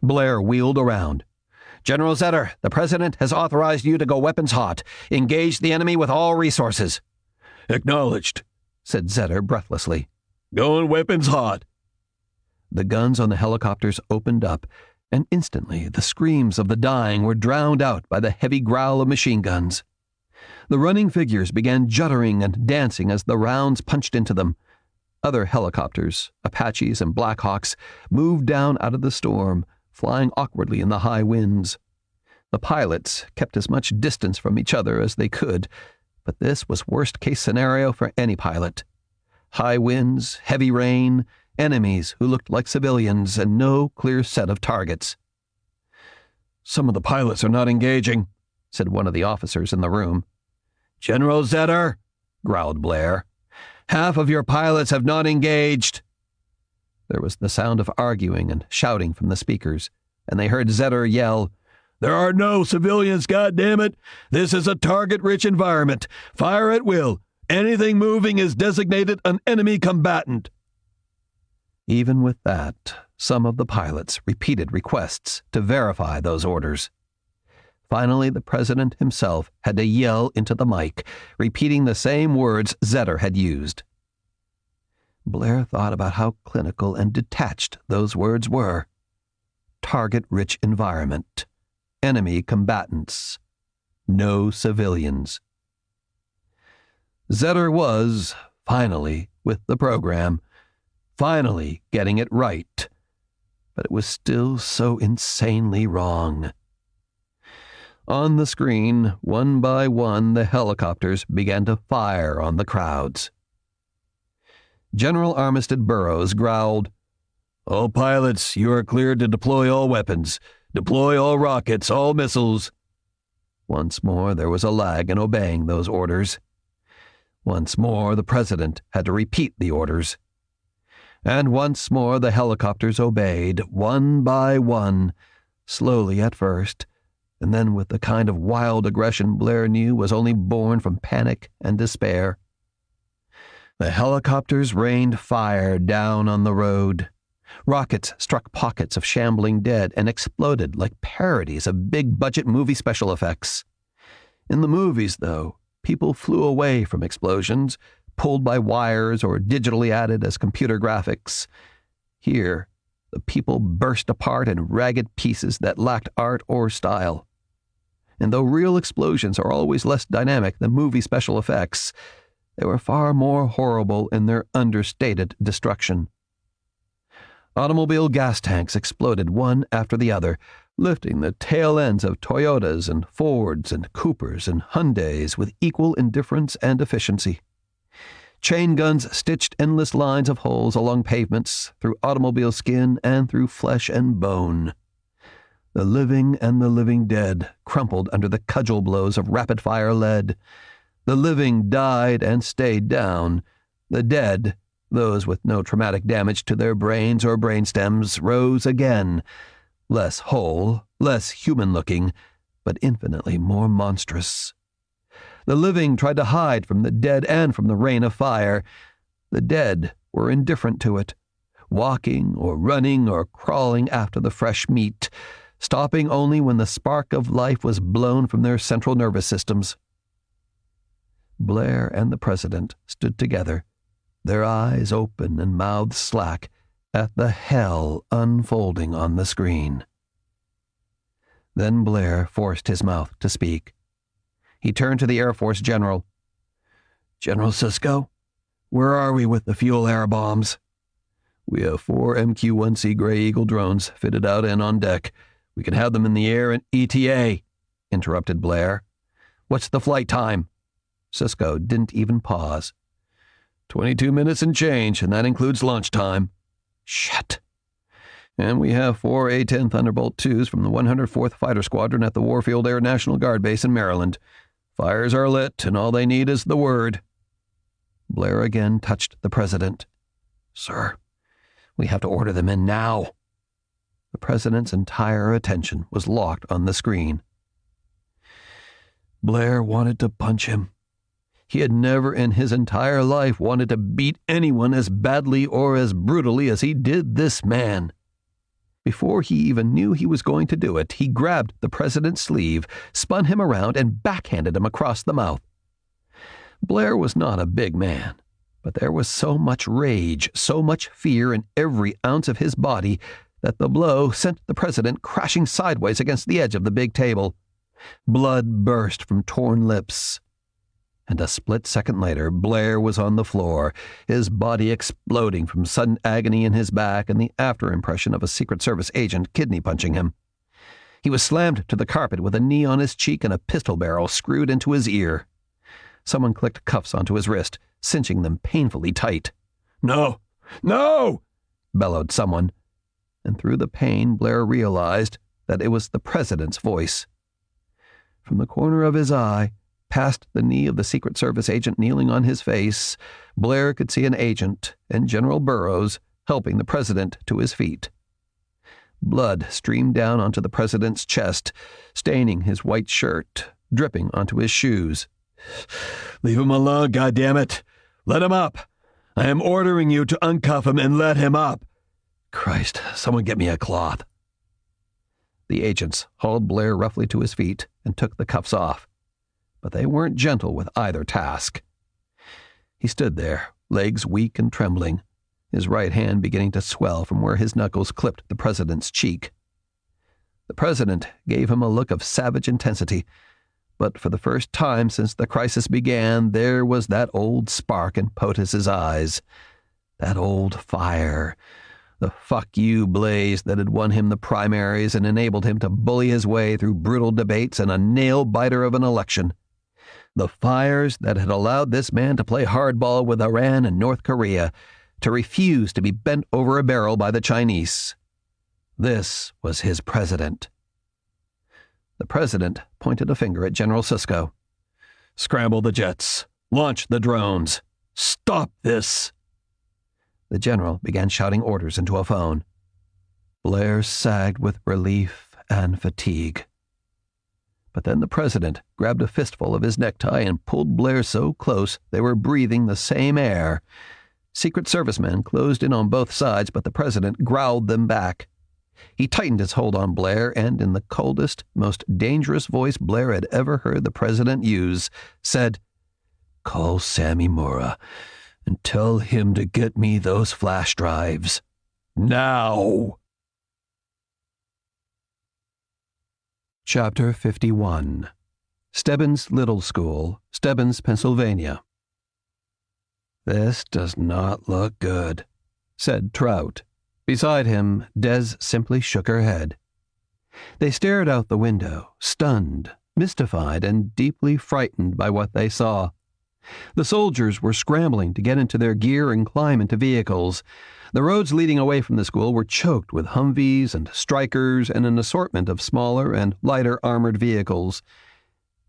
[SPEAKER 3] Blair wheeled around. "General Zetter, the president has authorized you to go weapons hot. Engage the enemy with all resources."
[SPEAKER 4] "Acknowledged,"
[SPEAKER 3] said Zetter breathlessly.
[SPEAKER 4] "Going weapons hot."
[SPEAKER 3] The guns on the helicopters opened up, and instantly the screams of the dying were drowned out by the heavy growl of machine guns. The running figures began juddering and dancing as the rounds punched into them. Other helicopters, Apaches and Blackhawks, moved down out of the storm, flying awkwardly in the high winds. The pilots kept as much distance from each other as they could, but this was worst-case scenario for any pilot. High winds, heavy rain, enemies who looked like civilians, and no clear set of targets.
[SPEAKER 4] "Some of the pilots are not engaging,"
[SPEAKER 3] said one of the officers in the room.
[SPEAKER 4] "General Zetter,"
[SPEAKER 3] growled Blair,
[SPEAKER 4] "half of your pilots have not engaged."
[SPEAKER 3] There was the sound of arguing and shouting from the speakers, and they heard Zetter yell,
[SPEAKER 4] "There are no civilians, goddammit! This is a target-rich environment. Fire at will. Anything moving is designated an enemy combatant."
[SPEAKER 3] Even with that, some of the pilots repeated requests to verify those orders. Finally, the president himself had to yell into the mic, repeating the same words Zetter had used. Blair thought about how clinical and detached those words were. Target-rich environment. Enemy combatants. No civilians. Zetter was, finally, with the program, finally getting it right, but it was still so insanely wrong. On the screen, one by one, the helicopters began to fire on the crowds. General Armistead Burroughs growled,
[SPEAKER 4] "All pilots, you are cleared to deploy all weapons. Deploy all rockets, all missiles."
[SPEAKER 3] Once more there was a lag in obeying those orders. Once more the president had to repeat the orders. And once more the helicopters obeyed, one by one, slowly at first, and then with the kind of wild aggression Blair knew was only born from panic and despair. The helicopters rained fire down on the road. Rockets struck pockets of shambling dead and exploded like parodies of big-budget movie special effects. In the movies, though, people flew away from explosions, pulled by wires or digitally added as computer graphics. Here, the people burst apart in ragged pieces that lacked art or style. And though real explosions are always less dynamic than movie special effects, they were far more horrible in their understated destruction. Automobile gas tanks exploded one after the other, lifting the tail ends of Toyotas and Fords and Coopers and Hyundais with equal indifference and efficiency. Chain guns stitched endless lines of holes along pavements, through automobile skin and through flesh and bone. The living and the living dead crumpled under the cudgel blows of rapid-fire lead. The living died and stayed down. The dead, those with no traumatic damage to their brains or brainstems, rose again, less whole, less human-looking, but infinitely more monstrous. The living tried to hide from the dead and from the rain of fire. The dead were indifferent to it,
[SPEAKER 2] walking or running or crawling after the fresh meat, stopping only when the spark of life was blown from their central nervous systems. Blair and the president stood together, their eyes open and mouths slack, at the hell unfolding on the screen. Then Blair forced his mouth to speak. He turned to the Air Force general. "General Sisko, where are we with the fuel air bombs?" "We have 4 MQ-1C Gray Eagle drones fitted out and on deck. We can have them in the air and ETA," interrupted Blair. "What's the flight time?" Sisko didn't even pause. 22 minutes and change, and that includes lunchtime." "Shit." "And we have 4 A-10 Thunderbolt 2s from the 104th Fighter Squadron at the Warfield Air National Guard Base in Maryland. Fires are lit, and all they need is the word." Blair again touched the president. "Sir, we have to order them in now." The president's entire attention was locked on the screen. Blair wanted to punch him. He had never in his entire life wanted to beat anyone as badly or as brutally as he did this man. Before he even knew he was going to do it, he grabbed the president's sleeve, spun him around, and backhanded him across the mouth. Blair was not a big man, but there was so much rage, so much fear in every ounce of his body that the blow sent the president crashing sideways against the edge of the big table. Blood burst from torn lips. And a split second later, Blair was on the floor, his body exploding from sudden agony in his back and the after-impression of a Secret Service agent kidney-punching him. He was slammed to the carpet with a knee on his cheek and a pistol barrel screwed into his ear. Someone clicked cuffs onto his wrist, cinching them painfully tight. "No! No!" bellowed someone. And through the pain, Blair realized that it was the president's voice. From the corner of his eye, past the knee of the Secret Service agent kneeling on his face, Blair could see an agent and General Burroughs helping the president to his feet. Blood streamed down onto the president's chest, staining his white shirt, dripping onto his shoes. "Leave him alone, goddammit! Let him up! I am ordering you to uncuff him and let him up! Christ, someone get me a cloth!" The agents hauled Blair roughly to his feet and took the cuffs off, but they weren't gentle with either task. He stood there, legs weak and trembling, his right hand beginning to swell from where his knuckles clipped the president's cheek. The president gave him a look of savage intensity, but for the first time since the crisis began, there was that old spark in POTUS's eyes, that old fire, the fuck you blaze that had won him the primaries and enabled him to bully his way through brutal debates and a nail-biter of an election. The fires that had allowed this man to play hardball with Iran and North Korea, to refuse to be bent over a barrel by the Chinese. This was his president. The president pointed a finger at General Sisko. "Scramble the jets. Launch the drones. Stop this!" The general began shouting orders into a phone. Blair sagged with relief and fatigue. But then the president grabbed a fistful of his necktie and pulled Blair so close they were breathing the same air. Secret Service men closed in on both sides, but the president growled them back. He tightened his hold on Blair and, in the coldest, most dangerous voice Blair had ever heard the president use, said, "Call Sammy Mura and tell him to get me those flash drives. Now!" Chapter 51. Stebbins Little School, Stebbins, Pennsylvania. "This does not look good," said Trout. Beside him, Des simply shook her head. They stared out the window, stunned, mystified, and deeply frightened by what they saw. The soldiers were scrambling to get into their gear and climb into vehicles. The roads leading away from the school were choked with Humvees and Strykers and an assortment of smaller and lighter armored vehicles.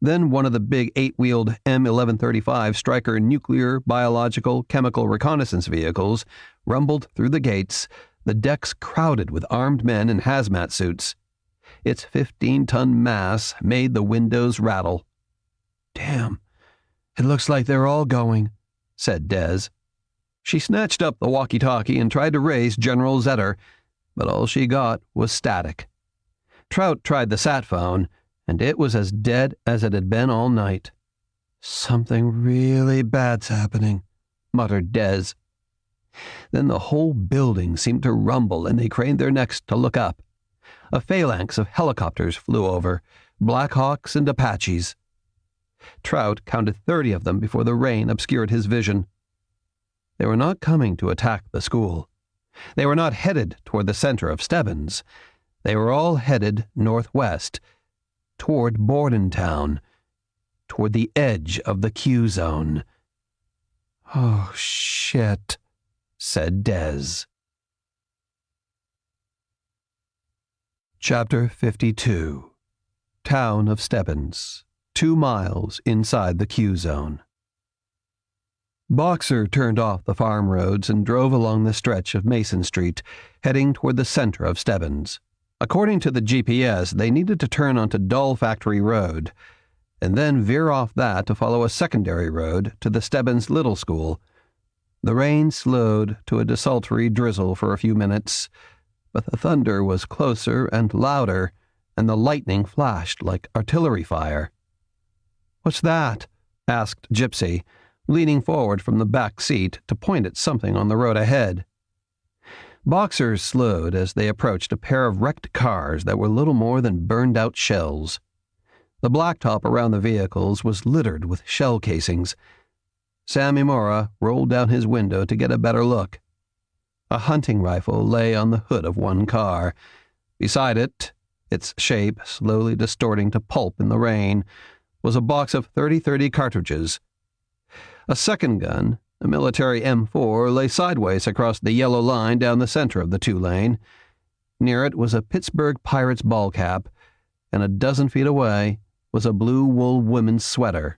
[SPEAKER 2] Then one of the big 8-wheeled M1135 Stryker nuclear, biological, chemical reconnaissance vehicles rumbled through the gates, the decks crowded with armed men in hazmat suits. Its 15-ton mass made the windows rattle. "Damn, it looks like they're all going," said Des. She snatched up the walkie-talkie and tried to raise General Zetter, but all she got was static. Trout tried the sat phone, and it was as dead as it had been all night.
[SPEAKER 3] "Something really bad's happening," muttered Des.
[SPEAKER 2] Then the whole building seemed to rumble, and they craned their necks to look up. A phalanx of helicopters flew over, Blackhawks and Apaches. Trout counted 30 of them before the rain obscured his vision. They were not coming to attack the school. They were not headed toward the center of Stebbins. They were all headed northwest, toward Bordentown, toward the edge of the Q zone.
[SPEAKER 3] "Oh, shit,"
[SPEAKER 2] said Des. Chapter 52. Town of Stebbins, 2 miles inside the Q zone. Boxer turned off the farm roads and drove along the stretch of Mason Street, heading toward the center of Stebbins. According to the GPS, they needed to turn onto Doll Factory Road, and then veer off that to follow a secondary road to the Stebbins Little School. The rain slowed to a desultory drizzle for a few minutes, but the thunder was closer and louder, and the lightning flashed like artillery fire. "What's that?" asked Gypsy, leaning forward from the back seat to point at something on the road ahead. Boxer slowed as they approached a pair of wrecked cars that were little more than burned-out shells. The blacktop around the vehicles was littered with shell casings. Sammy Mora rolled down his window to get a better look. A hunting rifle lay on the hood of one car. Beside it, its shape slowly distorting to pulp in the rain, was a box of .30-30 cartridges. A second gun, a military M4, lay sideways across the yellow line down the center of the 2-lane. Near it was a Pittsburgh Pirates ball cap, and a dozen feet away was a blue wool women's sweater.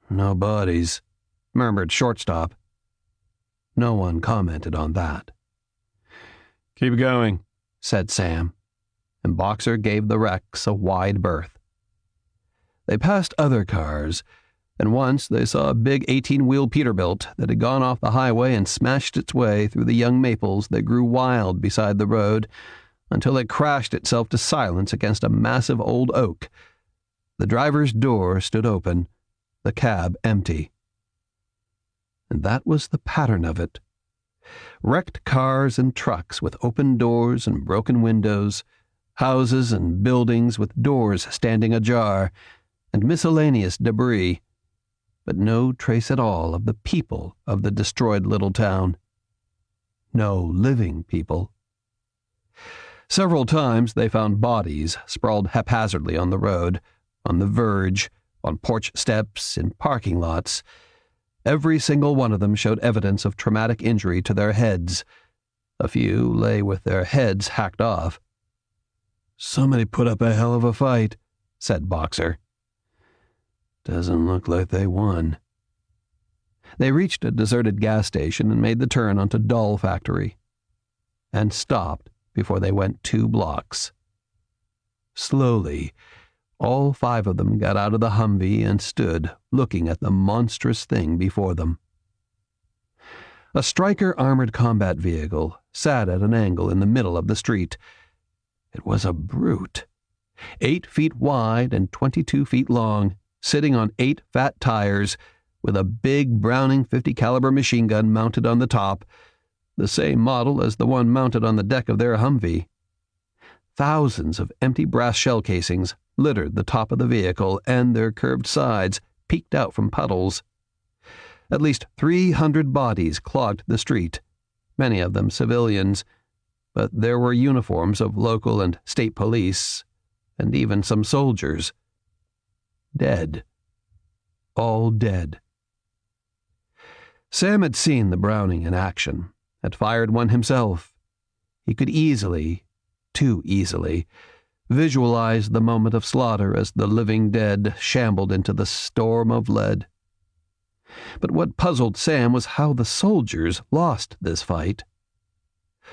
[SPEAKER 2] "No bodies," murmured Shortstop. No one commented on that.
[SPEAKER 3] "Keep going,"
[SPEAKER 2] said Sam, and Boxer gave the wrecks a wide berth. They passed other cars, and once they saw a big 18-wheel Peterbilt that had gone off the highway and smashed its way through the young maples that grew wild beside the road until it crashed itself to silence against a massive old oak. The driver's door stood open, the cab empty. And that was the pattern of it. Wrecked cars and trucks with open doors and broken windows, houses and buildings with doors standing ajar, and miscellaneous debris, but no trace at all of the people of the destroyed little town. No living people. Several times they found bodies sprawled haphazardly on the road, on the verge, on porch steps, in parking lots. Every single one of them showed evidence of traumatic injury to their heads. A few lay with their heads hacked off.
[SPEAKER 3] "Somebody put up a hell of a fight,"
[SPEAKER 2] said Boxer.
[SPEAKER 3] "Doesn't look like they won."
[SPEAKER 2] They reached a deserted gas station and made the turn onto Doll Factory, and stopped before they went 2 blocks. Slowly, all 5 of them got out of the Humvee and stood looking at the monstrous thing before them. A Stryker armored combat vehicle sat at an angle in the middle of the street. It was a brute, 8 feet wide and 22 feet long, sitting on 8 fat tires, with a big Browning .50 caliber machine gun mounted on the top, the same model as the one mounted on the deck of their Humvee. Thousands of empty brass shell casings littered the top of the vehicle, and their curved sides peeked out from puddles. At least 300 bodies clogged the street, many of them civilians, but there were uniforms of local and state police, and even some soldiers. Dead. All dead. Sam had seen the Browning in action, had fired one himself. He could easily, too easily, visualize the moment of slaughter as the living dead shambled into the storm of lead. But what puzzled Sam was how the soldiers lost this fight.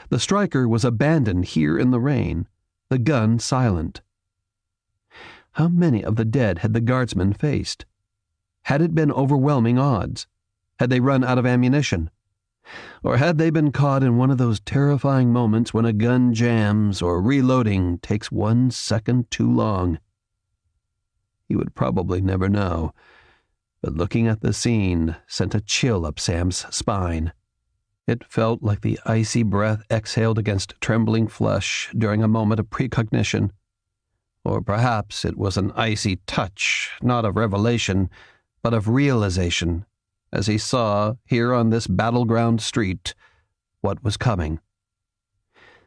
[SPEAKER 2] The Stryker was abandoned here in the rain, the gun silent. How many of the dead had the guardsmen faced? Had it been overwhelming odds?
[SPEAKER 3] Had they run out of ammunition? Or had they been caught in one of those terrifying moments when a gun jams or reloading takes 1 second too long? He would probably never know, but looking at the scene sent a chill up Sam's spine. It felt like the icy breath exhaled against trembling flesh during a moment of precognition. Or perhaps it was an icy touch, not of revelation, but of realization, as he saw, here on this battleground street, what was coming.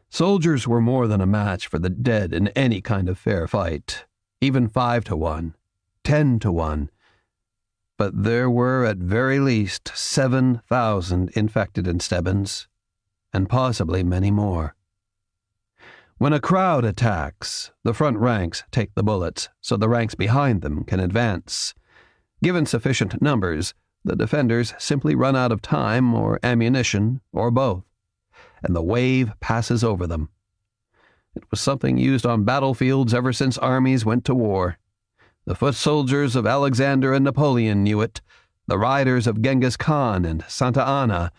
[SPEAKER 3] Soldiers were more than a match for the dead in any kind of fair fight, even 5 to 1, 10 to 1. But there were at very least 7,000 infected in Stebbins, and possibly many more. When a crowd attacks, the front ranks take the bullets so the ranks behind them can advance. Given sufficient numbers, the defenders simply run out of time or ammunition or both, and the wave passes over them. It was something used on battlefields ever since armies went to war. The foot soldiers of Alexander and Napoleon knew it, the riders of Genghis Khan and Santa Anna,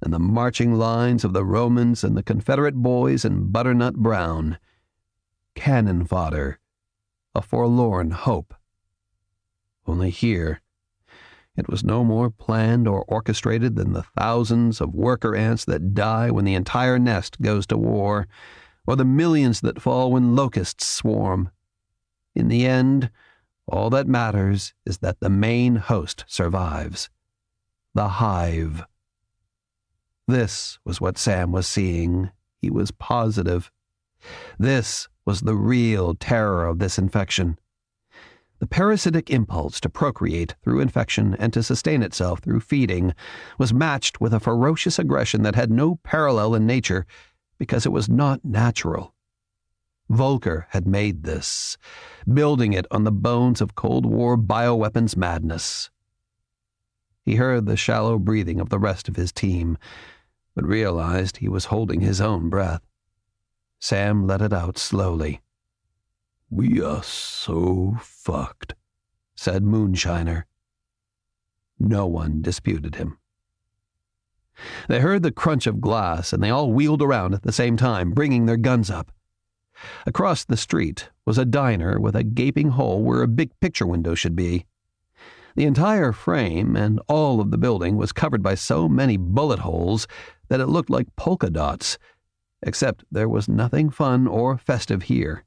[SPEAKER 3] and the marching lines of the Romans and the Confederate boys in butternut brown. Cannon fodder, a forlorn hope. Only here, it was no more planned or orchestrated than the thousands of worker ants that die when the entire nest goes to war, or the millions that fall when locusts swarm. In the end, all that matters is that the main host survives. The hive. This was what Sam was seeing. He was positive. This was the real terror of this infection. The parasitic impulse to procreate through infection and to sustain itself through feeding was matched with a ferocious aggression that had no parallel in nature because it was not natural. Volker had made this, building it on the bones of Cold War bioweapons madness. He heard the shallow breathing of the rest of his team, but realized he was holding his own breath. Sam let it out slowly. "We are so fucked," said Moonshiner. No one disputed him. They heard the crunch of glass, and they all wheeled around at the same time, bringing their guns up. Across the street was a diner with a gaping hole where a big picture window should be. The entire frame and all of the building was covered by so many bullet holes that it looked like polka dots, except there was nothing fun or festive here.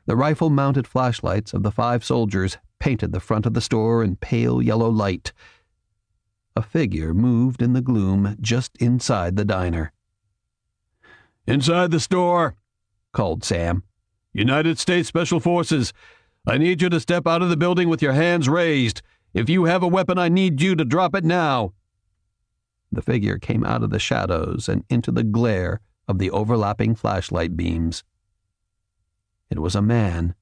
[SPEAKER 3] The rifle-mounted flashlights of the 5 soldiers painted the front of the store in pale yellow light. A figure moved in the gloom just inside the diner. "Inside the store," called Sam. "United States Special Forces. I need you to step out of the building with your hands raised. If you have a weapon, I need you to drop it now." The figure came out of the shadows and into the glare of the overlapping flashlight beams. It was a man.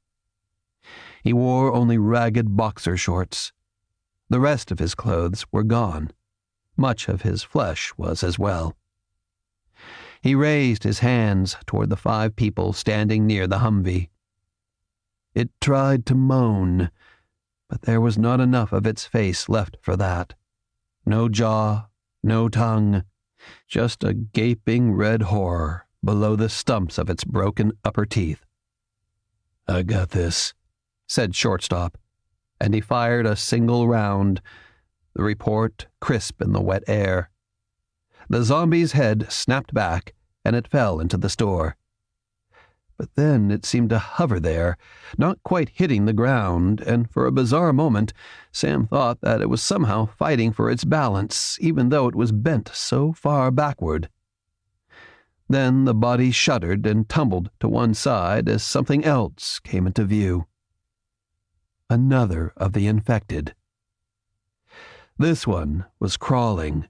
[SPEAKER 3] He wore only ragged boxer shorts. The rest of his clothes were gone. Much of his flesh was as well. He raised his hands toward the 5 people standing near the Humvee. It tried to moan, but there was not enough of its face left for that. No jaw, no tongue, just a gaping red horror below the stumps of its broken upper teeth. "I got this," said Shortstop, and he fired a single round, the report crisp in the wet air. The zombie's head snapped back, and it fell into the store. But then it seemed to hover there, not quite hitting the ground, and for a bizarre moment Sam thought that it was somehow fighting for its balance, even though it was bent so far backward. Then the body shuddered and tumbled to one side as something else came into view. Another of the infected. This one was crawling,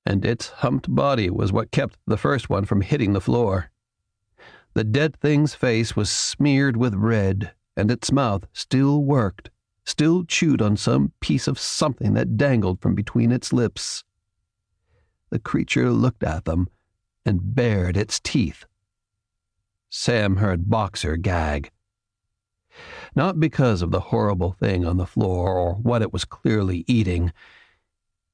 [SPEAKER 3] and its humped body was what kept the first one from hitting the floor. The dead thing's face was smeared with red, and its mouth still worked, still chewed on some piece of something that dangled from between its lips. The creature looked at them and bared its teeth. Sam heard Boxer gag. Not because of the horrible thing on the floor or what it was clearly eating.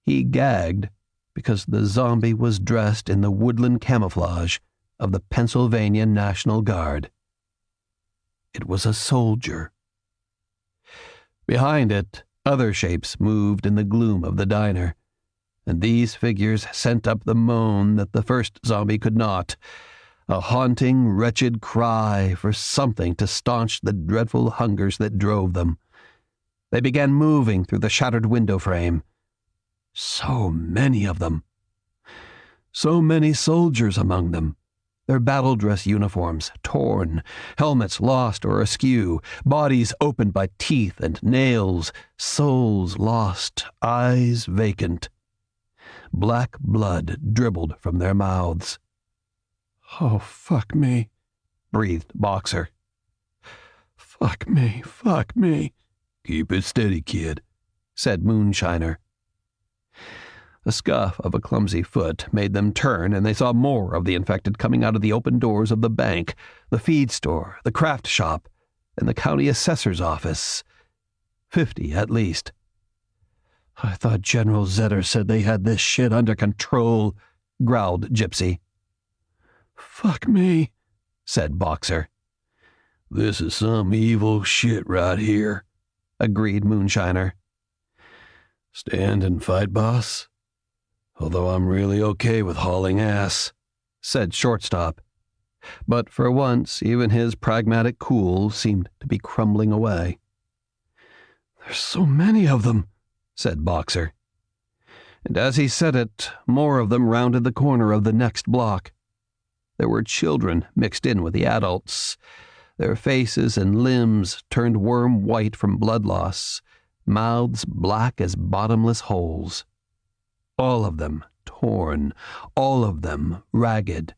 [SPEAKER 2] He gagged because the zombie was dressed in the woodland camouflage of the Pennsylvania National Guard. It was a soldier. Behind it, other shapes moved in the gloom of the diner, and these figures sent up the moan that the first zombie could not, a haunting, wretched cry for something to staunch the dreadful hungers that drove them. They began moving through the shattered window frame. So many of them. So many soldiers among them. Their battle dress uniforms torn, helmets lost or askew, bodies opened by teeth and nails, souls lost, eyes vacant. Black blood dribbled from their mouths.
[SPEAKER 3] "Oh, fuck me,"
[SPEAKER 2] breathed Boxer.
[SPEAKER 3] "Fuck me, fuck me."
[SPEAKER 4] "Keep it steady, kid,"
[SPEAKER 2] said Moonshiner. The scuff of a clumsy foot made them turn, and they saw more of the infected coming out of the open doors of the bank, the feed store, the craft shop, and the county assessor's office. 50 at least.
[SPEAKER 3] "I thought General Zetter said they had this shit under control,"
[SPEAKER 2] growled Gypsy.
[SPEAKER 3] "Fuck me,"
[SPEAKER 2] said Boxer.
[SPEAKER 4] "This is some evil shit right here,"
[SPEAKER 2] agreed Moonshiner.
[SPEAKER 4] "Stand and fight, boss? Although I'm really okay with hauling ass,"
[SPEAKER 2] said Shortstop. But for once, even his pragmatic cool seemed to be crumbling away.
[SPEAKER 3] "There's so many of them,"
[SPEAKER 2] said Boxer. And as he said it, more of them rounded the corner of the next block. There were children mixed in with the adults, their faces and limbs turned worm white from blood loss, mouths black as bottomless holes. All of them torn, all of them ragged.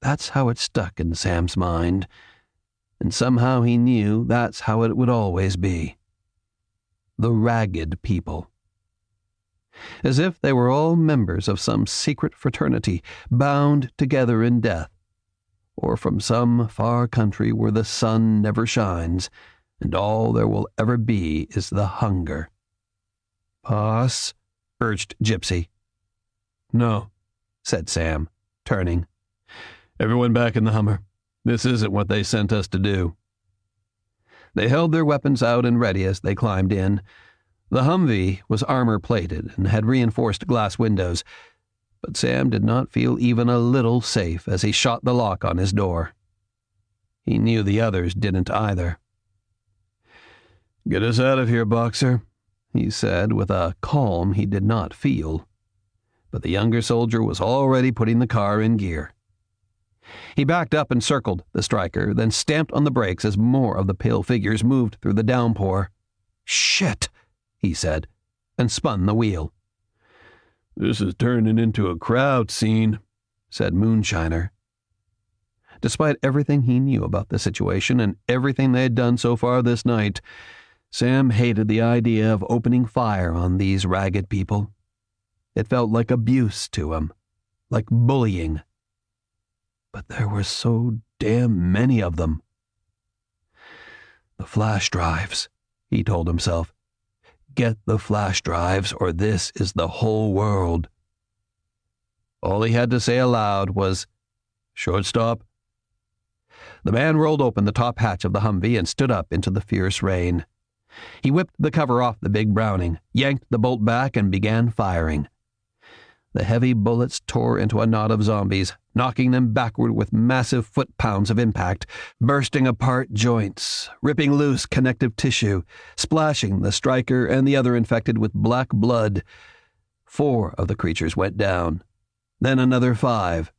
[SPEAKER 2] That's how it stuck in Sam's mind, and somehow he knew that's how it would always be. The ragged people. As if they were all members of some secret fraternity, bound together in death, or from some far country where the sun never shines, and all there will ever be is the hunger.
[SPEAKER 3] "Boss,"
[SPEAKER 2] urged Gypsy.
[SPEAKER 3] "No,"
[SPEAKER 2] said Sam, turning.
[SPEAKER 3] "Everyone back in the Hummer. This isn't what they sent us to do."
[SPEAKER 2] They held their weapons out and ready as they climbed in. The Humvee was armor-plated and had reinforced glass windows, but Sam did not feel even a little safe as he shot the lock on his door. He knew the others didn't either.
[SPEAKER 3] "Get us out of here, Boxer,"
[SPEAKER 2] he said with a calm he did not feel. But the younger soldier was already putting the car in gear. He backed up and circled the striker, then stamped on the brakes as more of the pale figures moved through the downpour. "Shit!" he said, and spun the wheel.
[SPEAKER 3] "This is turning into a crowd scene,"
[SPEAKER 2] said Moonshiner. Despite everything he knew about the situation and everything they had done so far this night, Sam hated the idea of opening fire on these ragged people. It felt like abuse to him, like bullying. But there were so damn many of them. "The flash drives," he told himself. "Get the flash drives, or this is the whole world." All he had to say aloud was, "Shortstop." The man rolled open the top hatch of the Humvee and stood up into the fierce rain. He whipped the cover off the big Browning, yanked the bolt back, and began firing. The heavy bullets tore into a knot of zombies, knocking them backward with massive foot-pounds of impact, bursting apart joints, ripping loose connective tissue, splashing the striker and the other infected with black blood. 4 of the creatures went down. Then another 5.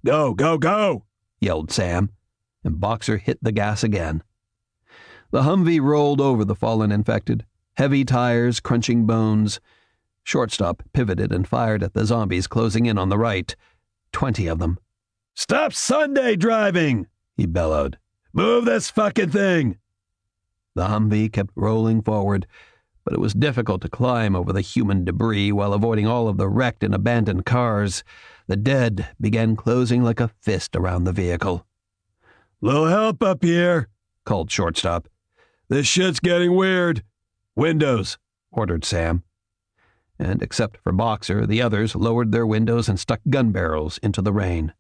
[SPEAKER 3] "Go, go, go!"
[SPEAKER 2] yelled Sam, and Boxer hit the gas again. The Humvee rolled over the fallen infected, heavy tires crunching bones. Shortstop pivoted and fired at the zombies closing in on the right. 20 of them.
[SPEAKER 3] "Stop Sunday driving!" he bellowed. "Move this fucking thing!"
[SPEAKER 2] The Humvee kept rolling forward, but it was difficult to climb over the human debris while avoiding all of the wrecked and abandoned cars. The dead began closing like a fist around the vehicle.
[SPEAKER 3] "Little help up here,"
[SPEAKER 2] called Shortstop.
[SPEAKER 3] "This shit's getting weird." "Windows," ordered Sam.
[SPEAKER 2] and except for Boxer, the others lowered their windows and stuck gun barrels into the rain.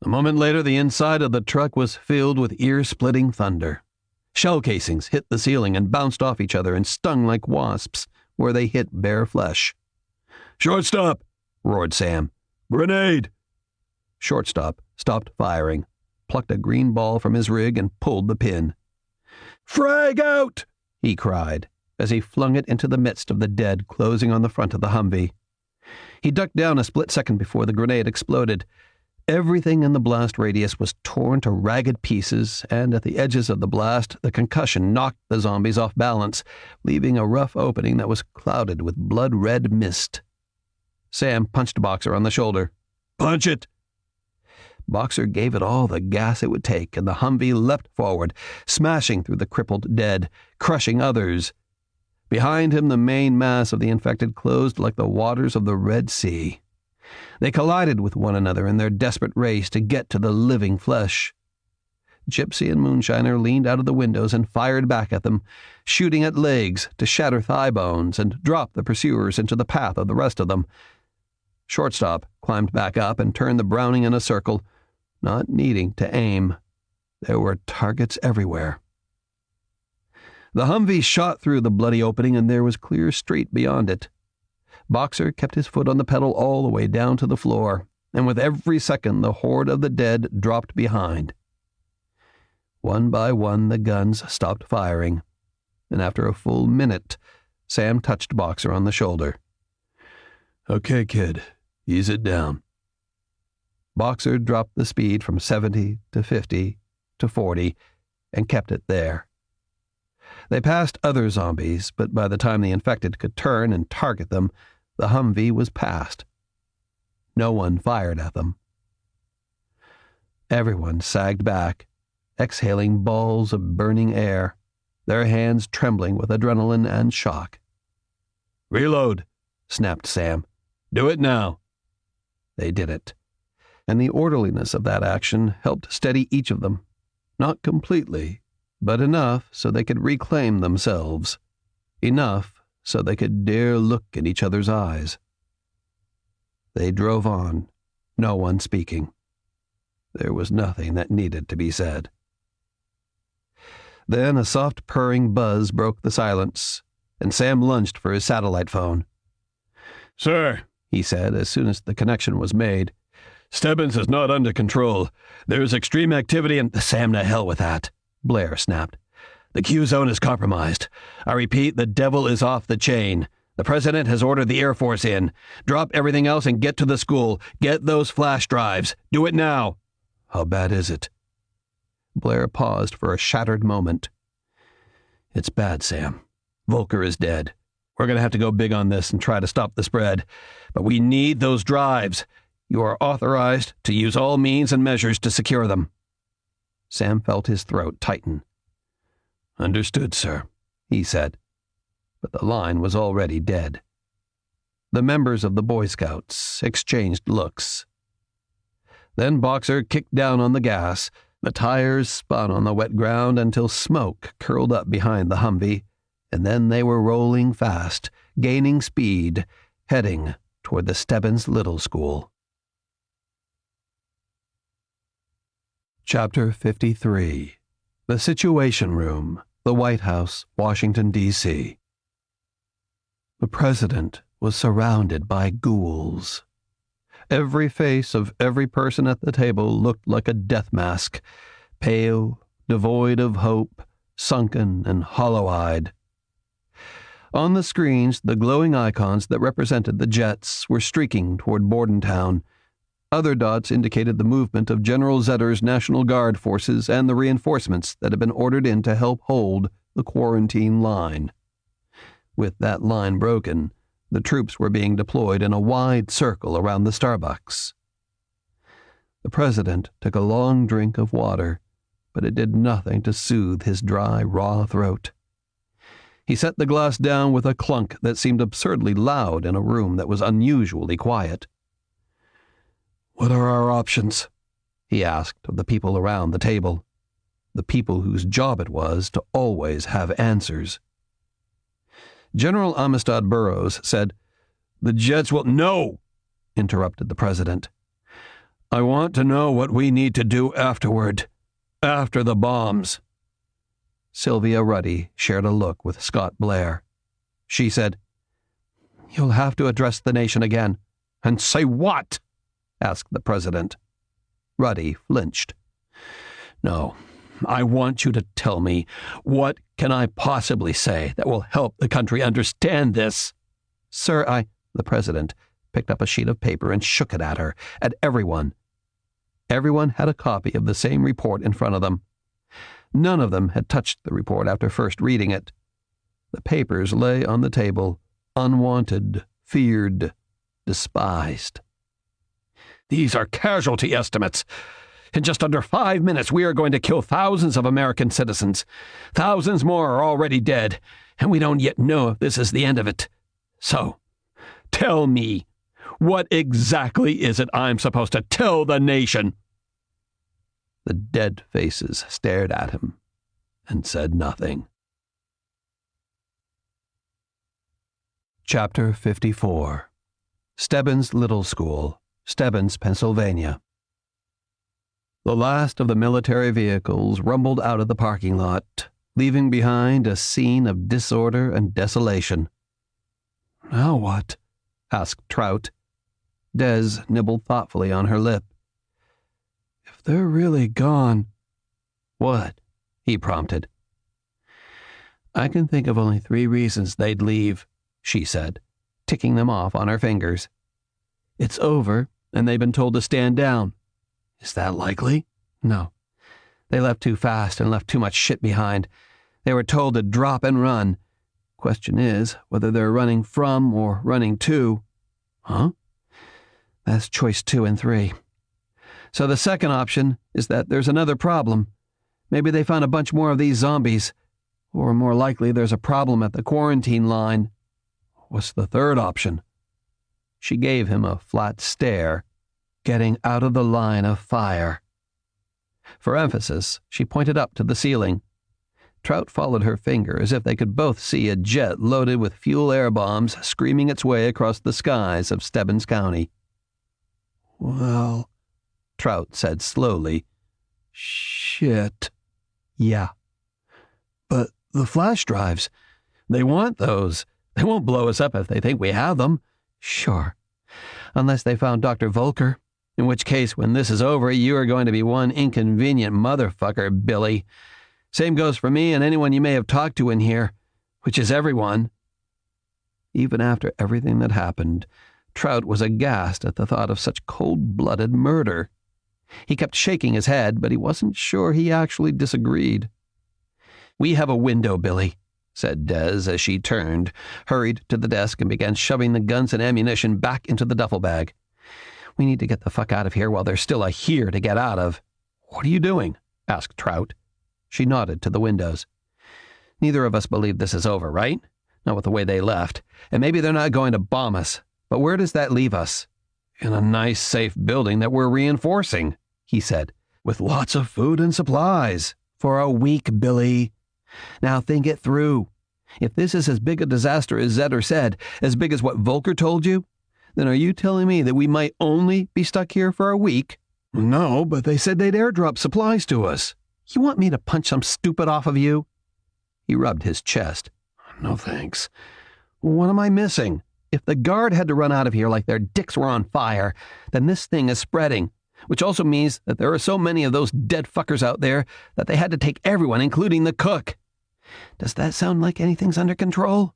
[SPEAKER 2] A moment later, the inside of the truck was filled with ear-splitting thunder. Shell casings hit the ceiling and bounced off each other and stung like wasps where they hit bare flesh.
[SPEAKER 4] "Shortstop!" roared Sam. "Grenade!"
[SPEAKER 2] Shortstop stopped firing, plucked a green ball from his rig, and pulled the pin.
[SPEAKER 4] "Frag out!"
[SPEAKER 2] he cried, as he flung it into the midst of the dead closing on the front of the Humvee. He ducked down a split second before the grenade exploded. Everything in the blast radius was torn to ragged pieces, and at the edges of the blast, the concussion knocked the zombies off balance, leaving a rough opening that was clouded with blood-red mist. Sam punched Boxer on the shoulder.
[SPEAKER 4] "Punch it!"
[SPEAKER 2] Boxer gave it all the gas it would take, and the Humvee leapt forward, smashing through the crippled dead, crushing others. Behind him, the main mass of the infected closed like the waters of the Red Sea. They collided with one another in their desperate race to get to the living flesh. Gypsy and Moonshiner leaned out of the windows and fired back at them, shooting at legs to shatter thigh bones and drop the pursuers into the path of the rest of them. Shortstop climbed back up and turned the Browning in a circle, not needing to aim. There were targets everywhere. The Humvee shot through the bloody opening, and there was clear street beyond it. Boxer kept his foot on the pedal all the way down to the floor, and with every second the horde of the dead dropped behind. One by one the guns stopped firing, and after a full minute, Sam touched Boxer on the shoulder.
[SPEAKER 4] "Okay, kid, ease it down."
[SPEAKER 2] Boxer dropped the speed from 70 to 50 to 40 and kept it there. They passed other zombies, but by the time the infected could turn and target them, the Humvee was past. No one fired at them. Everyone sagged back, exhaling balls of burning air, their hands trembling with adrenaline and shock.
[SPEAKER 4] "Reload,"
[SPEAKER 2] snapped Sam.
[SPEAKER 4] "Do it now."
[SPEAKER 2] They did it, and the orderliness of that action helped steady each of them, not completely, but enough so they could reclaim themselves, enough so they could dare look in each other's eyes. They drove on, no one speaking. There was nothing that needed to be said. Then a soft purring buzz broke the silence, and Sam lunged for his satellite phone.
[SPEAKER 4] "Sir,"
[SPEAKER 2] he said as soon as the connection was made,
[SPEAKER 4] "Stebbins is not under control. There is extreme activity and—"
[SPEAKER 2] "Sam, to hell with that," Blair snapped.
[SPEAKER 4] "The Q zone is compromised. I repeat, the devil is off the chain. The president has ordered the Air Force in. Drop everything else and get to the school. Get those flash drives. Do it now."
[SPEAKER 2] "How bad is it?" Blair paused for a shattered moment. "It's bad, Sam. Volker is dead. We're going to have to go big on this and try to stop the spread. But we need those drives. You are authorized to use all means and measures to secure them." Sam felt his throat tighten. "Understood, sir," he said. But the line was already dead. The members of the Boy Scouts exchanged looks. Then Boxer kicked down on the gas. The tires spun on the wet ground until smoke curled up behind the Humvee, and then they were rolling fast, gaining speed, heading toward the Stebbins Little School. Chapter 53. The Situation Room, the White House, Washington, D.C. The president was surrounded by ghouls. Every face of every person at the table looked like a death mask, pale, devoid of hope, sunken and hollow-eyed. On the screens, the glowing icons that represented the jets were streaking toward Bordentown. Other dots indicated the movement of General Zetter's National Guard forces and the reinforcements that had been ordered in to help hold the quarantine line. With that line broken, the troops were being deployed in a wide circle around the Starbucks. The president took a long drink of water, but it did nothing to soothe his dry, raw throat. He set the glass down with a clunk that seemed absurdly loud in a room that was unusually quiet.
[SPEAKER 4] "What are our options?"
[SPEAKER 2] he asked of the people around the table, the people whose job it was to always have answers.
[SPEAKER 3] General Amistad Burroughs said, "The jets will—" "No," interrupted the president. "I want to know what we need to do afterward, after the bombs." Sylvia Ruddy shared a look with Scott Blair. She said, "You'll have to address the nation again." "And say what?" asked the president. Ruddy flinched. "No, I want you to tell me, what can I possibly say that will help the country understand this?" "Sir, the president picked up a sheet of paper and shook it at her, at everyone. Everyone had a copy of the same report in front of them. None of them had touched the report after first reading it. The papers lay on the table, unwanted, feared, despised. "These are casualty estimates. In just under 5 minutes, we are going to kill thousands of American citizens. Thousands more are already dead, and we don't yet know if this is the end of it. So, tell me, what exactly is it I'm supposed to tell the nation?" The dead faces stared at him and said nothing. Chapter 54. Stebbins Little School, Stebbins, Pennsylvania. The last of the military vehicles rumbled out of the parking lot, leaving behind a scene of disorder and desolation. "Now what?" asked Trout. Des nibbled thoughtfully on her lip. "If they're really gone—" "What?" he prompted. "I can think of only 3 reasons they'd leave," she said, ticking them off on her fingers. "It's over, and they've been told to stand down." "Is that likely?" "No. They left too fast and left too much shit behind. They were told to drop and run. Question is whether they're running from or running to." "Huh?" "That's choice 2 and 3. So the second option is that there's another problem. Maybe they found a bunch more of these zombies. Or more likely there's a problem at the quarantine line." "What's the third option?" She gave him a flat stare. "Getting out of the line of fire." For emphasis, she pointed up to the ceiling. Trout followed her finger as if they could both see a jet loaded with fuel air bombs screaming its way across the skies of Stebbins County. "Well," Trout said slowly, "shit." "Yeah." "But the flash drives, they want those. They won't blow us up if they think we have them." "Sure. Unless they found Dr. Volker. In which case, when this is over, you are going to be one inconvenient motherfucker, Billy. Same goes for me and anyone you may have talked to in here, which is everyone." Even after everything that happened, Trout was aghast at the thought of such cold-blooded murder. He kept shaking his head, but he wasn't sure he actually disagreed. "We have a window, Billy," said Des as she turned, hurried to the desk, and began shoving the guns and ammunition back into the duffel bag. "We need to get the fuck out of here while there's still a here to get out of." "What are you doing?" asked Trout. She nodded to the windows. "Neither of us believe this is over, right? Not with the way they left. And maybe they're not going to bomb us. But where does that leave us?" "In a nice, safe building that we're reinforcing," he said, "with lots of food and supplies. For a week, Billy. Now think it through. If this is as big a disaster as Zetter said, as big as what Volker told you, then are you telling me that we might only be stuck here for a week?" "No, but they said they'd airdrop supplies to us." "You want me to punch some stupid off of you?" He rubbed his chest. "No thanks. What am I missing? If the guard had to run out of here like their dicks were on fire, then this thing is spreading, which also means that there are so many of those dead fuckers out there that they had to take everyone, including the cook. Does that sound like anything's under control?"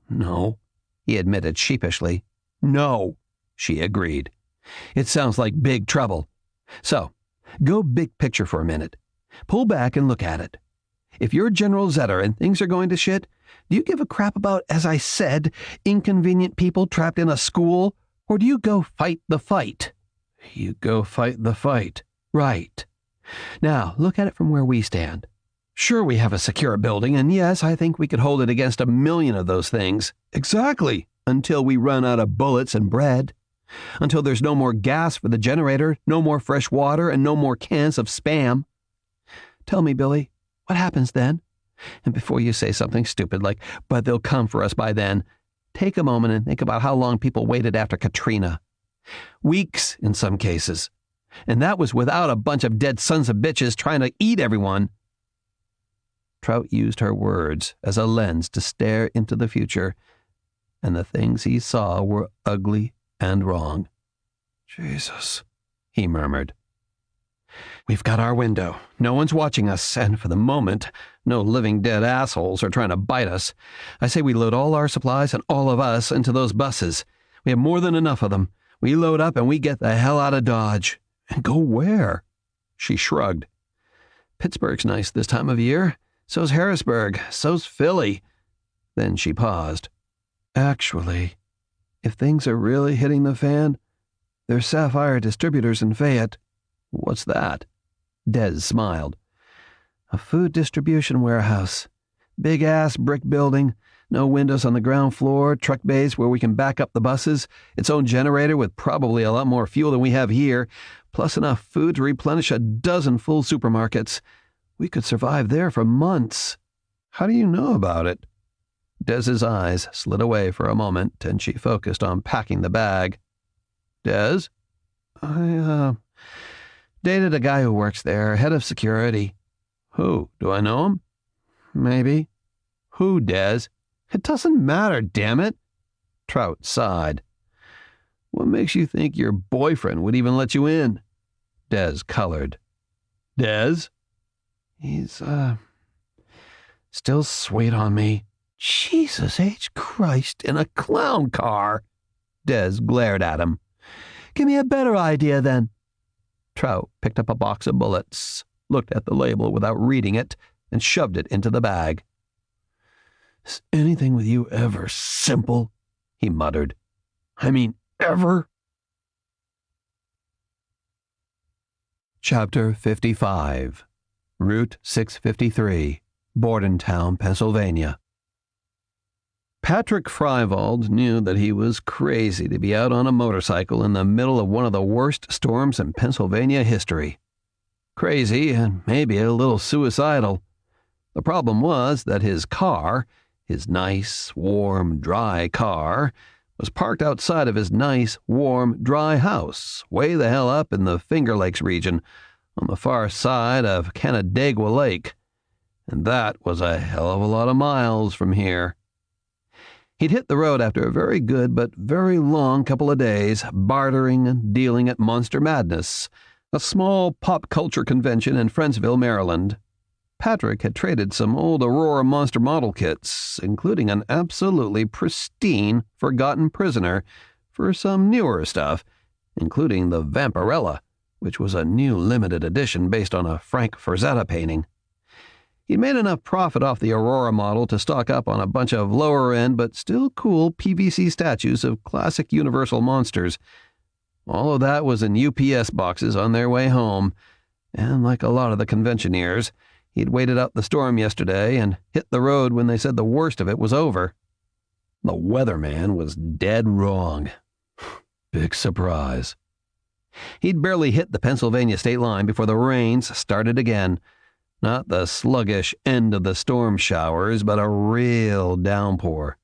[SPEAKER 3] "No," he admitted sheepishly. "No," she agreed. "It sounds like big trouble. So, go big picture for a minute. Pull back and look at it. If you're General Zetter and things are going to shit, do you give a crap about, as I said, inconvenient people trapped in a school, or do you go fight the fight?" "You go fight the fight." "Right. Now, look at it from where we stand. Sure, we have a secure building, and yes, I think we could hold it against 1,000,000 of those things. Exactly, until we run out of bullets and bread. Until there's no more gas for the generator, no more fresh water, and no more cans of Spam. Tell me, Billy, what happens then? And before you say something stupid like, but they'll come for us by then, take a moment and think about how long people waited after Katrina. Weeks in some cases. And that was without a bunch of dead sons of bitches trying to eat everyone. Trout used her words as a lens to stare into the future, and the things he saw were ugly and wrong.
[SPEAKER 1] Jesus,
[SPEAKER 3] he murmured. We've got our window. No one's watching us, and for the moment, no living dead assholes are trying to bite us. I say we load all our supplies and all of us into those buses. We have more than enough of them. We load up and we get the hell out of Dodge.
[SPEAKER 1] And go where?
[SPEAKER 3] She shrugged. Pittsburgh's nice this time of year. So's Harrisburg. So's Philly. Then she paused.
[SPEAKER 1] Actually, if things are really hitting the fan, there's Sapphire Distributors in Fayette.
[SPEAKER 3] What's that? Des smiled.
[SPEAKER 1] A food distribution warehouse. Big-ass brick building. No windows on the ground floor, truck bays where we can back up the buses, its own generator with probably a lot more fuel than we have here, plus enough food to replenish a dozen full supermarkets. We could survive there for months.
[SPEAKER 3] How do you know about it? Dez's eyes slid away for a moment, and she focused on packing the bag. Des?
[SPEAKER 1] I, dated a guy who works there, head of security.
[SPEAKER 3] Who? Do I know him?
[SPEAKER 1] Maybe.
[SPEAKER 3] Who, Des? It doesn't matter, damn it. Trout sighed. What makes you think your boyfriend would even let you in? Des colored. Des?
[SPEAKER 1] He's, still sweet on me.
[SPEAKER 3] Jesus H. Christ, in a clown car. Des glared at him.
[SPEAKER 1] Give me a better idea, then.
[SPEAKER 3] Trout picked up a box of bullets, looked at the label without reading it, and shoved it into the bag.
[SPEAKER 1] Is anything with you ever simple?
[SPEAKER 3] He muttered.
[SPEAKER 1] I mean, ever?
[SPEAKER 2] Chapter 55. Route 653, Bordentown, Pennsylvania.
[SPEAKER 3] Patrick Freiwald knew that he was crazy to be out on a motorcycle in the middle of one of the worst storms in Pennsylvania history. Crazy and maybe a little suicidal. The problem was that his car, his nice, warm, dry car, was parked outside of his nice, warm, dry house, way the hell up in the Finger Lakes region, on the far side of Canandaigua Lake. And that was a hell of a lot of miles from here. He'd hit the road after a very good but very long couple of days, bartering and dealing at Monster Madness, a small pop culture convention in Friendsville, Maryland. Patrick had traded some old Aurora Monster model kits, including an absolutely pristine Forgotten Prisoner, for some newer stuff, including the Vampirella, which was a new limited edition based on a Frank Frazetta painting. He'd made enough profit off the Aurora model to stock up on a bunch of lower-end but still cool PVC statues of classic Universal monsters. All of that was in UPS boxes on their way home, and like a lot of the conventioneers, he'd waited out the storm yesterday and hit the road when they said the worst of it was over. The weatherman was dead wrong. Big surprise. He'd barely hit the Pennsylvania state line before the rains started again. Not the sluggish end of the storm showers, but a real downpour.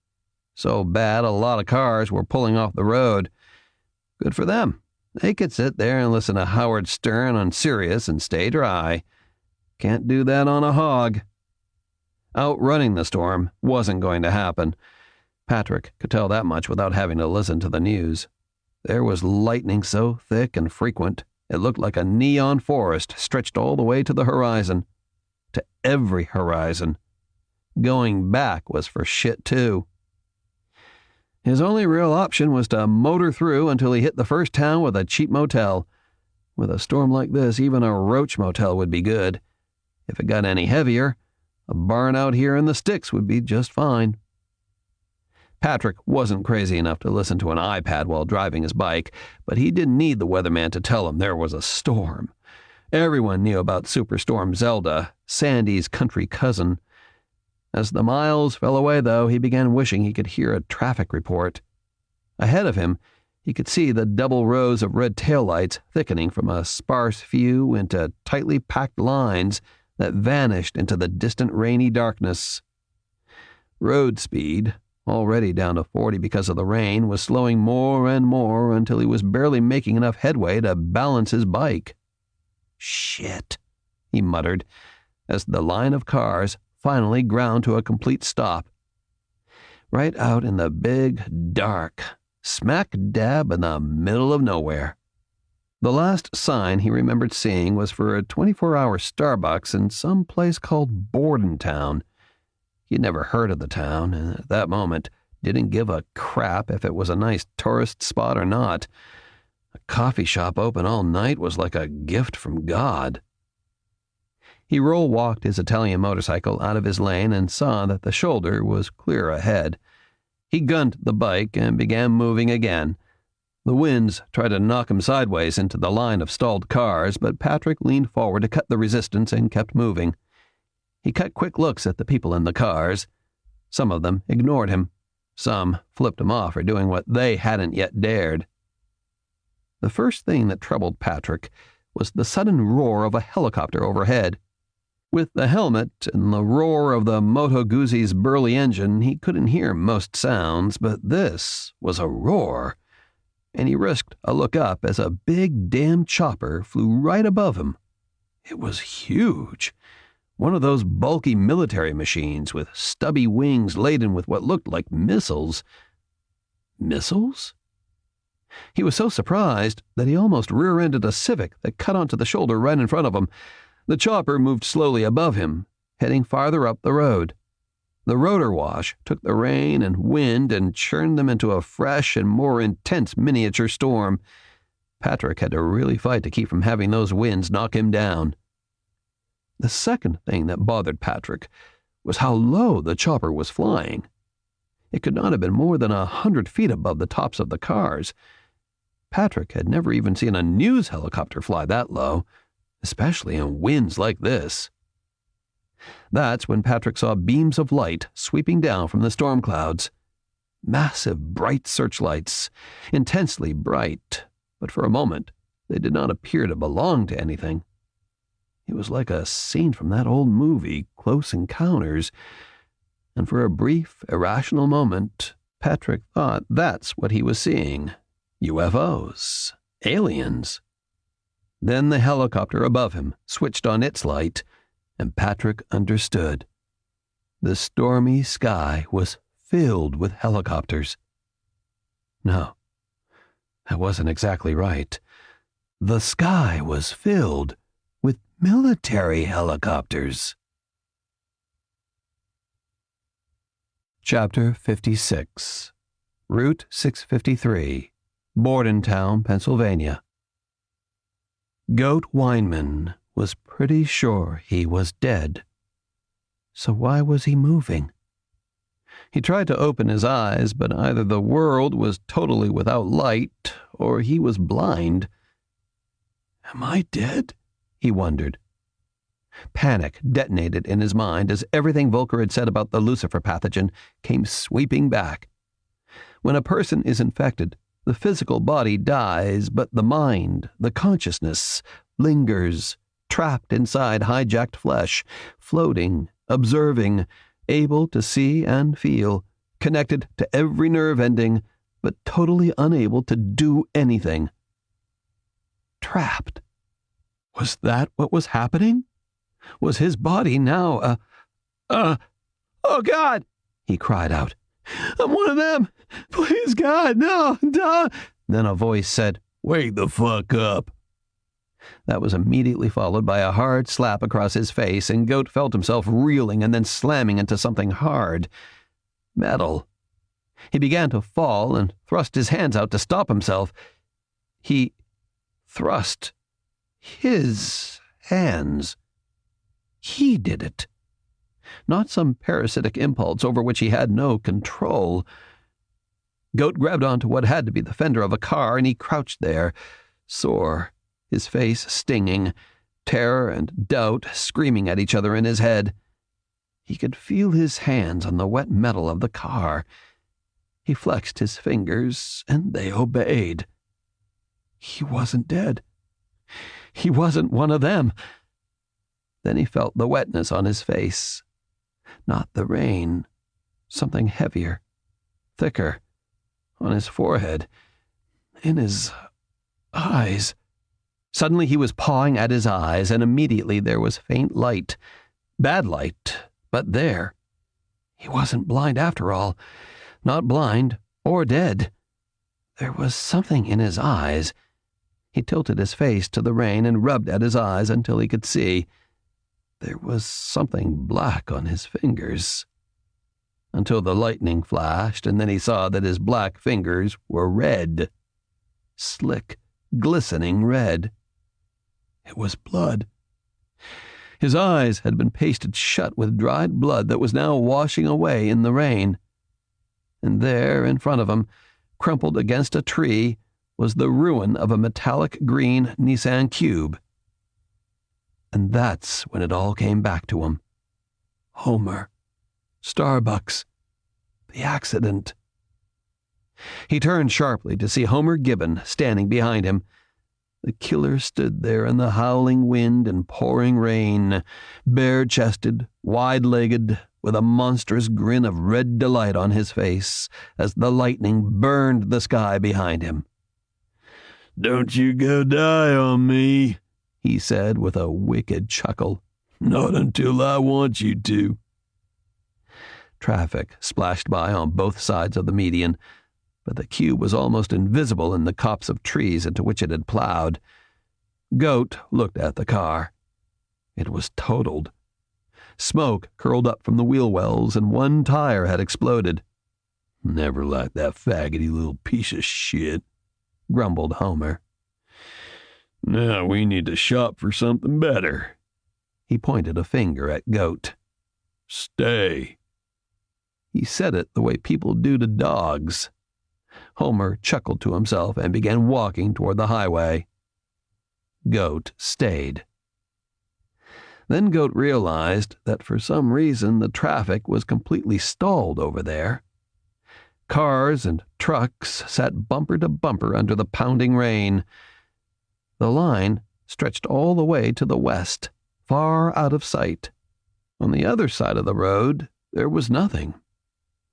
[SPEAKER 3] So bad a lot of cars were pulling off the road. Good for them. They could sit there and listen to Howard Stern on Sirius and stay dry. Can't do that on a hog. Outrunning the storm wasn't going to happen. Patrick could tell that much without having to listen to the news. There was lightning so thick and frequent, it looked like a neon forest stretched all the way to the horizon. To every horizon. Going back was for shit, too. His only real option was to motor through until he hit the first town with a cheap motel. With a storm like this, even a roach motel would be good. If it got any heavier, a barn out here in the sticks would be just fine. Patrick wasn't crazy enough to listen to an iPad while driving his bike, but he didn't need the weatherman to tell him there was a storm. Everyone knew about Superstorm Zelda, Sandy's country cousin. As the miles fell away, though, he began wishing he could hear a traffic report. Ahead of him, he could see the double rows of red taillights thickening from a sparse few into tightly packed lines that vanished into the distant rainy darkness. Road speed, already down to 40 because of the rain, was slowing more and more until he was barely making enough headway to balance his bike. "Shit," he muttered, as the line of cars finally ground to a complete stop. Right out in the big dark, smack dab in the middle of nowhere. The last sign he remembered seeing was for a 24-hour Starbucks in some place called Bordentown. He'd never heard of the town, and at that moment didn't give a crap if it was a nice tourist spot or not. A coffee shop open all night was like a gift from God. He roll-walked his Italian motorcycle out of his lane and saw that the shoulder was clear ahead. He gunned the bike and began moving again. The winds tried to knock him sideways into the line of stalled cars, but Patrick leaned forward to cut the resistance and kept moving. He cut quick looks at the people in the cars. Some of them ignored him. Some flipped him off for doing what they hadn't yet dared. The first thing that troubled Patrick was the sudden roar of a helicopter overhead. With the helmet and the roar of the Moto Guzzi's burly engine, he couldn't hear most sounds, but this was a roar, and he risked a look up as a big damn chopper flew right above him. It was huge. One of those bulky military machines with stubby wings laden with what looked like missiles. Missiles? He was so surprised that he almost rear-ended a Civic that cut onto the shoulder right in front of him. The chopper moved slowly above him, heading farther up the road. The rotor wash took the rain and wind and churned them into a fresh and more intense miniature storm. Patrick had to really fight to keep from having those winds knock him down. The second thing that bothered Patrick was how low the chopper was flying. It could not have been more than 100 feet above the tops of the cars. Patrick had never even seen a news helicopter fly that low, especially in winds like this. That's when Patrick saw beams of light sweeping down from the storm clouds. Massive, bright searchlights, intensely bright, but for a moment they did not appear to belong to anything. It was like a scene from that old movie, Close Encounters, and for a brief, irrational moment, Patrick thought that's what he was seeing. UFOs. Aliens. Then the helicopter above him switched on its light, and Patrick understood. The stormy sky was filled with helicopters. No, that wasn't exactly right. The sky was filled with military helicopters. Chapter 56. Route 653, Bordentown, Pennsylvania. Goat Weinman was pretty sure he was dead. So why was he moving? He tried to open his eyes, but either the world was totally without light, or he was blind. Am I dead? He wondered. Panic detonated in his mind as everything Volker had said about the Lucifer pathogen came sweeping back. When a person is infected, the physical body dies, but the mind, the consciousness, lingers, trapped inside hijacked flesh, floating, observing, able to see and feel, connected to every nerve ending, but totally unable to do anything. Trapped. Was that what was happening? Was his body now oh God, he cried out. I'm one of them. Please, God, no, no. Then a voice said, wake the fuck up. That was immediately followed by a hard slap across his face, and Goat felt himself reeling and then slamming into something hard. Metal. He began to fall and thrust his hands out to stop himself. He thrust his hands. He did it. Not some parasitic impulse over which he had no control. Goat grabbed onto what had to be the fender of a car, and he crouched there, sore, his face stinging, terror and doubt screaming at each other in his head. He could feel his hands on the wet metal of the car. He flexed his fingers, and they obeyed. He wasn't dead. He wasn't one of them.
[SPEAKER 2] Then he felt the wetness on his face. Not the rain. Something heavier, thicker, on his forehead, in his eyes. Suddenly he was pawing at his eyes, and immediately there was faint light. Bad light, but there. He wasn't blind after all. Not blind or dead. There was something in his eyes. He tilted his face to the rain and rubbed at his eyes until he could see. There was something black on his fingers. Until the lightning flashed, and then he saw that his black fingers were red. Slick, glistening red. It was blood. His eyes had been pasted shut with dried blood that was now washing away in the rain. And there, in front of him, crumpled against a tree, was the ruin of a metallic green Nissan Cube. And that's when it all came back to him. Homer. Starbucks. The accident. He turned sharply to see Homer Gibbon standing behind him. The killer stood there in the howling wind and pouring rain, bare-chested, wide-legged, with a monstrous grin of red delight on his face as the lightning burned the sky behind him.
[SPEAKER 4] "Don't you go die on me,"
[SPEAKER 2] he said with a wicked chuckle.
[SPEAKER 4] "Not until I want you to."
[SPEAKER 2] Traffic splashed by on both sides of the median, but the cube was almost invisible in the copse of trees into which it had plowed. Goat looked at the car. It was totaled. Smoke curled up from the wheel wells, and one tire had exploded.
[SPEAKER 4] "Never liked that faggoty little piece of shit,"
[SPEAKER 2] grumbled Homer.
[SPEAKER 4] "Now we need to shop for something better."
[SPEAKER 2] He pointed a finger at Goat.
[SPEAKER 4] "Stay."
[SPEAKER 2] He said it the way people do to dogs. Homer chuckled to himself and began walking toward the highway. Goat stayed. Then Goat realized that for some reason the traffic was completely stalled over there. Cars and trucks sat bumper to bumper under the pounding rain. The line stretched all the way to the west, far out of sight. On the other side of the road, there was nothing.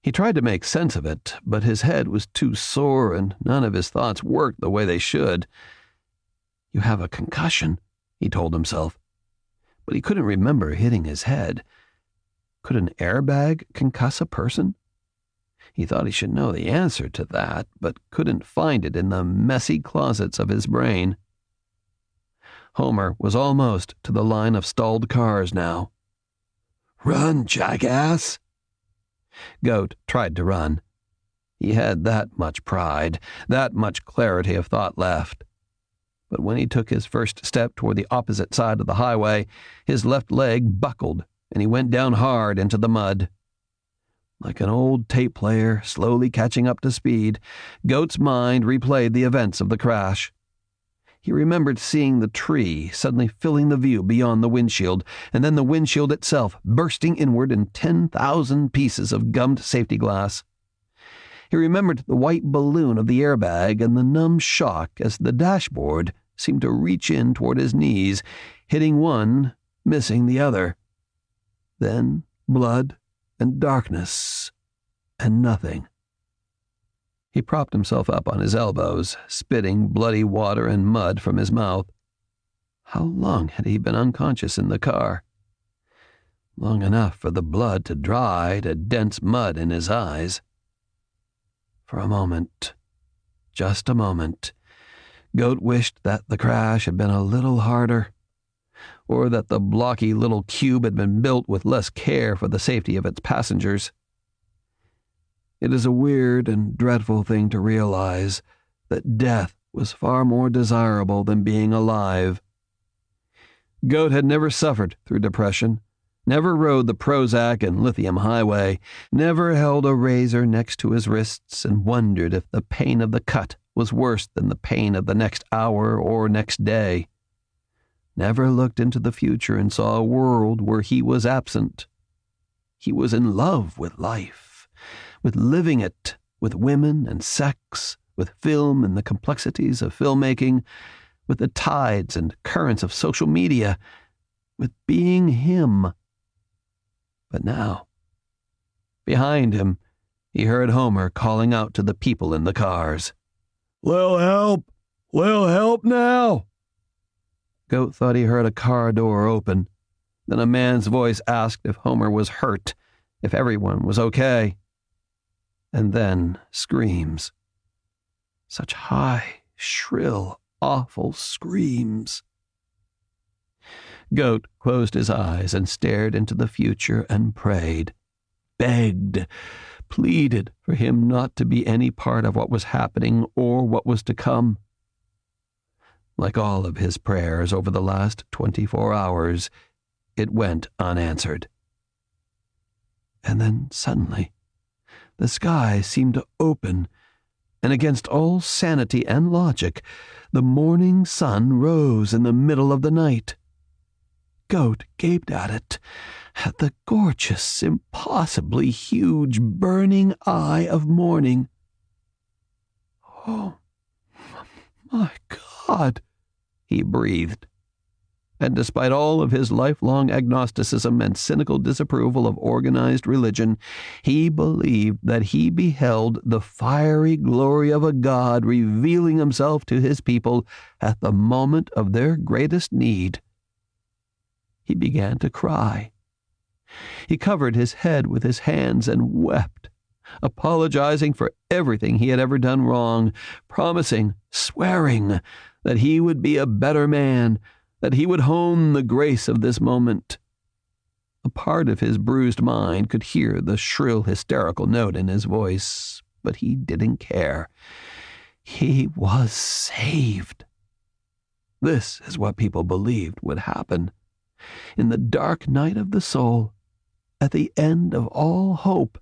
[SPEAKER 2] He tried to make sense of it, but his head was too sore and none of his thoughts worked the way they should. You have a concussion, he told himself. But he couldn't remember hitting his head. Could an airbag concuss a person? He thought he should know the answer to that, but couldn't find it in the messy closets of his brain. Homer was almost to the line of stalled cars now. "Run, jackass!" Goat tried to run. He had that much pride, that much clarity of thought left. But when he took his first step toward the opposite side of the highway, his left leg buckled, and he went down hard into the mud. Like an old tape player slowly catching up to speed, Goat's mind replayed the events of the crash. He remembered seeing the tree suddenly filling the view beyond the windshield, and then the windshield itself bursting inward in 10,000 pieces of gummed safety glass. He remembered the white balloon of the airbag and the numb shock as the dashboard seemed to reach in toward his knees, hitting one, missing the other. Then blood and darkness and nothing. He propped himself up on his elbows, spitting bloody water and mud from his mouth. How long had he been unconscious in the car? Long enough for the blood to dry to dense mud in his eyes. For a moment, just a moment, Goat wished that the crash had been a little harder, or that the blocky little cube had been built with less care for the safety of its passengers. It is a weird and dreadful thing to realize that death was far more desirable than being alive. Goat had never suffered through depression, never rode the Prozac and lithium highway, never held a razor next to his wrists and wondered if the pain of the cut was worse than the pain of the next hour or next day. Never looked into the future and saw a world where he was absent. He was in love with life, with living it, with women and sex, with film and the complexities of filmmaking, with the tides and currents of social media,
[SPEAKER 3] with being him. But now, behind him, he heard Homer calling out to the people in the cars. "Lil help! Lil help now!" Goat thought he heard a car door open. Then a man's voice asked if Homer was hurt, if everyone was okay. And then screams. Such high, shrill, awful screams. Goat closed his eyes and stared into the future and prayed, begged, pleaded for him not to be any part of what was happening or what was to come. Like all of his prayers over the last 24 hours, it went unanswered. And then suddenly, the sky seemed to open, and against all sanity and logic, the morning sun rose in the middle of the night. Goat gaped at the gorgeous, impossibly huge, burning eye of morning. "Oh, my God," he breathed. And despite all of his lifelong agnosticism and cynical disapproval of organized religion, he believed that he beheld the fiery glory of a God revealing himself to his people at the moment of their greatest need. He began to cry. He covered his head with his hands and wept, apologizing for everything he had ever done wrong, promising, swearing, that he would be a better man, that he would hone the grace of this moment. A part of his bruised mind could hear the shrill, hysterical note in his voice, but he didn't care. He was saved. This is what people believed would happen. In the dark night of the soul, at the end of all hope.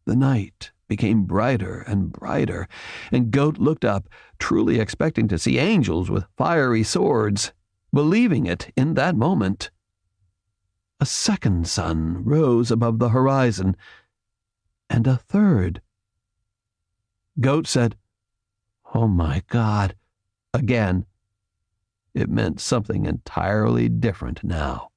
[SPEAKER 3] The night became brighter and brighter, and Goat looked up, truly expecting to see angels with fiery swords, believing it in that moment. A second sun rose above the horizon, and a third. Goat said, "Oh my God," again. It meant something entirely different now.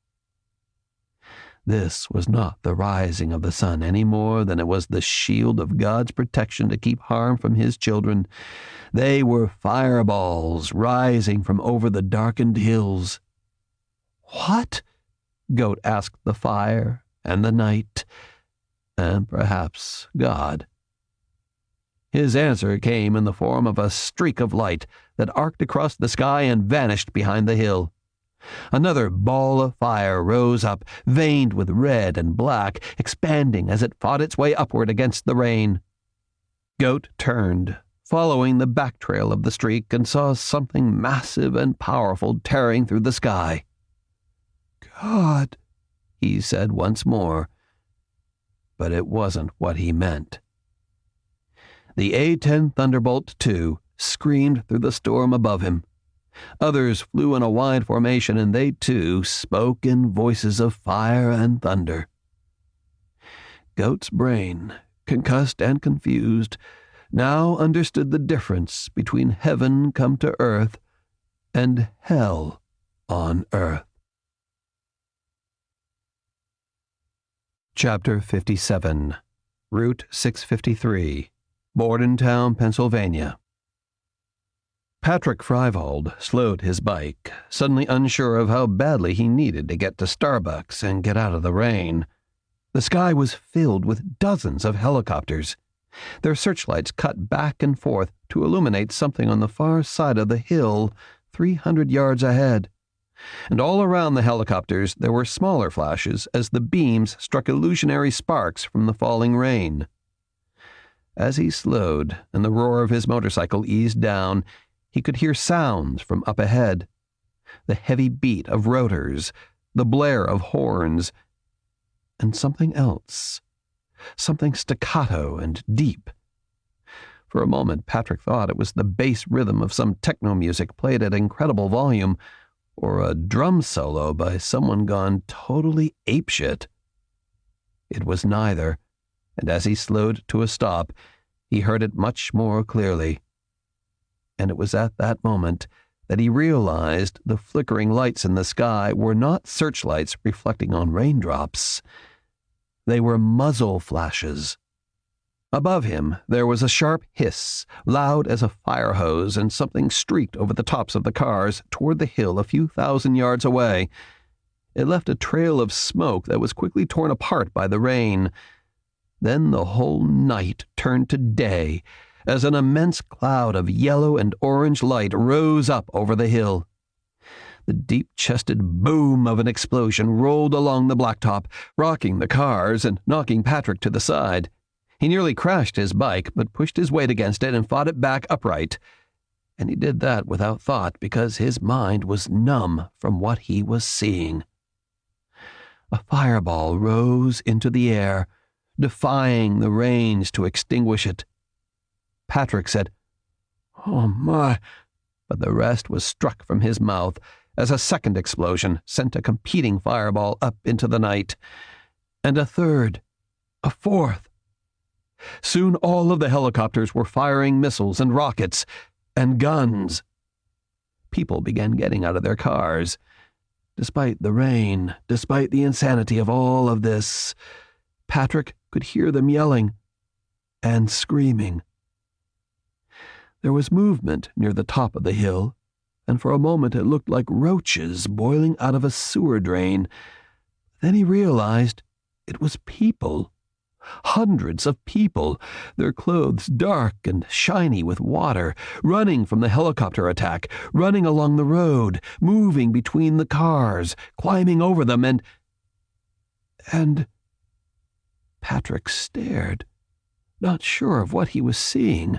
[SPEAKER 3] This was not the rising of the sun any more than it was the shield of God's protection to keep harm from his children. They were fireballs rising from over the darkened hills. "What?" Goat asked the fire and the night, and perhaps God. His answer came in the form of a streak of light that arced across the sky and vanished behind the hill. Another ball of fire rose up, veined with red and black, expanding as it fought its way upward against the rain. Goat turned, following the back trail of the streak, and saw something massive and powerful tearing through the sky. "God," he said once more, but it wasn't what he meant. The A-10 Thunderbolt II screamed through the storm above him. Others flew in a wide formation, and they, too, spoke in voices of fire and thunder. Goat's brain, concussed and confused, now understood the difference between heaven come to earth and hell on earth. Chapter 57. Route 653, Bordentown, Pennsylvania. Patrick Freiwald slowed his bike, suddenly unsure of how badly he needed to get to Starbucks and get out of the rain. The sky was filled with dozens of helicopters. Their searchlights cut back and forth to illuminate something on the far side of the hill, 300 yards ahead. And all around the helicopters there were smaller flashes as the beams struck illusionary sparks from the falling rain. As he slowed and the roar of his motorcycle eased down, he could hear sounds from up ahead. The heavy beat of rotors, the blare of horns, and something else. Something staccato and deep. For a moment, Patrick thought it was the bass rhythm of some techno music played at incredible volume, or a drum solo by someone gone totally apeshit. It was neither, and as he slowed to a stop, he heard it much more clearly. And it was at that moment
[SPEAKER 2] that he realized the flickering lights in the sky were not searchlights reflecting on raindrops. They were muzzle flashes. Above him, there was a sharp hiss, loud as a fire hose, and something streaked over the tops of the cars toward the hill a few thousand yards away. It left a trail of smoke that was quickly torn apart by the rain. Then the whole night turned to day as an immense cloud of yellow and orange light rose up over the hill. The deep-chested boom of an explosion rolled along the blacktop, rocking the cars and knocking Patrick to the side. He nearly crashed his bike, but pushed his weight against it and fought it back upright. And he did that without thought because his mind was numb from what he was seeing. A fireball rose into the air, defying the rains to extinguish it. Patrick said, "Oh, my," but the rest was struck from his mouth as a second explosion sent a competing fireball up into the night, and a third, a fourth. Soon all of the helicopters were firing missiles and rockets and guns. People began getting out of their cars. Despite the rain, despite the insanity of all of this, Patrick could hear them yelling and screaming. There was movement near the top of the hill, and for a moment it looked like roaches boiling out of a sewer drain. Then he realized it was people. Hundreds of people, their clothes dark and shiny with water, running from the helicopter attack, running along the road, moving between the cars, climbing over them, and Patrick stared, not sure of what he was seeing.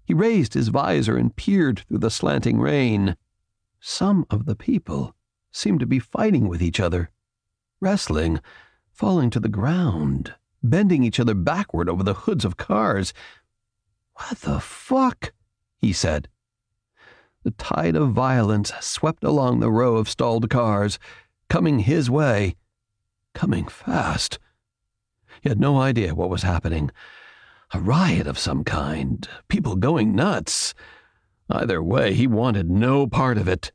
[SPEAKER 2] He raised his visor and peered through the slanting rain. Some of the people seemed to be fighting with each other, wrestling, falling to the ground, bending each other backward over the hoods of cars. "What the fuck?" he said. The tide of violence swept along the row of stalled cars, coming his way, coming fast. He had no idea what was happening. A riot of some kind, people going nuts. Either way, he wanted no part of it.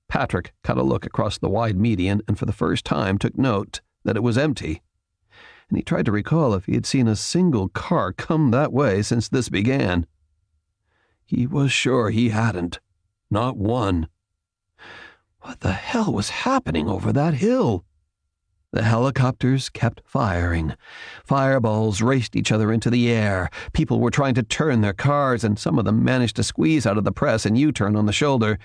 [SPEAKER 2] Patrick caught a look across the wide median and for the first time took note that it was empty. And he tried to recall if he had seen a single car come that way since this began. He was sure he hadn't. Not one. What the hell was happening over that hill? The helicopters kept firing. Fireballs raced each other into the air. People were trying to turn their cars, and some of them managed to squeeze out of the press and U-turn on the shoulder.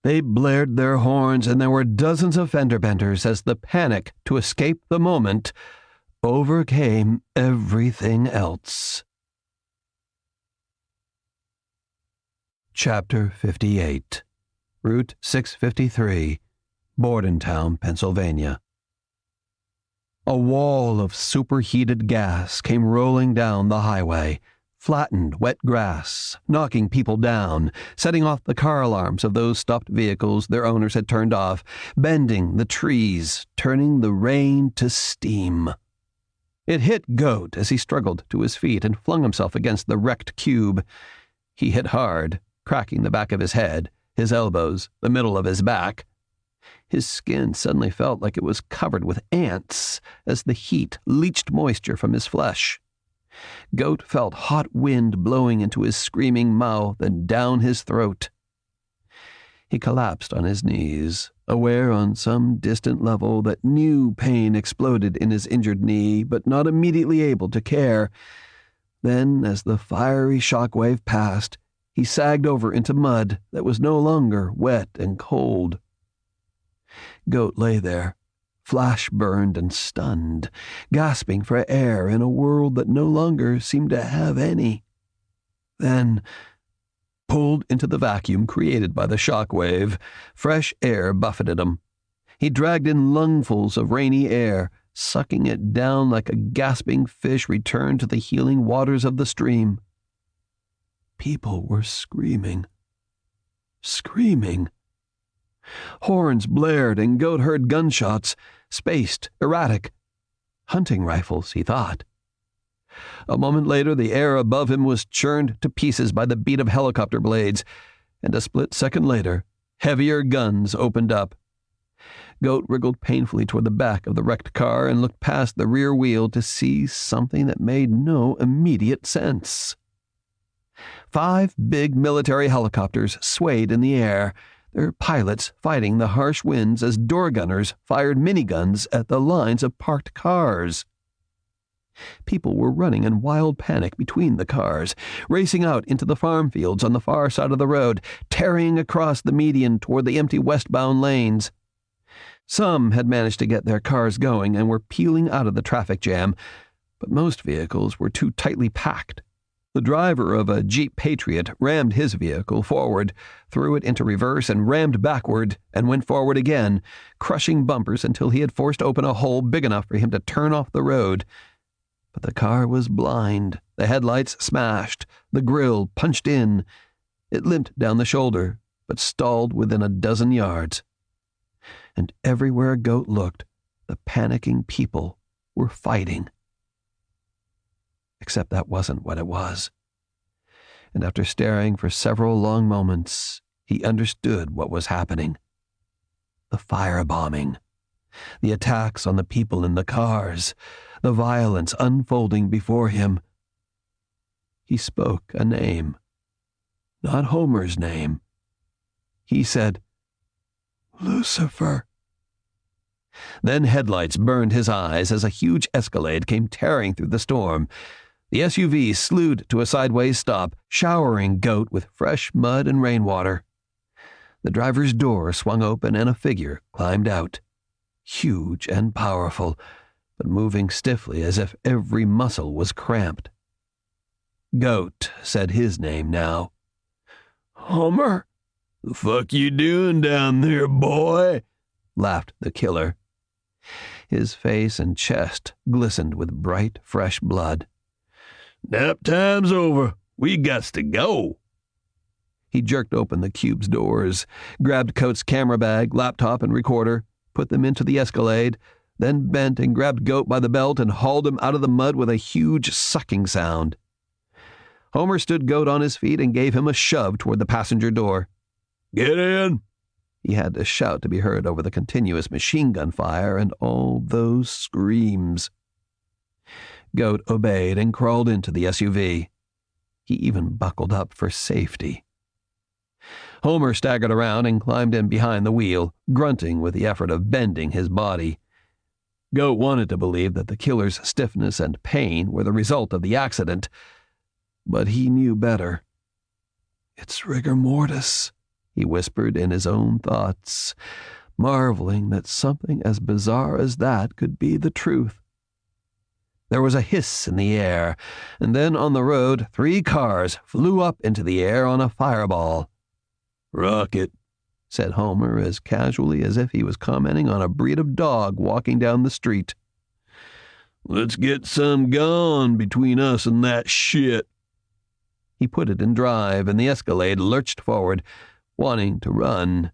[SPEAKER 2] They blared their horns, and there were dozens of fender benders as the panic to escape the moment overcame everything else. Chapter 58. Route 653, Bordentown, Pennsylvania. A wall of superheated gas came rolling down the highway, flattened wet grass, knocking people down, setting off the car alarms of those stopped vehicles their owners had turned off, bending the trees, turning the rain to steam. It hit Goat as he struggled to his feet and flung himself against the wrecked cube. He hit hard, cracking the back of his head, his elbows, the middle of his back. His skin suddenly felt like it was covered with ants as the heat leached moisture from his flesh. Goat felt hot wind blowing into his screaming mouth and down his throat. He collapsed on his knees, aware on some distant level that new pain exploded in his injured knee, but not immediately able to care. Then, as the fiery shockwave passed, he sagged over into mud that was no longer wet and cold. Goat lay there, flash-burned and stunned, gasping for air in a world that no longer seemed to have any. Then, pulled into the vacuum created by the shockwave, fresh air buffeted him. He dragged in lungfuls of rainy air, sucking it down like a gasping fish returned to the healing waters of the stream. People were screaming. Screaming. Horns blared and Goat heard gunshots, spaced, erratic. Hunting rifles, he thought. A moment later, the air above him was churned to pieces by the beat of helicopter blades.
[SPEAKER 3] and a split second later, heavier guns opened up. Goat wriggled painfully toward the back of the wrecked car and looked past the rear wheel to see something that made no immediate sense. 5 big military helicopters swayed in the air, their pilots fighting the harsh winds as door gunners fired miniguns at the lines of parked cars. People were running in wild panic between the cars, racing out into the farm fields on the far side of the road, tearing across the median toward the empty westbound lanes. Some had managed to get their cars going and were peeling out of the traffic jam, but most vehicles were too tightly packed. The driver of a Jeep Patriot rammed his vehicle forward, threw it into reverse and rammed backward, and went forward again, crushing bumpers until he had forced open a hole big enough for him to turn off the road. But the car was blind, the headlights smashed, the grille punched in. It limped down the shoulder, but stalled within a dozen yards. And everywhere Goat looked, the panicking people were fighting. Except that wasn't what it was. And after staring for several long moments, he understood what was happening. The firebombing, the attacks on the people in the cars, the violence unfolding before him. He spoke a name. Not Homer's name. He said, "Lucifer." Then headlights burned his eyes as a huge Escalade came tearing through the storm. The SUV slewed to a sideways stop, showering Goat with fresh mud and rainwater. The driver's door swung open and a figure climbed out, huge and powerful, but moving stiffly as if every muscle was cramped. Goat said his name now. "Homer?"
[SPEAKER 4] "The fuck you doing down there, boy?"
[SPEAKER 3] laughed the killer. His face and chest glistened with bright, fresh blood.
[SPEAKER 4] "Nap time's over. We gots to go."
[SPEAKER 3] He jerked open the cube's doors, grabbed Coates' camera bag, laptop, and recorder, put them into the Escalade, then bent and grabbed Goat by the belt and hauled him out of the mud with a huge sucking sound. Homer stood Goat on his feet and gave him a shove toward the passenger door.
[SPEAKER 4] "Get in."
[SPEAKER 3] He had to shout to be heard over the continuous machine gun fire and all those screams. Goat obeyed and crawled into the SUV. He even buckled up for safety. Homer staggered around and climbed in behind the wheel, grunting with the effort of bending his body. Goat wanted to believe that the killer's stiffness and pain were the result of the accident, but he knew better. "It's rigor mortis," he whispered in his own thoughts, marveling that something as bizarre as that could be the truth. There was a hiss in the air, and then on the road 3 cars flew up into the air on a fireball.
[SPEAKER 4] "Rocket,"
[SPEAKER 3] said Homer as casually as if he was commenting on a breed of dog walking down the street.
[SPEAKER 4] "Let's get some gone between us and that shit."
[SPEAKER 3] He put it in drive, and the Escalade lurched forward, wanting to run.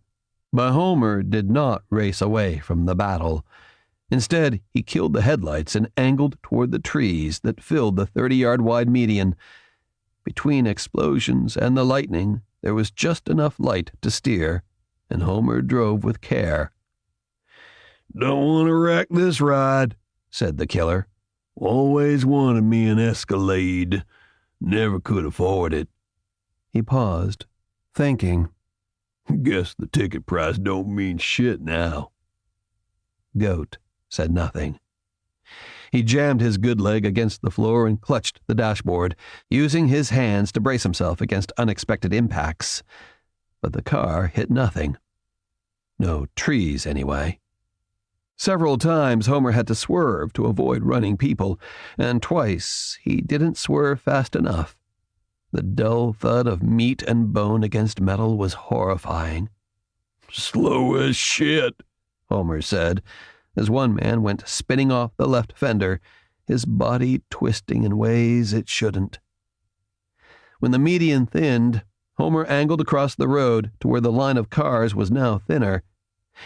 [SPEAKER 3] But Homer did not race away from the battle. Instead, he killed the headlights and angled toward the trees that filled the 30-yard-wide median. Between explosions and the lightning, there was just enough light to steer, and Homer drove with care.
[SPEAKER 4] "Don't want to wreck this ride," said the killer. "Always wanted me an Escalade. Never could afford it."
[SPEAKER 3] He paused, thinking.
[SPEAKER 4] "Guess the ticket price don't mean shit now."
[SPEAKER 3] Goat said nothing. He jammed his good leg against the floor and clutched the dashboard, using his hands to brace himself against unexpected impacts. But the car hit nothing. No trees, anyway. Several times Homer had to swerve to avoid running people, and twice he didn't swerve fast enough. The dull thud of meat and bone against metal was horrifying.
[SPEAKER 4] "Slow as shit,"
[SPEAKER 3] Homer said, as one man went spinning off the left fender, his body twisting in ways it shouldn't. When the median thinned, Homer angled across the road to where the line of cars was now thinner.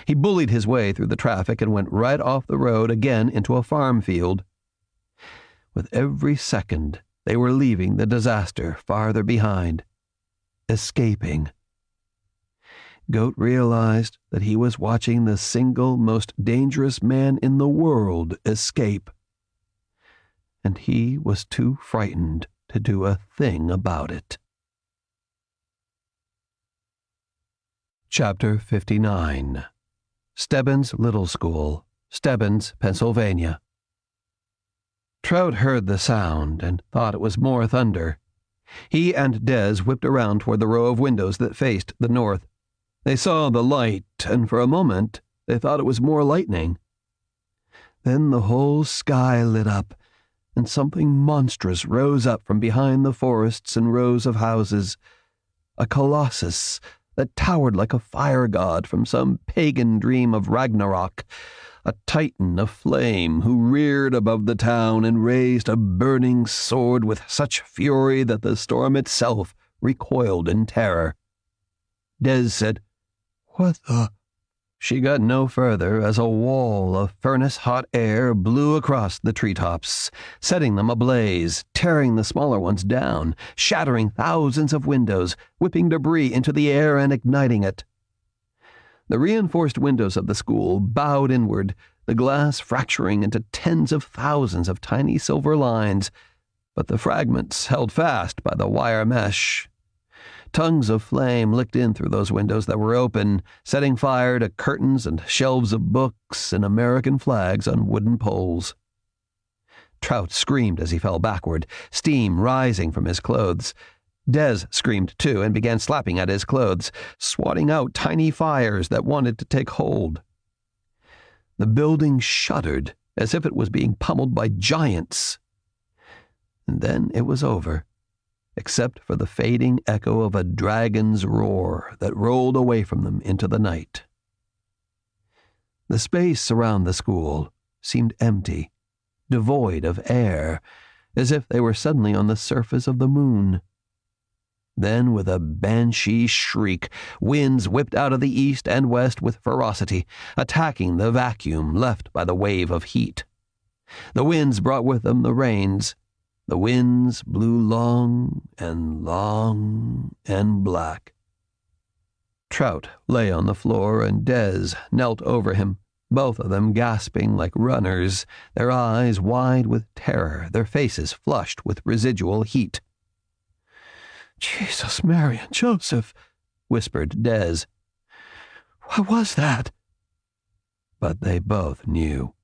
[SPEAKER 3] He bullied his way through the traffic and went right off the road again into a farm field. With every second, they were leaving the disaster farther behind, escaping Goat realized that he was watching the single most dangerous man in the world escape. And he was too frightened to do a thing about it. Chapter 59. Stebbins Little School, Stebbins, Pennsylvania. Trout heard the sound and thought it was more thunder. He and Des whipped around toward the row of windows that faced the north. They saw the light, and for a moment they thought it was more lightning. Then the whole sky lit up, and something monstrous rose up from behind the forests and rows of houses. A colossus that towered like a fire god from some pagan dream of Ragnarok, a titan of flame who reared above the town and raised a burning sword with such fury that the storm itself recoiled in terror. Des said, "What the—" She got no further as a wall of furnace-hot air blew across the treetops, setting them ablaze, tearing the smaller ones down, shattering thousands of windows, whipping debris into the air and igniting it. The reinforced windows of the school bowed inward, the glass fracturing into tens of thousands of tiny silver lines, but the fragments held fast by the wire mesh. Tongues of flame licked in through those windows that were open, setting fire to curtains and shelves of books and American flags on wooden poles. Trout screamed as he fell backward, steam rising from his clothes. Des screamed too and began slapping at his clothes, swatting out tiny fires that wanted to take hold. The building shuddered as if it was being pummeled by giants. And then it was over, except for the fading echo of a dragon's roar that rolled away from them into the night. The space around the school seemed empty, devoid of air, as if they were suddenly on the surface of the moon. Then, with a banshee shriek, winds whipped out of the east and west with ferocity, attacking the vacuum left by the wave of heat. The winds brought with them the rains. The winds blew long and black. Trout lay on the floor and Des knelt over him, both of them gasping like runners, their eyes wide with terror, their faces flushed with residual heat. "Jesus, Mary, and Joseph," whispered Des. "What was that?" But they both knew.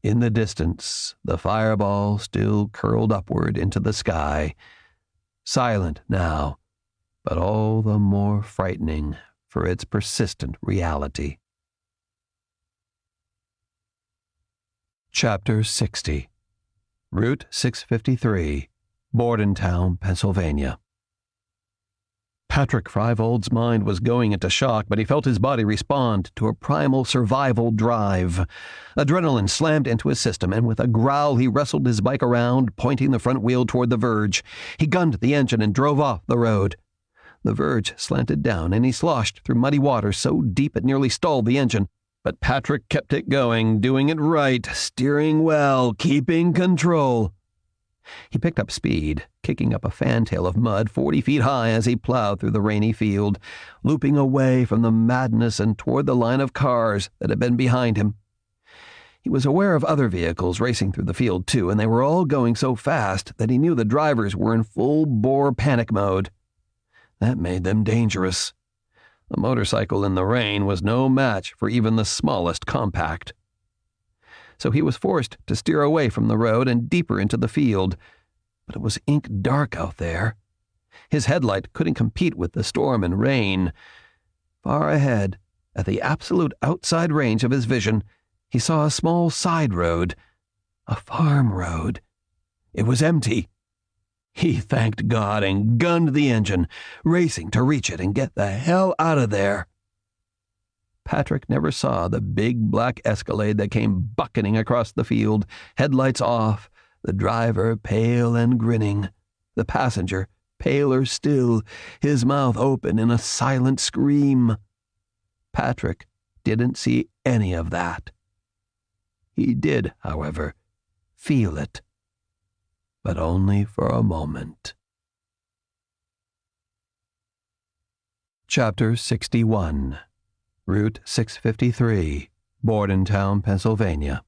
[SPEAKER 3] In the distance, the fireball still curled upward into the sky, silent now, but all the more frightening for its persistent reality. Chapter 60. Route 653, Bordentown, Pennsylvania. Patrick Freivold's mind was going into shock, but he felt his body respond to a primal survival drive. Adrenaline slammed into his system, and with a growl he wrestled his bike around, pointing the front wheel toward the verge. He gunned the engine and drove off the road. The verge slanted down, and he sloshed through muddy water so deep it nearly stalled the engine. But Patrick kept it going, doing it right, steering well, keeping control. He picked up speed, kicking up a fantail of mud 40 feet high as he plowed through the rainy field, looping away from the madness and toward the line of cars that had been behind him. He was aware of other vehicles racing through the field, too, and they were all going so fast that he knew the drivers were in full-bore panic mode. That made them dangerous. A motorcycle in the rain was no match for even the smallest compact. So he was forced to steer away from the road and deeper into the field. But it was ink dark out there. His headlight couldn't compete with the storm and rain. Far ahead, at the absolute outside range of his vision, he saw a small side road, a farm road. It was empty. He thanked God and gunned the engine, racing to reach it and get the hell out of there. Patrick never saw the big black Escalade that came bucketing across the field, headlights off, the driver pale and grinning, the passenger paler still, his mouth open in a silent scream. Patrick didn't see any of that. He did, however, feel it, but only for a moment.
[SPEAKER 2] Chapter 61, Route 653, Bordentown, Pennsylvania.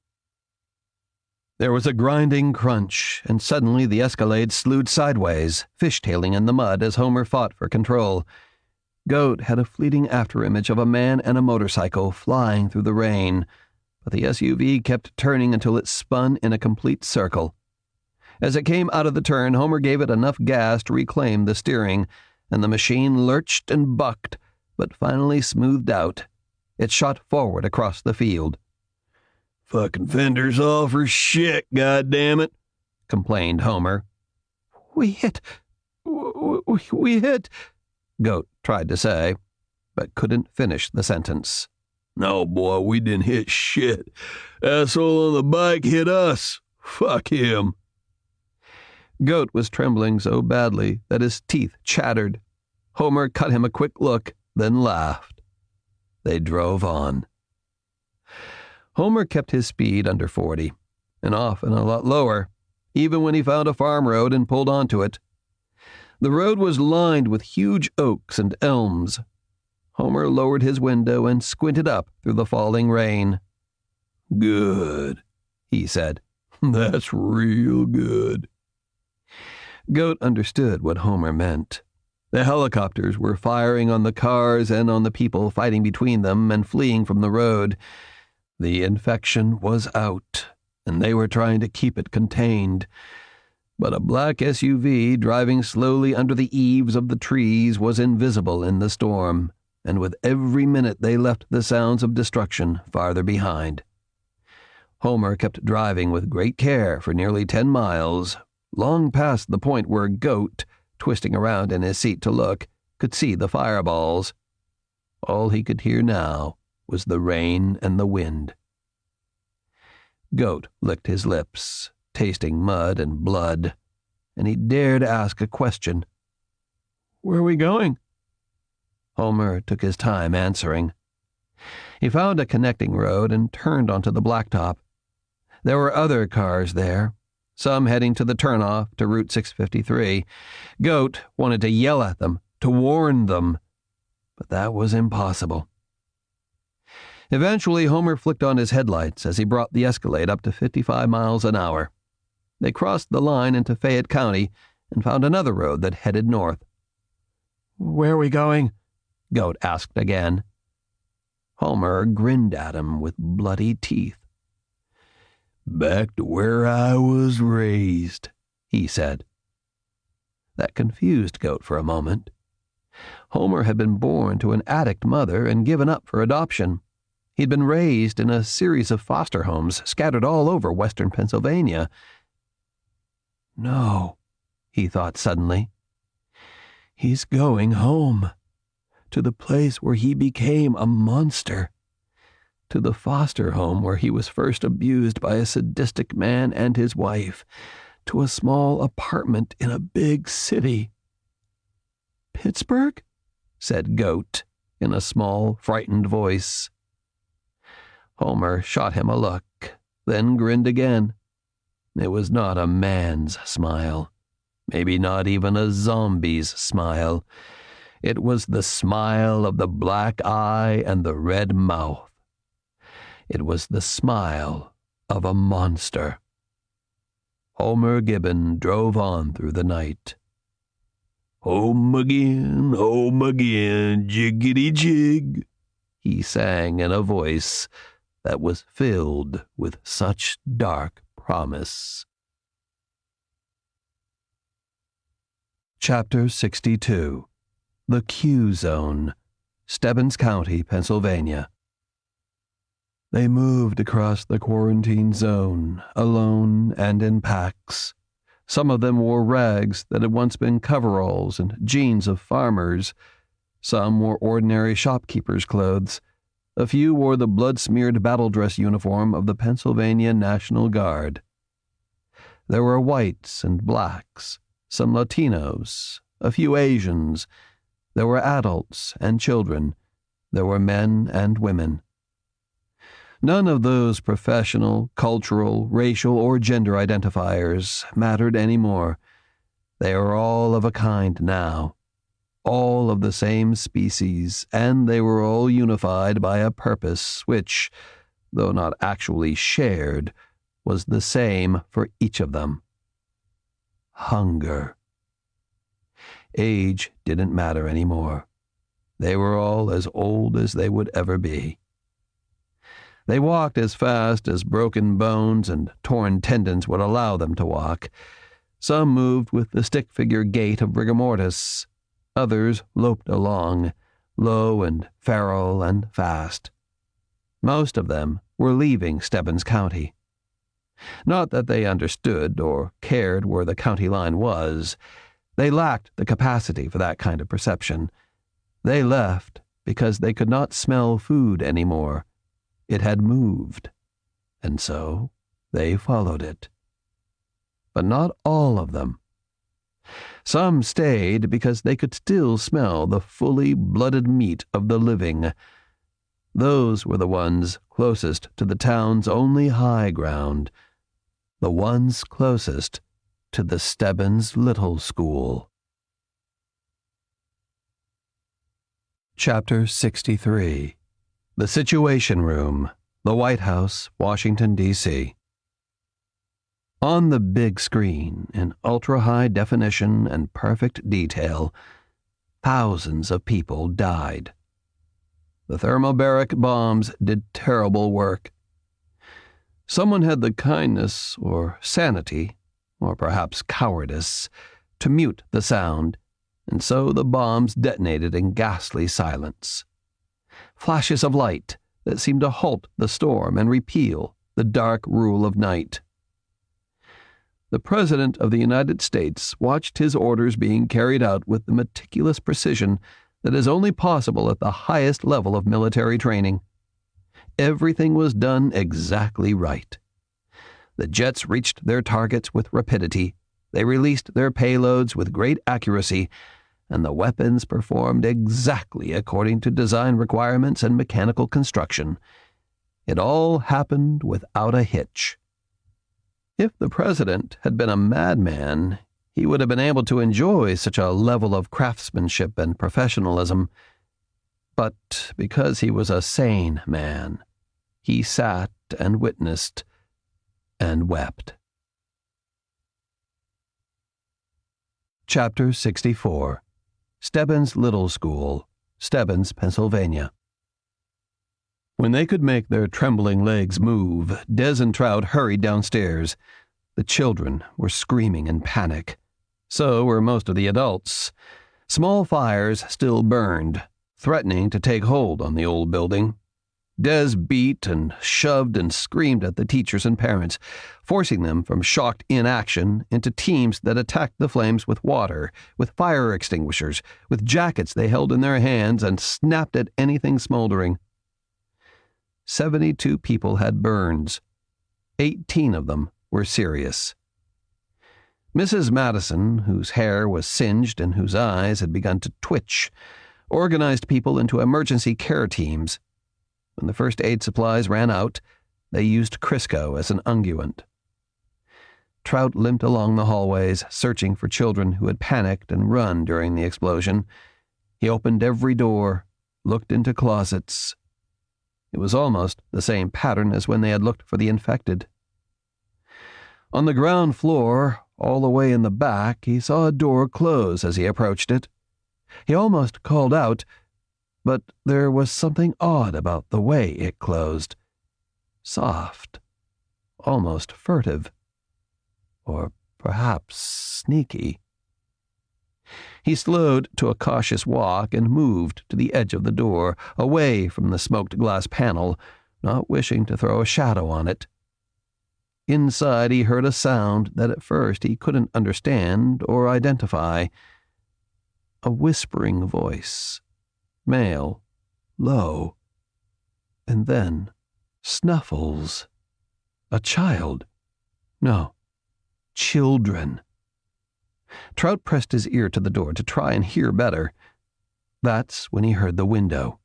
[SPEAKER 2] There was a grinding crunch, and suddenly the Escalade slewed sideways, fishtailing in the mud as Homer fought for control. Goat had a fleeting afterimage of a man and a motorcycle flying through the rain, but the SUV kept turning until it spun in a complete circle. As it came out of the turn, Homer gave it enough gas to reclaim the steering, and the machine lurched and bucked, but finally smoothed out. It shot forward across the field.
[SPEAKER 4] "Fucking fender's all for shit, goddammit," complained Homer.
[SPEAKER 3] We hit,
[SPEAKER 2] Goat tried to say, but couldn't finish the sentence.
[SPEAKER 4] "No, boy, we didn't hit shit. Asshole on the bike hit us. Fuck him."
[SPEAKER 2] Goat was trembling so badly that his teeth chattered. Homer cut him a quick look, then laughed. They drove on. Homer kept his speed under 40, and often a lot lower, even when he found a farm road and pulled onto it. The road was lined with huge oaks and elms. Homer lowered his window and squinted up through the falling rain.
[SPEAKER 4] "Good," he said. "That's real good."
[SPEAKER 2] Goat understood what Homer meant. The helicopters were firing on the cars and on the people fighting between them and fleeing from the road. The infection was out, and they were trying to keep it contained. But a black SUV driving slowly under the eaves of the trees was invisible in the storm, and with every minute they left the sounds of destruction farther behind. Homer kept driving with great care for nearly 10 miles, long past the point where Goat, twisting around in his seat to look, could see the fireballs. All he could hear now was the rain and the wind. Goat licked his lips, tasting mud and blood, and he dared ask a question.
[SPEAKER 3] "Where are we going?"
[SPEAKER 2] Homer took his time answering. He found a connecting road and turned onto the blacktop. There were other cars there, some heading to the turnoff to Route 653. Goat wanted to yell at them, to warn them, but that was impossible. Eventually, Homer flicked on his headlights as he brought the Escalade up to 55 miles an hour. They crossed the line into Fayette County and found another road that headed north.
[SPEAKER 3] "Where are we going?"
[SPEAKER 2] Goat asked again. Homer grinned at him with bloody teeth.
[SPEAKER 4] "Back to where I was raised," he said.
[SPEAKER 2] That confused Goat for a moment. Homer had been born to an addict mother and given up for adoption. He'd been raised in a series of foster homes scattered all over western Pennsylvania. No, he thought suddenly. He's going home, to the place where he became a monster, to the foster home where he was first abused by a sadistic man and his wife, to a small apartment in a big city. "Pittsburgh?" said Goat in a small, frightened voice. Homer shot him a look, then grinned again. It was not a man's smile, maybe not even a zombie's smile. It was the smile of the black eye and the red mouth. It was the smile of a monster. Homer Gibbon drove on through the night.
[SPEAKER 4] home again, jiggity jig,"
[SPEAKER 2] he sang in a voice that was filled with such dark promise. Chapter 62, The Q Zone, Stebbins County, Pennsylvania. They moved across the quarantine zone, alone and in packs. Some of them wore rags that had once been coveralls and jeans of farmers. Some wore ordinary shopkeepers' clothes. A few wore the blood-smeared battle dress uniform of the Pennsylvania National Guard. There were whites and blacks, some Latinos, a few Asians. There were adults and children. There were men and women. None of those professional, cultural, racial, or gender identifiers mattered anymore. They were all of a kind now.
[SPEAKER 3] all of the same species, and they were all unified by a purpose which, though not actually shared, was the same for each of them. Hunger. Age didn't matter anymore. They were all as old as they would ever be. They walked as fast as broken bones and torn tendons would allow them to walk. Some moved with the stick-figure gait of rigor mortis. Others loped along, low and feral and fast. Most of them were leaving Stebbins County. Not that they understood or cared where the county line was. They lacked the capacity for that kind of perception. They left because they could not smell food anymore. It had moved, and so they followed it. But not all of them. Some stayed because they could still smell the fully blooded meat of the living. Those were the ones closest to the town's only high ground, the ones closest to the Stebbins Little School. Chapter 63. The Situation Room, the White House, Washington, D.C. On the big screen, in ultra-high definition and perfect detail, thousands of people died. The thermobaric bombs did terrible work. Someone had the kindness or sanity, or perhaps cowardice, to mute the sound, and so the bombs detonated in ghastly silence. Flashes of light that seemed to halt the storm and repeal the dark rule of night. The President of the United States watched his orders being carried out with the meticulous precision that is only possible at the highest level of military training. Everything was done exactly right. The jets reached their targets with rapidity, they released their payloads with great accuracy, and the weapons performed exactly according to design requirements and mechanical construction. It all happened without a hitch. If the President had been a madman, he would have been able to enjoy such a level of craftsmanship and professionalism. But because he was a sane man, he sat and witnessed and wept. Chapter 64. Stebbins Little School, Stebbins, Pennsylvania. When they could make their trembling legs move, Des and Trout hurried downstairs. The children were screaming in panic. So were most of the adults. Small fires still burned, threatening to take hold on the old building. Des beat and shoved and screamed at the teachers and parents, forcing them from shocked inaction into teams that attacked the flames with water, with fire extinguishers, with jackets they held in their hands and snapped at anything smoldering. 72 people had burns. 18 of them were serious. Mrs. Madison, whose hair was singed and whose eyes had begun to twitch, organized people into emergency care teams. When the first aid supplies ran out, they used Crisco as an unguent. Trout limped along the hallways, searching for children who had panicked and run during the explosion. He opened every door, looked into closets. It was almost the same pattern as when they had looked for the infected. On the ground floor, all the way in the back, he saw a door close as he approached it. He almost called out, but there was something odd about the way it closed. Soft, almost furtive, or perhaps sneaky. He slowed to a cautious walk and moved to the edge of the door, away from the smoked glass panel, not wishing to throw a shadow on it. Inside he heard a sound that at first he couldn't understand or identify. A whispering voice. Male, low, and then snuffles. A child. No, children. Trout pressed his ear to the door to try and hear better. That's when he heard the window.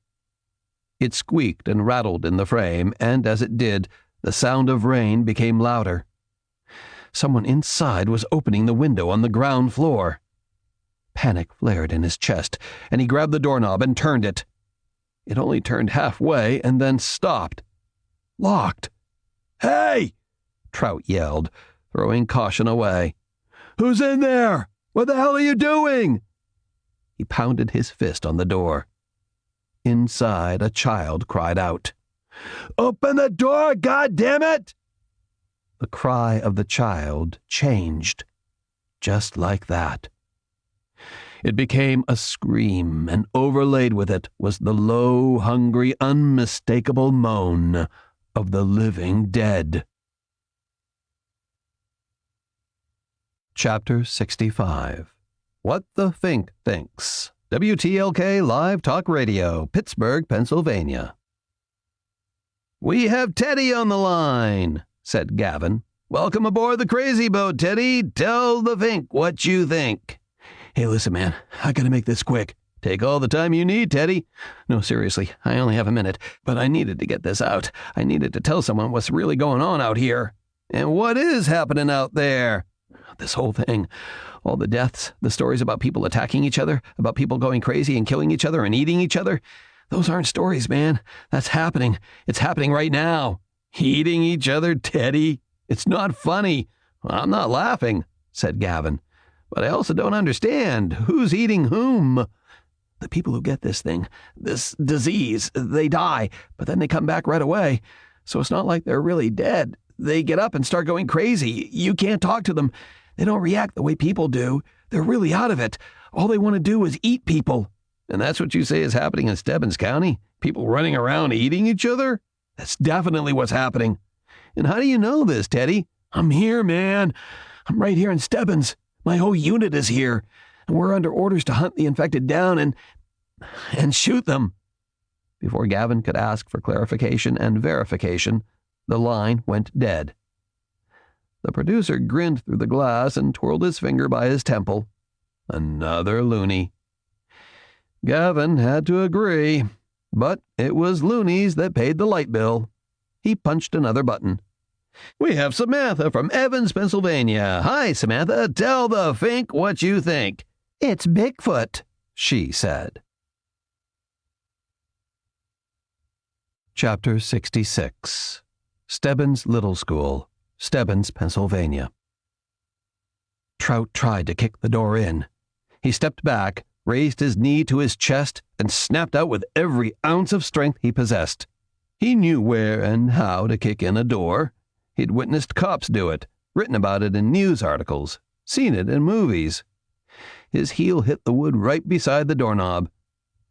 [SPEAKER 3] It squeaked and rattled in the frame, and as it did, the sound of rain became louder. Someone inside was opening the window on the ground floor. Panic flared in his chest, and he grabbed the doorknob and turned it. It only turned halfway and then stopped. Locked. "Hey!" Trout yelled, throwing caution away. "Who's in there? What the hell are you doing?" He pounded his fist on the door. Inside, a child cried out, "Open the door, goddammit!" The cry of the child changed, just like that. It became a scream, and overlaid with it was the low, hungry, unmistakable moan of the living dead. Chapter 65. What the Fink Thinks. WTLK Live Talk Radio, Pittsburgh, Pennsylvania. "We have Teddy on the line," said Gavin. "Welcome aboard the crazy boat, Teddy. Tell the Fink what you think." "Hey, listen, man, I gotta make this quick." "Take all the time you need, Teddy." "No, seriously, I only have a minute, but I needed to get this out. I needed to tell someone what's really going on out here." "And what is happening out there?" "This whole thing. All the deaths, the stories about people attacking each other, about people going crazy and killing each other and eating each other. Those aren't stories, man. That's happening. It's happening right now." "Eating each other, Teddy? It's not funny." "I'm not laughing," said Gavin. "But I also don't understand. Who's eating whom?" "The people who get this thing, this disease, they die, but then they come back right away. So it's not like they're really dead. They get up and start going crazy. You can't talk to them. They don't react the way people do. They're really out of it. All they want to do is eat people." "And that's what you say is happening in Stebbins County? People running around eating each other?" "That's definitely what's happening." "And how do you know this, Teddy?" "I'm here, man. I'm right here in Stebbins. My whole unit is here, and we're under orders to hunt the infected down and shoot them." Before Gavin could ask for clarification and verification, the line went dead. The producer grinned through the glass and twirled his finger by his temple. Another loony. Gavin had to agree, but it was loonies that paid the light bill. He punched another button. "We have Samantha from Evans, Pennsylvania. Hi, Samantha. Tell the Fink what you think." "It's Bigfoot," she said. Chapter 66. Stebbins Little School, Stebbins, Pennsylvania. Trout tried to kick the door in. He stepped back, raised his knee to his chest, and snapped out with every ounce of strength he possessed. He knew where and how to kick in a door. He'd witnessed cops do it, written about it in news articles, seen it in movies. His heel hit the wood right beside the doorknob.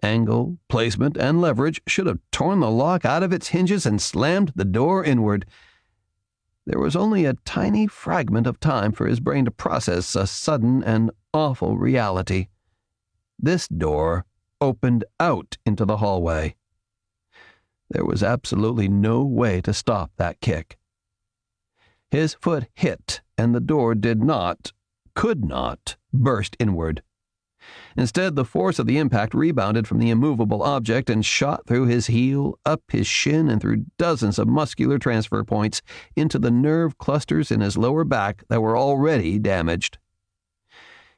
[SPEAKER 3] Angle, placement, and leverage should have torn the lock out of its hinges and slammed the door inward. There was only a tiny fragment of time for his brain to process a sudden and awful reality. This door opened out into the hallway. There was absolutely no way to stop that kick. His foot hit, and the door could not, burst inward. Instead, the force of the impact rebounded from the immovable object and shot through his heel, up his shin, and through dozens of muscular transfer points into the nerve clusters in his lower back that were already damaged.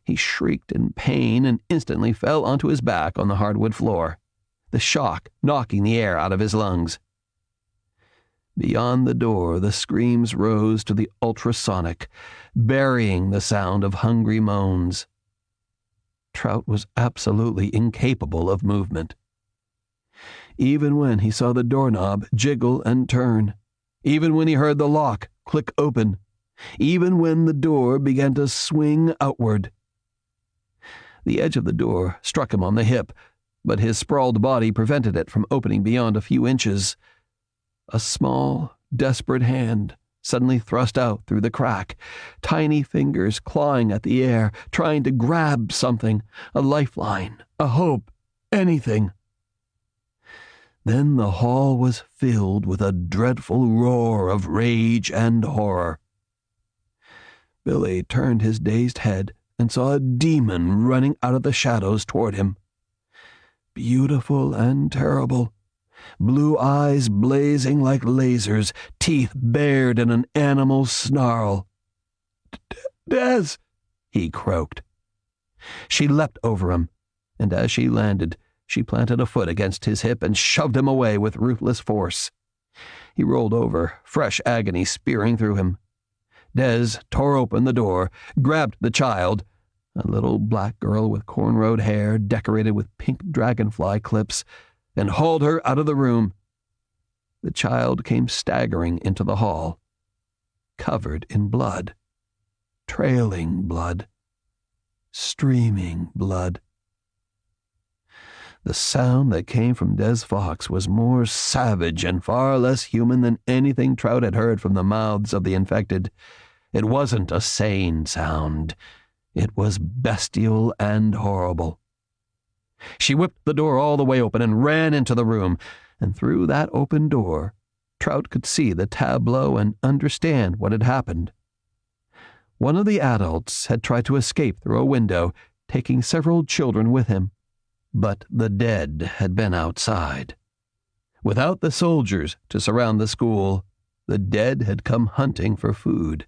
[SPEAKER 3] He shrieked in pain and instantly fell onto his back on the hardwood floor, the shock knocking the air out of his lungs. Beyond the door, the screams rose to the ultrasonic, burying the sound of hungry moans. Trout was absolutely incapable of movement. Even when he saw the doorknob jiggle and turn, even when he heard the lock click open, even when the door began to swing outward. The edge of the door struck him on the hip, but his sprawled body prevented it from opening beyond a few inches. A small, desperate hand suddenly thrust out through the crack, tiny fingers clawing at the air, trying to grab something, a lifeline, a hope, anything. Then the hall was filled with a dreadful roar of rage and horror. Billy turned his dazed head and saw a demon running out of the shadows toward him. Beautiful and terrible, blue eyes blazing like lasers, teeth bared in an animal snarl. "Des!" he croaked. She leapt over him, and as she landed, she planted a foot against his hip and shoved him away with ruthless force. He rolled over, fresh agony spearing through him. Des tore open the door, grabbed the child, a little black girl with cornrowed hair decorated with pink dragonfly clips, and hauled her out of the room. The child came staggering into the hall, covered in blood, trailing blood, streaming blood. The sound that came from Des Fox was more savage and far less human than anything Trout had heard from the mouths of the infected. It wasn't a sane sound. It was bestial and horrible. She whipped the door all the way open and ran into the room, and through that open door, Trout could see the tableau and understand what had happened. One of the adults had tried to escape through a window, taking several children with him. But the dead had been outside. Without the soldiers to surround the school, the dead had come hunting for food.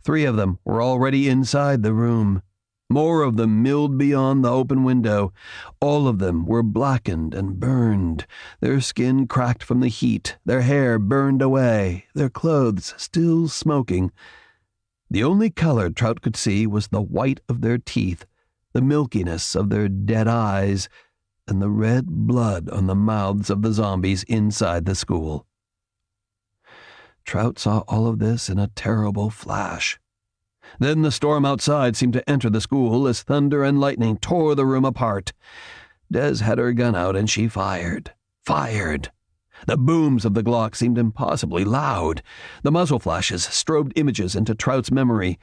[SPEAKER 3] 3 of them were already inside the room. More of them milled beyond the open window. All of them were blackened and burned, their skin cracked from the heat, their hair burned away, their clothes still smoking. The only color Trout could see was the white of their teeth, the milkiness of their dead eyes, and the red blood on the mouths of the zombies inside the school. Trout saw all of this in a terrible flash. Then the storm outside seemed to enter the school as thunder and lightning tore the room apart. Des had her gun out and she fired. The booms of the Glock seemed impossibly loud. The muzzle flashes strobed images into Trout's memory,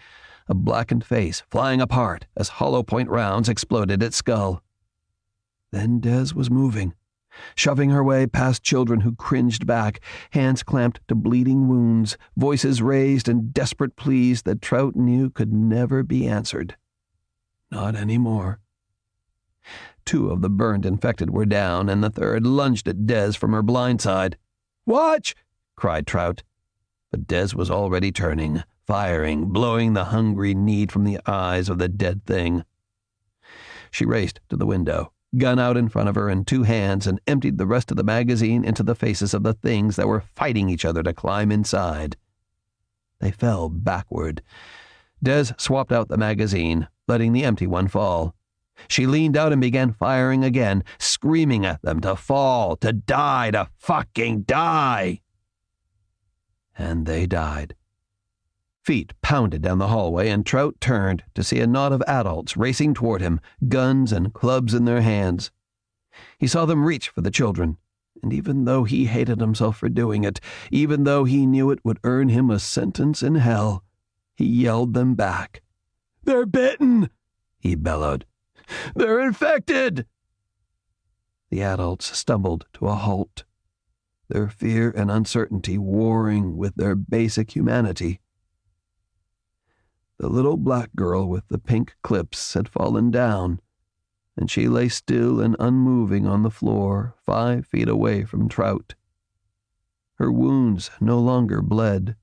[SPEAKER 3] a blackened face flying apart as hollow point rounds exploded its skull. Then Des was moving, shoving her way past children who cringed back, hands clamped to bleeding wounds, voices raised in desperate pleas that Trout knew could never be answered. Not anymore. 2 of the burned infected were down, and the 3rd lunged at Des from her blind side. "Watch!" cried Trout. But Des was already turning, firing, blowing the hungry need from the eyes of the dead thing. She raced to the window, gun out in front of her in 2 hands, and emptied the rest of the magazine into the faces of the things that were fighting each other to climb inside. They fell backward. Des swapped out the magazine, letting the empty one fall. She leaned out and began firing again, screaming at them to fall, to die, to fucking die. And they died. Feet pounded down the hallway, and Trout turned to see a knot of adults racing toward him, guns and clubs in their hands. He saw them reach for the children, and even though he hated himself for doing it, even though he knew it would earn him a sentence in hell, he yelled them back. "They're bitten!" he bellowed. "They're infected!" The adults stumbled to a halt, their fear and uncertainty warring with their basic humanity. The little black girl with the pink clips had fallen down, and she lay still and unmoving on the floor 5 feet away from Trout. Her wounds no longer bled,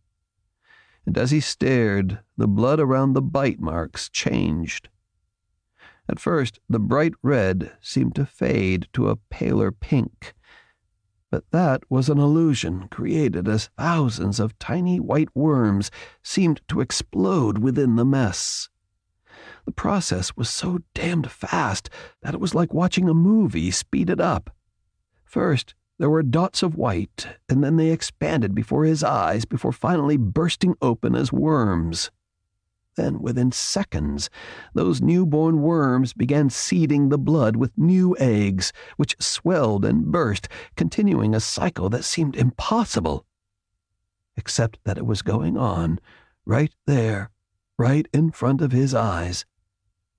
[SPEAKER 3] and as he stared, the blood around the bite marks changed. At first, the bright red seemed to fade to a paler pink, but that was an illusion created as thousands of tiny white worms seemed to explode within the mess. The process was so damned fast that it was like watching a movie speeded up. First, there were dots of white, and then they expanded before his eyes before finally bursting open as worms. Then, within seconds, those newborn worms began seeding the blood with new eggs, which swelled and burst, continuing a cycle that seemed impossible. Except that it was going on, right there, right in front of his eyes.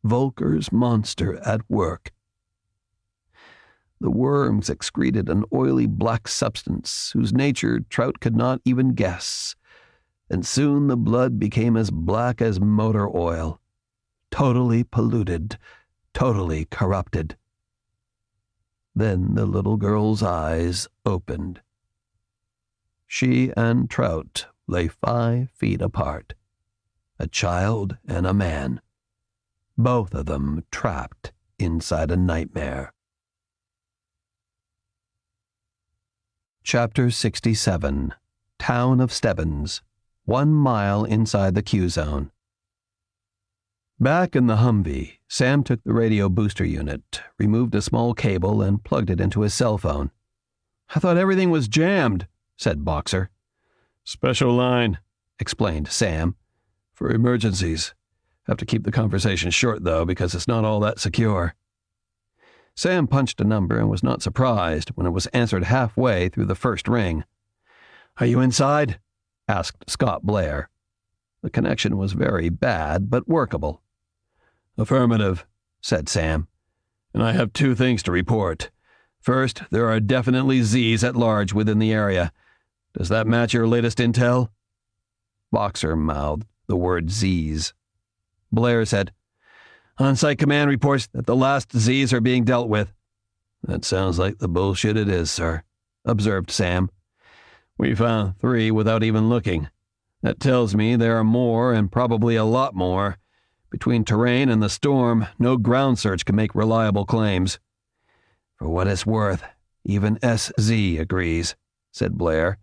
[SPEAKER 3] Volker's monster at work. The worms excreted an oily black substance whose nature Trout could not even guess, and soon the blood became as black as motor oil, totally polluted, totally corrupted. Then the little girl's eyes opened. She and Trout lay 5 feet apart, a child and a man,
[SPEAKER 2] both of them trapped inside a nightmare. Chapter 67. Town of Stebbins, 1 mile inside the Q-zone. Back in the Humvee, Sam took the radio booster unit, removed a small cable, and plugged it into his cell phone.
[SPEAKER 3] "I thought everything was jammed," said Boxer.
[SPEAKER 4] "Special line,"
[SPEAKER 3] explained Sam.
[SPEAKER 4] "for emergencies. Have to keep the conversation short, though, because it's not all that secure."
[SPEAKER 3] Sam punched a number and was not surprised when it was answered halfway through the first ring.
[SPEAKER 4] "Are you inside?"
[SPEAKER 3] asked Scott Blair. The connection was very bad, but workable.
[SPEAKER 4] "Affirmative,"
[SPEAKER 3] said Sam.
[SPEAKER 4] "And I have 2 things to report. First, there are definitely Z's at large within the area. Does that match your latest intel?"
[SPEAKER 3] Boxer mouthed the word Z's. Blair said,
[SPEAKER 4] "On-site command reports that the last Z's are being dealt with."
[SPEAKER 3] "That sounds like the bullshit it is, sir," observed Sam.
[SPEAKER 4] "We found 3 without even looking. That tells me there are more, and probably a lot more. Between terrain and the storm, no ground search can make reliable claims."
[SPEAKER 3] "For what it's worth, even SZ agrees," said Blair,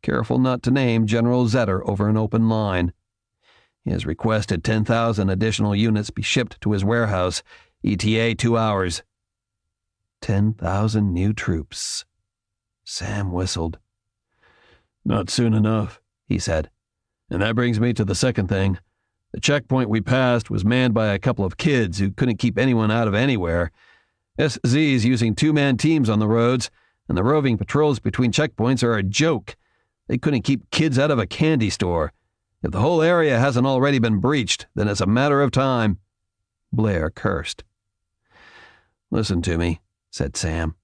[SPEAKER 3] careful not to name General Zetter over an open line. "He has requested 10,000 additional units be shipped to his warehouse, ETA 2 hours. 10,000 new troops." Sam whistled.
[SPEAKER 4] "Not soon enough," he said. "And that brings me to the second thing. The checkpoint we passed was manned by a couple of kids who couldn't keep anyone out of anywhere. SZ's using 2-man teams on the roads, and the roving patrols between checkpoints are a joke. They couldn't keep kids out of a candy store. If the whole area hasn't already been breached, then it's a matter of time."
[SPEAKER 3] Blair cursed.
[SPEAKER 4] "Listen to me," said Sam.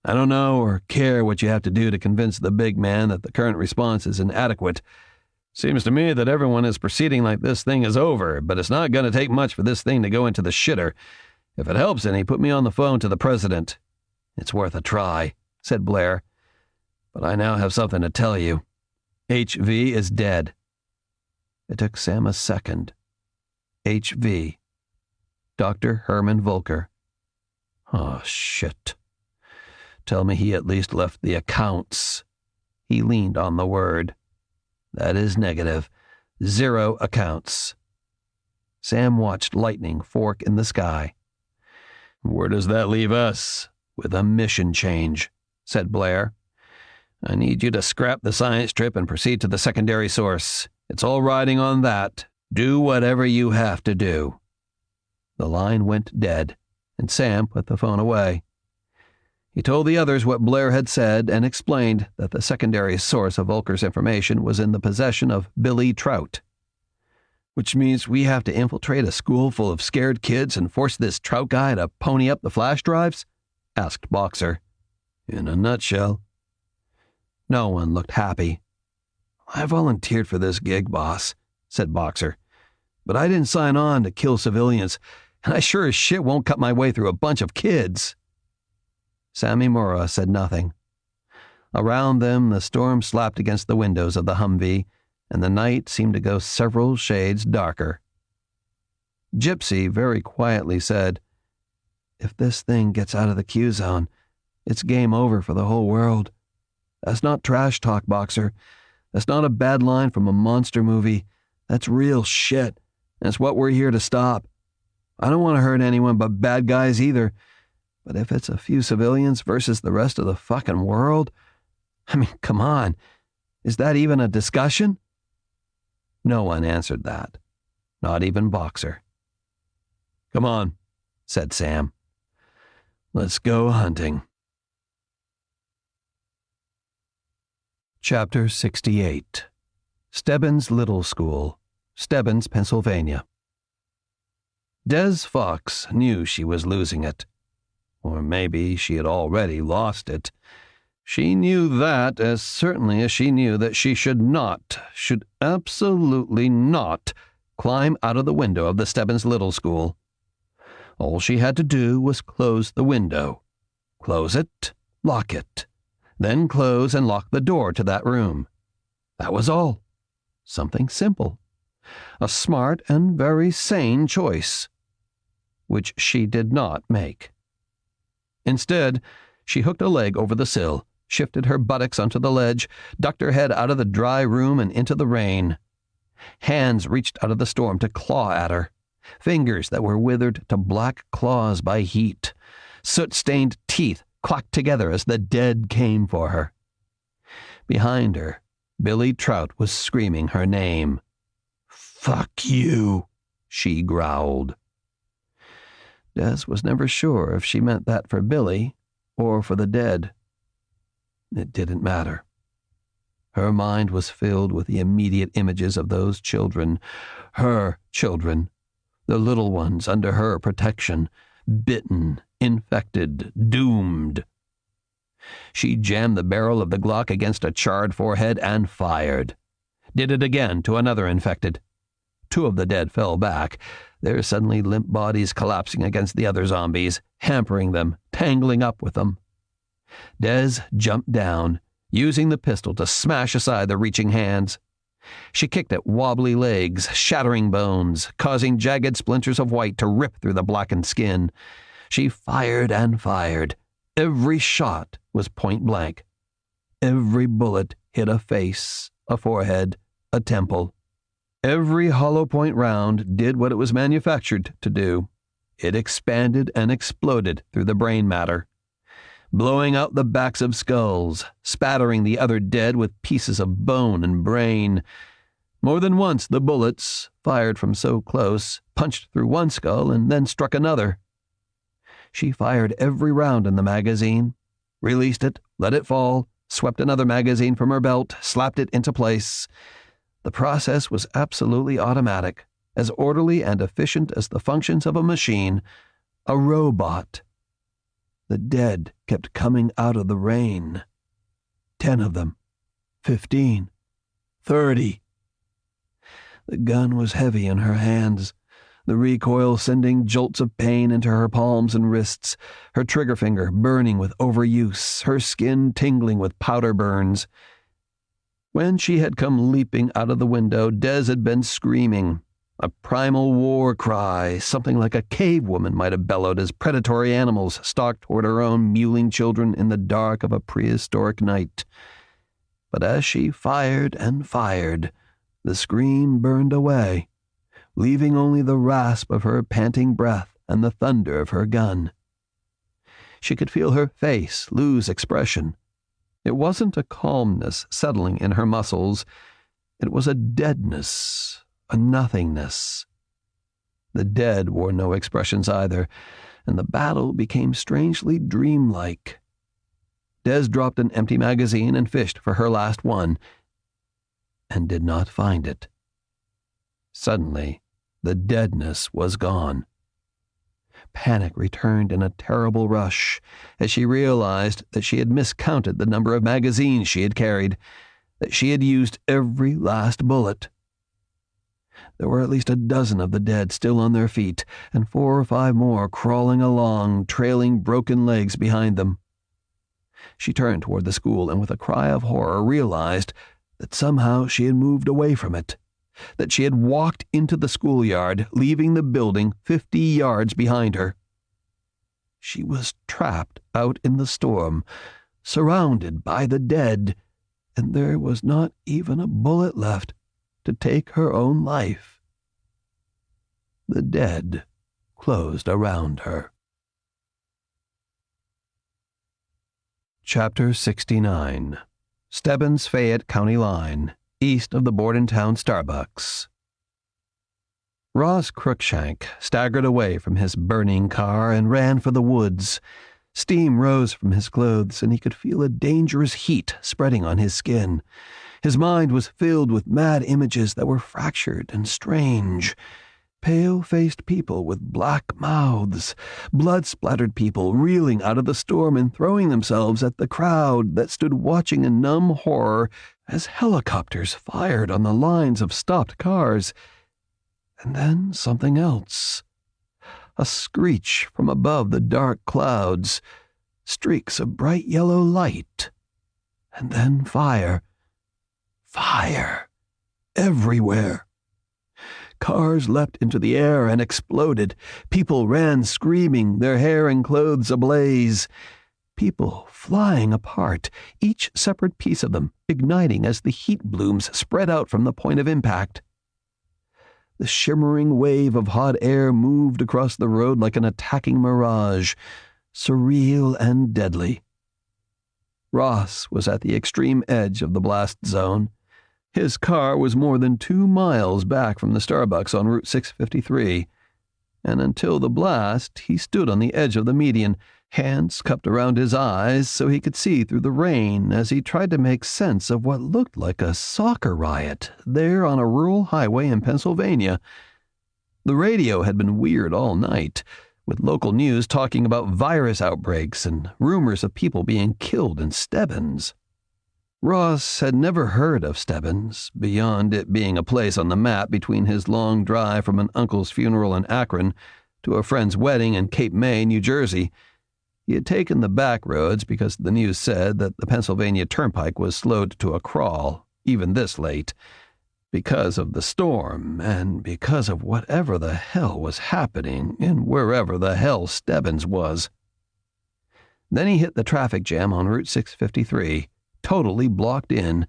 [SPEAKER 4] "I don't know or care what you have to do to convince the big man that the current response is inadequate. Seems to me that everyone is proceeding like this thing is over, but it's not going to take much for this thing to go into the shitter. If it helps any, put me on the phone to the president."
[SPEAKER 3] "It's worth a try," said Blair. "But I now have something to tell you. HV is dead." It took Sam a second. HV. Dr. Herman Volker. Oh, shit. Tell me he at least left the accounts. He leaned on the word. That is negative. 0 accounts. Sam watched lightning fork in the sky.
[SPEAKER 4] "Where does that leave us?"
[SPEAKER 3] "With a mission change," said Blair. "I need you to scrap the science trip and proceed to the secondary source. It's all riding on that. Do whatever you have to do." The line went dead, and Sam put the phone away. He told the others what Blair had said and explained that the secondary source of Volker's information was in the possession of Billy Trout.
[SPEAKER 4] "Which means we have to infiltrate a school full of scared kids and force this Trout guy to pony up the flash drives?" asked Boxer.
[SPEAKER 3] "In a nutshell." No one looked happy. "I volunteered for this gig, boss," said Boxer. "But I didn't sign on to kill civilians, and I sure as shit won't cut my way through a bunch of kids." Sammy Mura said nothing. Around them, the storm slapped against the windows of the Humvee, and the night seemed to go several shades darker. Gypsy very quietly said, "If this thing gets out of the Q-zone, it's game over for the whole world. That's not trash talk, Boxer. That's not a bad line from a monster movie. That's real shit, and it's what we're here to stop. I don't want to hurt anyone but bad guys either, but if it's a few civilians versus the rest of the fucking world, I mean, come on. Is that even a discussion?" No one answered that, not even Boxer.
[SPEAKER 4] "Come on,"
[SPEAKER 3] said Sam. "Let's go hunting." Chapter 68. Stebbins Little School, Stebbins, Pennsylvania. Des Fox knew she was losing it. Or maybe she had already lost it. She knew that as certainly as she knew that she should absolutely not, climb out of the window of the Stebbins Little School. All she had to do was close the window. Close it, lock it. Then close and lock the door to that room. That was all. Something simple. A smart and very sane choice.
[SPEAKER 2] which she did not make. Instead, she hooked a leg over the sill, shifted her buttocks onto the ledge, ducked her head out of the dry room and into the rain. Hands reached out of the storm to claw at her, fingers that were withered to black claws by heat. Soot-stained teeth clacked together as the dead came for her. Behind her, Billy Trout was screaming her name. "Fuck you," she growled. Des was never sure if she meant that for Billy or for the dead. It didn't matter. Her mind was filled with the immediate images of those children, her children, the little ones under her protection, bitten, infected, doomed. She jammed the barrel of the Glock against a charred forehead and fired. Did it again to another infected. 2 of the dead fell back, their suddenly limp bodies collapsing against the other zombies, hampering them, tangling up with them. Des jumped down, using the pistol to smash aside the reaching hands. She kicked at wobbly legs, shattering bones, causing jagged splinters of white to rip through the blackened skin. She fired and fired. Every shot was point blank. Every bullet hit a face, a forehead, a temple. Every hollow point round did what it was manufactured to do. It expanded and exploded through the brain matter, blowing out the backs of skulls, spattering the other dead with pieces of bone and brain. More than once the bullets, fired from so close, punched through one skull and then struck another. She fired every round in the magazine, released it, let it fall, swept another magazine from her belt, slapped it into place. The process was absolutely automatic, as orderly and efficient as the functions of a machine, a robot. The dead kept coming out of the rain. 10 of them. 15. 30. The gun was heavy in her hands, the recoil sending jolts of pain into her palms and wrists, her trigger finger burning with overuse, her skin tingling with powder burns. When she had come leaping out of the window, Des had been screaming, a primal war cry, something like a cave woman might have bellowed as predatory animals stalked toward her own mewling children in the dark of a prehistoric night. But as she fired and fired, the scream burned away, leaving only the rasp of her panting breath and the thunder of her gun. She could feel her face lose expression. It wasn't a calmness settling in her muscles. It was a deadness, a nothingness. The dead wore no expressions either, and the battle became strangely dreamlike. Des dropped an empty magazine and fished for her last one, and did not find it. Suddenly, the deadness was gone. Panic returned in a terrible rush as she realized that she had miscounted the number of magazines she had carried, that she had used every last bullet. There were at least a dozen of the dead still on their feet, and 4 or 5 more crawling along, trailing broken legs behind them. She turned toward the school and with a cry of horror realized that somehow she had moved away from it, that she had walked into the schoolyard, leaving the building 50 yards behind her. She was trapped out in the storm, surrounded by the dead, and there was not even a bullet left to take her own life. The dead closed around her. Chapter 69. Stebbins Fayette County line, east of the Bordentown Starbucks. Ross Cruikshank staggered away from his burning car and ran for the woods. Steam rose from his clothes, and he could feel a dangerous heat spreading on his skin. His mind was filled with mad images that were fractured and strange. Pale-faced people with black mouths, blood-splattered people reeling out of the storm and throwing themselves at the crowd that stood watching in numb horror as helicopters fired on the lines of stopped cars. And then something else. A screech from above the dark clouds, streaks of bright yellow light, and then fire. Fire! Everywhere!
[SPEAKER 3] Cars leapt into the air and exploded. People ran screaming, their hair and clothes ablaze. People flying apart, each separate piece of them igniting as the heat blooms spread out from the point of impact. The shimmering wave of hot air moved across the road like an attacking mirage, surreal and deadly. Ross was at the extreme edge of the blast zone. His car was more than 2 miles back from the Starbucks on Route 653, and until the blast, he stood on the edge of the median, hands cupped around his eyes so he could see through the rain as he tried to make sense of what looked like a soccer riot there on a rural highway in Pennsylvania. The radio had been weird all night, with local news talking about virus outbreaks and rumors of people being killed in Stebbins. Ross had never heard of Stebbins, beyond it being a place on the map between his long drive from an uncle's funeral in Akron to a friend's wedding in Cape May, New Jersey. He had taken the back roads because the news said that the Pennsylvania Turnpike was slowed to a crawl, even this late, because of the storm and because of whatever the hell was happening in wherever the hell Stebbins was. Then he hit the traffic jam on Route 653, totally blocked in,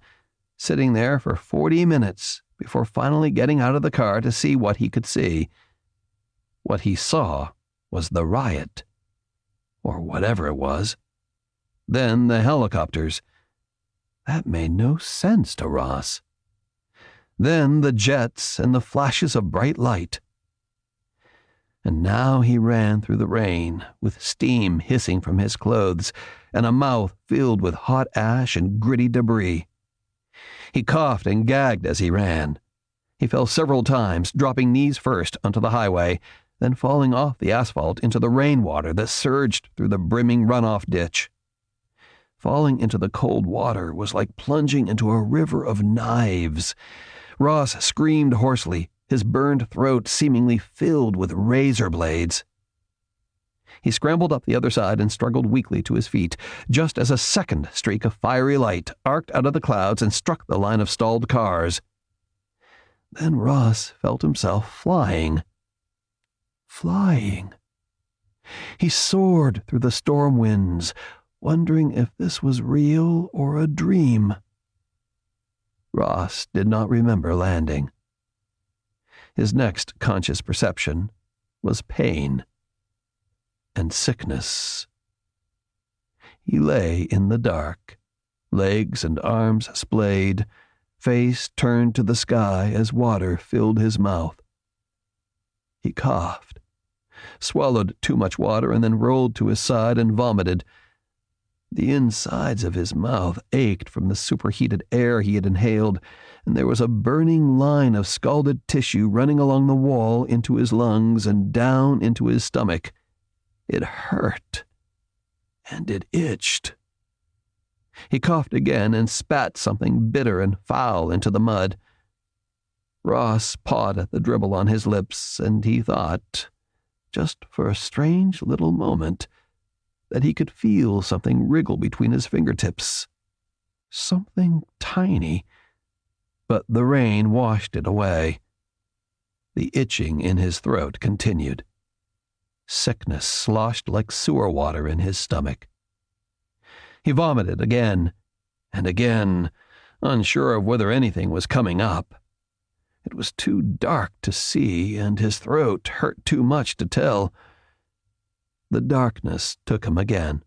[SPEAKER 3] sitting there for 40 minutes before finally getting out of the car to see what he could see. What he saw was the riot, or whatever it was. Then the helicopters. That made no sense to Ross. Then the jets and the flashes of bright light. And now he ran through the rain, with steam hissing from his clothes and a mouth filled with hot ash and gritty debris. He coughed and gagged as he ran. He fell several times, dropping knees first onto the highway, then falling off the asphalt into the rainwater that surged through the brimming runoff ditch. Falling into the cold water was like plunging into a river of knives. Ross screamed hoarsely, his burned throat seemingly filled with razor blades. He scrambled up the other side and struggled weakly to his feet, just as a second streak of fiery light arced out of the clouds and struck the line of stalled cars. Then Ross felt himself flying. Flying. He soared through the storm winds, wondering if this was real or a dream. Ross did not remember landing. His next conscious perception was pain and sickness. He lay in the dark, legs and arms splayed, face turned to the sky as water filled his mouth. He coughed, swallowed too much water, and then rolled to his side and vomited. The insides of his mouth ached from the superheated air he had inhaled, and there was a burning line of scalded tissue running along the wall into his lungs and down into his stomach. It hurt, and it itched. He coughed again and spat something bitter and foul into the mud. Ross pawed at the dribble on his lips, and he thought, just for a strange little moment, that he could feel something wriggle between his fingertips. Something tiny. But the rain washed it away. The itching in his throat continued. Sickness sloshed like sewer water in his stomach. He vomited again and again, unsure of whether anything was coming up. It was too dark to see, and his throat hurt too much to tell. The darkness took him again.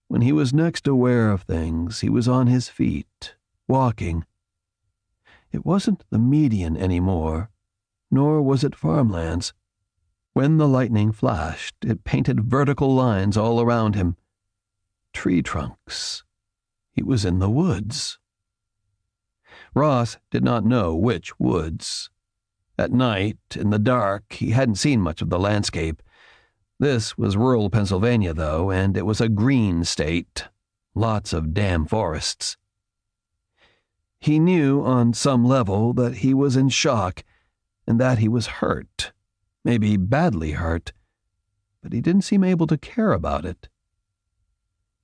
[SPEAKER 3] When he was next aware of things, he was on his feet, walking. It wasn't the median anymore, nor was it farmlands. When the lightning flashed, it painted vertical lines all around him. Tree trunks. He was in the woods. Ross did not know which woods. At night, in the dark, he hadn't seen much of the landscape. This was rural Pennsylvania, though, and it was a green state. Lots of damn forests. He knew on some level that he was in shock and that he was hurt, maybe badly hurt, but he didn't seem able to care about it.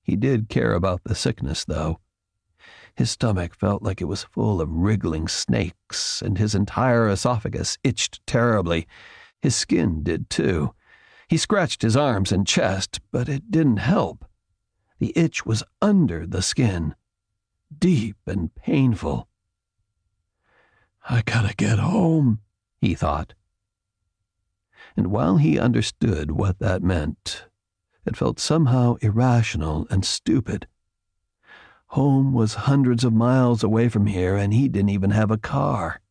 [SPEAKER 3] He did care about the sickness, though. His stomach felt like it was full of wriggling snakes, and his entire esophagus itched terribly. His skin did too. He scratched his arms and chest, but it didn't help. The itch was under the skin, deep and painful. "I gotta get home," he thought. And while he understood what that meant, it felt somehow irrational and stupid. Home was hundreds of miles away from here, and he didn't even have a car.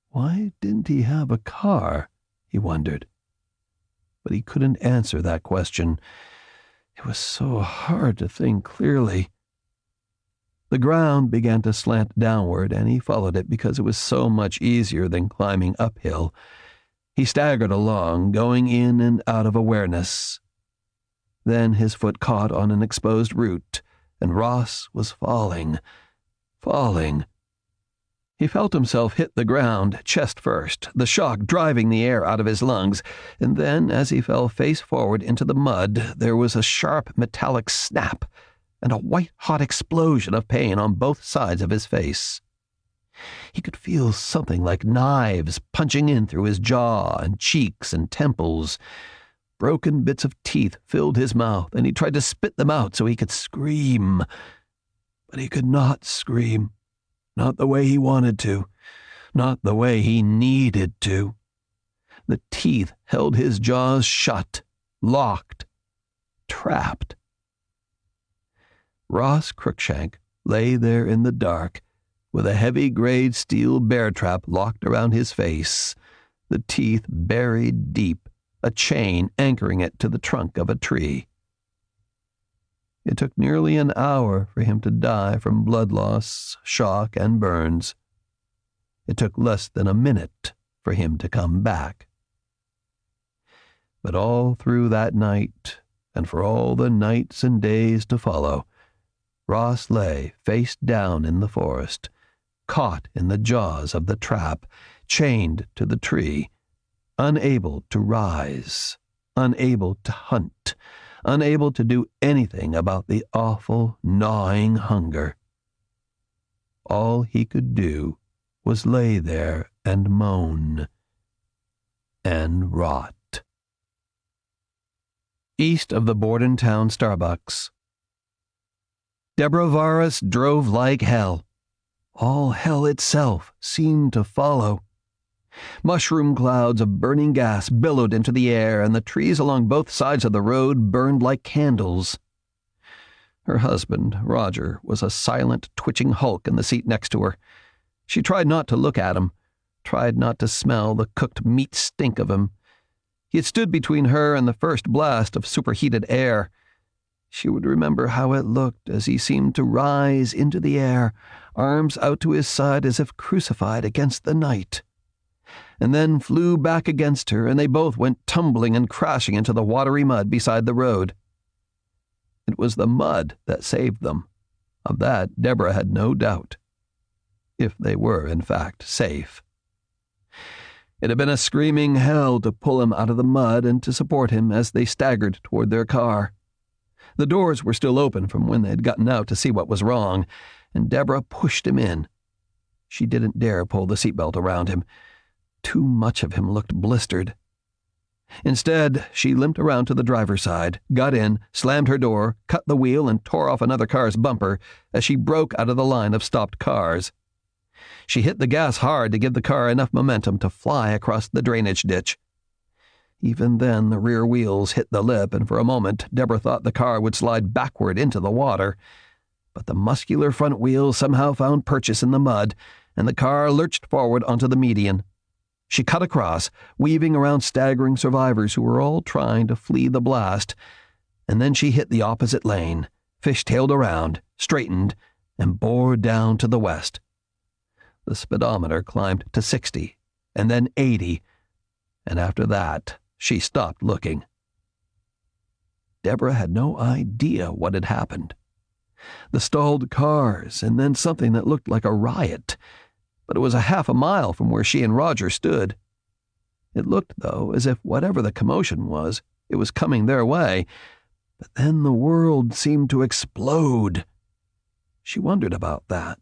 [SPEAKER 3] Why didn't he have a car? He wondered. But he couldn't answer that question. It was so hard to think clearly. The ground began to slant downward, and he followed it because it was so much easier than climbing uphill. He staggered along, going in and out of awareness. Then his foot caught on an exposed root, and Ross was falling. He felt himself hit the ground, chest first, the shock driving the air out of his lungs, and then, as he fell face forward into the mud, there was a sharp metallic snap and a white-hot explosion of pain on both sides of his face. He could feel something like knives punching in through his jaw and cheeks and temples. Broken bits of teeth filled his mouth, and he tried to spit them out so he could scream. But he could not scream. Not the way he wanted to. Not the way he needed to. The teeth held his jaws shut, locked, trapped. Ross Cruikshank lay there in the dark, with a heavy-grade steel bear trap locked around his face, the teeth buried deep, a chain anchoring it to the trunk of a tree. It took nearly an hour for him to die from blood loss, shock, and burns. It took less than a minute for him to come back. But all through that night, and for all the nights and days to follow, Ross lay face down in the forest, caught in the jaws of the trap, chained to the tree, unable to rise, unable to hunt, unable to do anything about the awful, gnawing hunger. All he could do was lay there and moan and rot. East of the Bordentown Starbucks. Deborah Varus drove like hell. All hell itself seemed to follow. Mushroom clouds of burning gas billowed into the air, and the trees along both sides of the road burned like candles. Her husband, Roger, was a silent, twitching hulk in the seat next to her. She tried not to look at him, tried not to smell the cooked meat stink of him. He had stood between her and the first blast of superheated air. She would remember how it looked as he seemed to rise into the air, arms out to his side as if crucified against the night, and then flew back against her, and they both went tumbling and crashing into the watery mud beside the road. It was the mud that saved them. Of that Deborah had no doubt. If they were, in fact, safe. It had been a screaming hell to pull him out of the mud and to support him as they staggered toward their car. The doors were still open from when they had gotten out to see what was wrong, and Deborah pushed him in. She didn't dare pull the seatbelt around him. Too much of him looked blistered. Instead, she limped around to the driver's side, got in, slammed her door, cut the wheel, and tore off another car's bumper as she broke out of the line of stopped cars. She hit the gas hard to give the car enough momentum to fly across the drainage ditch. Even then, the rear wheels hit the lip, and for a moment, Deborah thought the car would slide backward into the water. But the muscular front wheels somehow found purchase in the mud, and the car lurched forward onto the median. She cut across, weaving around staggering survivors who were all trying to flee the blast, and then she hit the opposite lane, fish-tailed around, straightened, and bore down to the west. The speedometer climbed to 60, and then 80, and after that, she stopped looking. Deborah had no idea what had happened. The stalled cars, and then something that looked like a riot, but it was a half a mile from where she and Roger stood. It looked, though, as if whatever the commotion was, it was coming their way, but then the world seemed to explode. She wondered about that,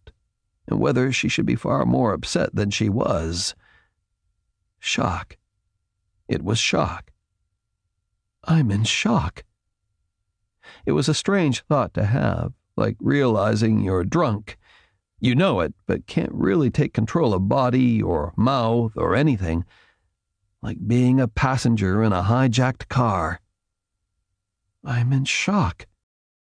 [SPEAKER 3] and whether she should be far more upset than she was. Shock. It was shock. I'm in shock. It was a strange thought to have, like realizing you're drunk. You know it, but can't really take control of body or mouth or anything. Like being a passenger in a hijacked car. I'm in shock.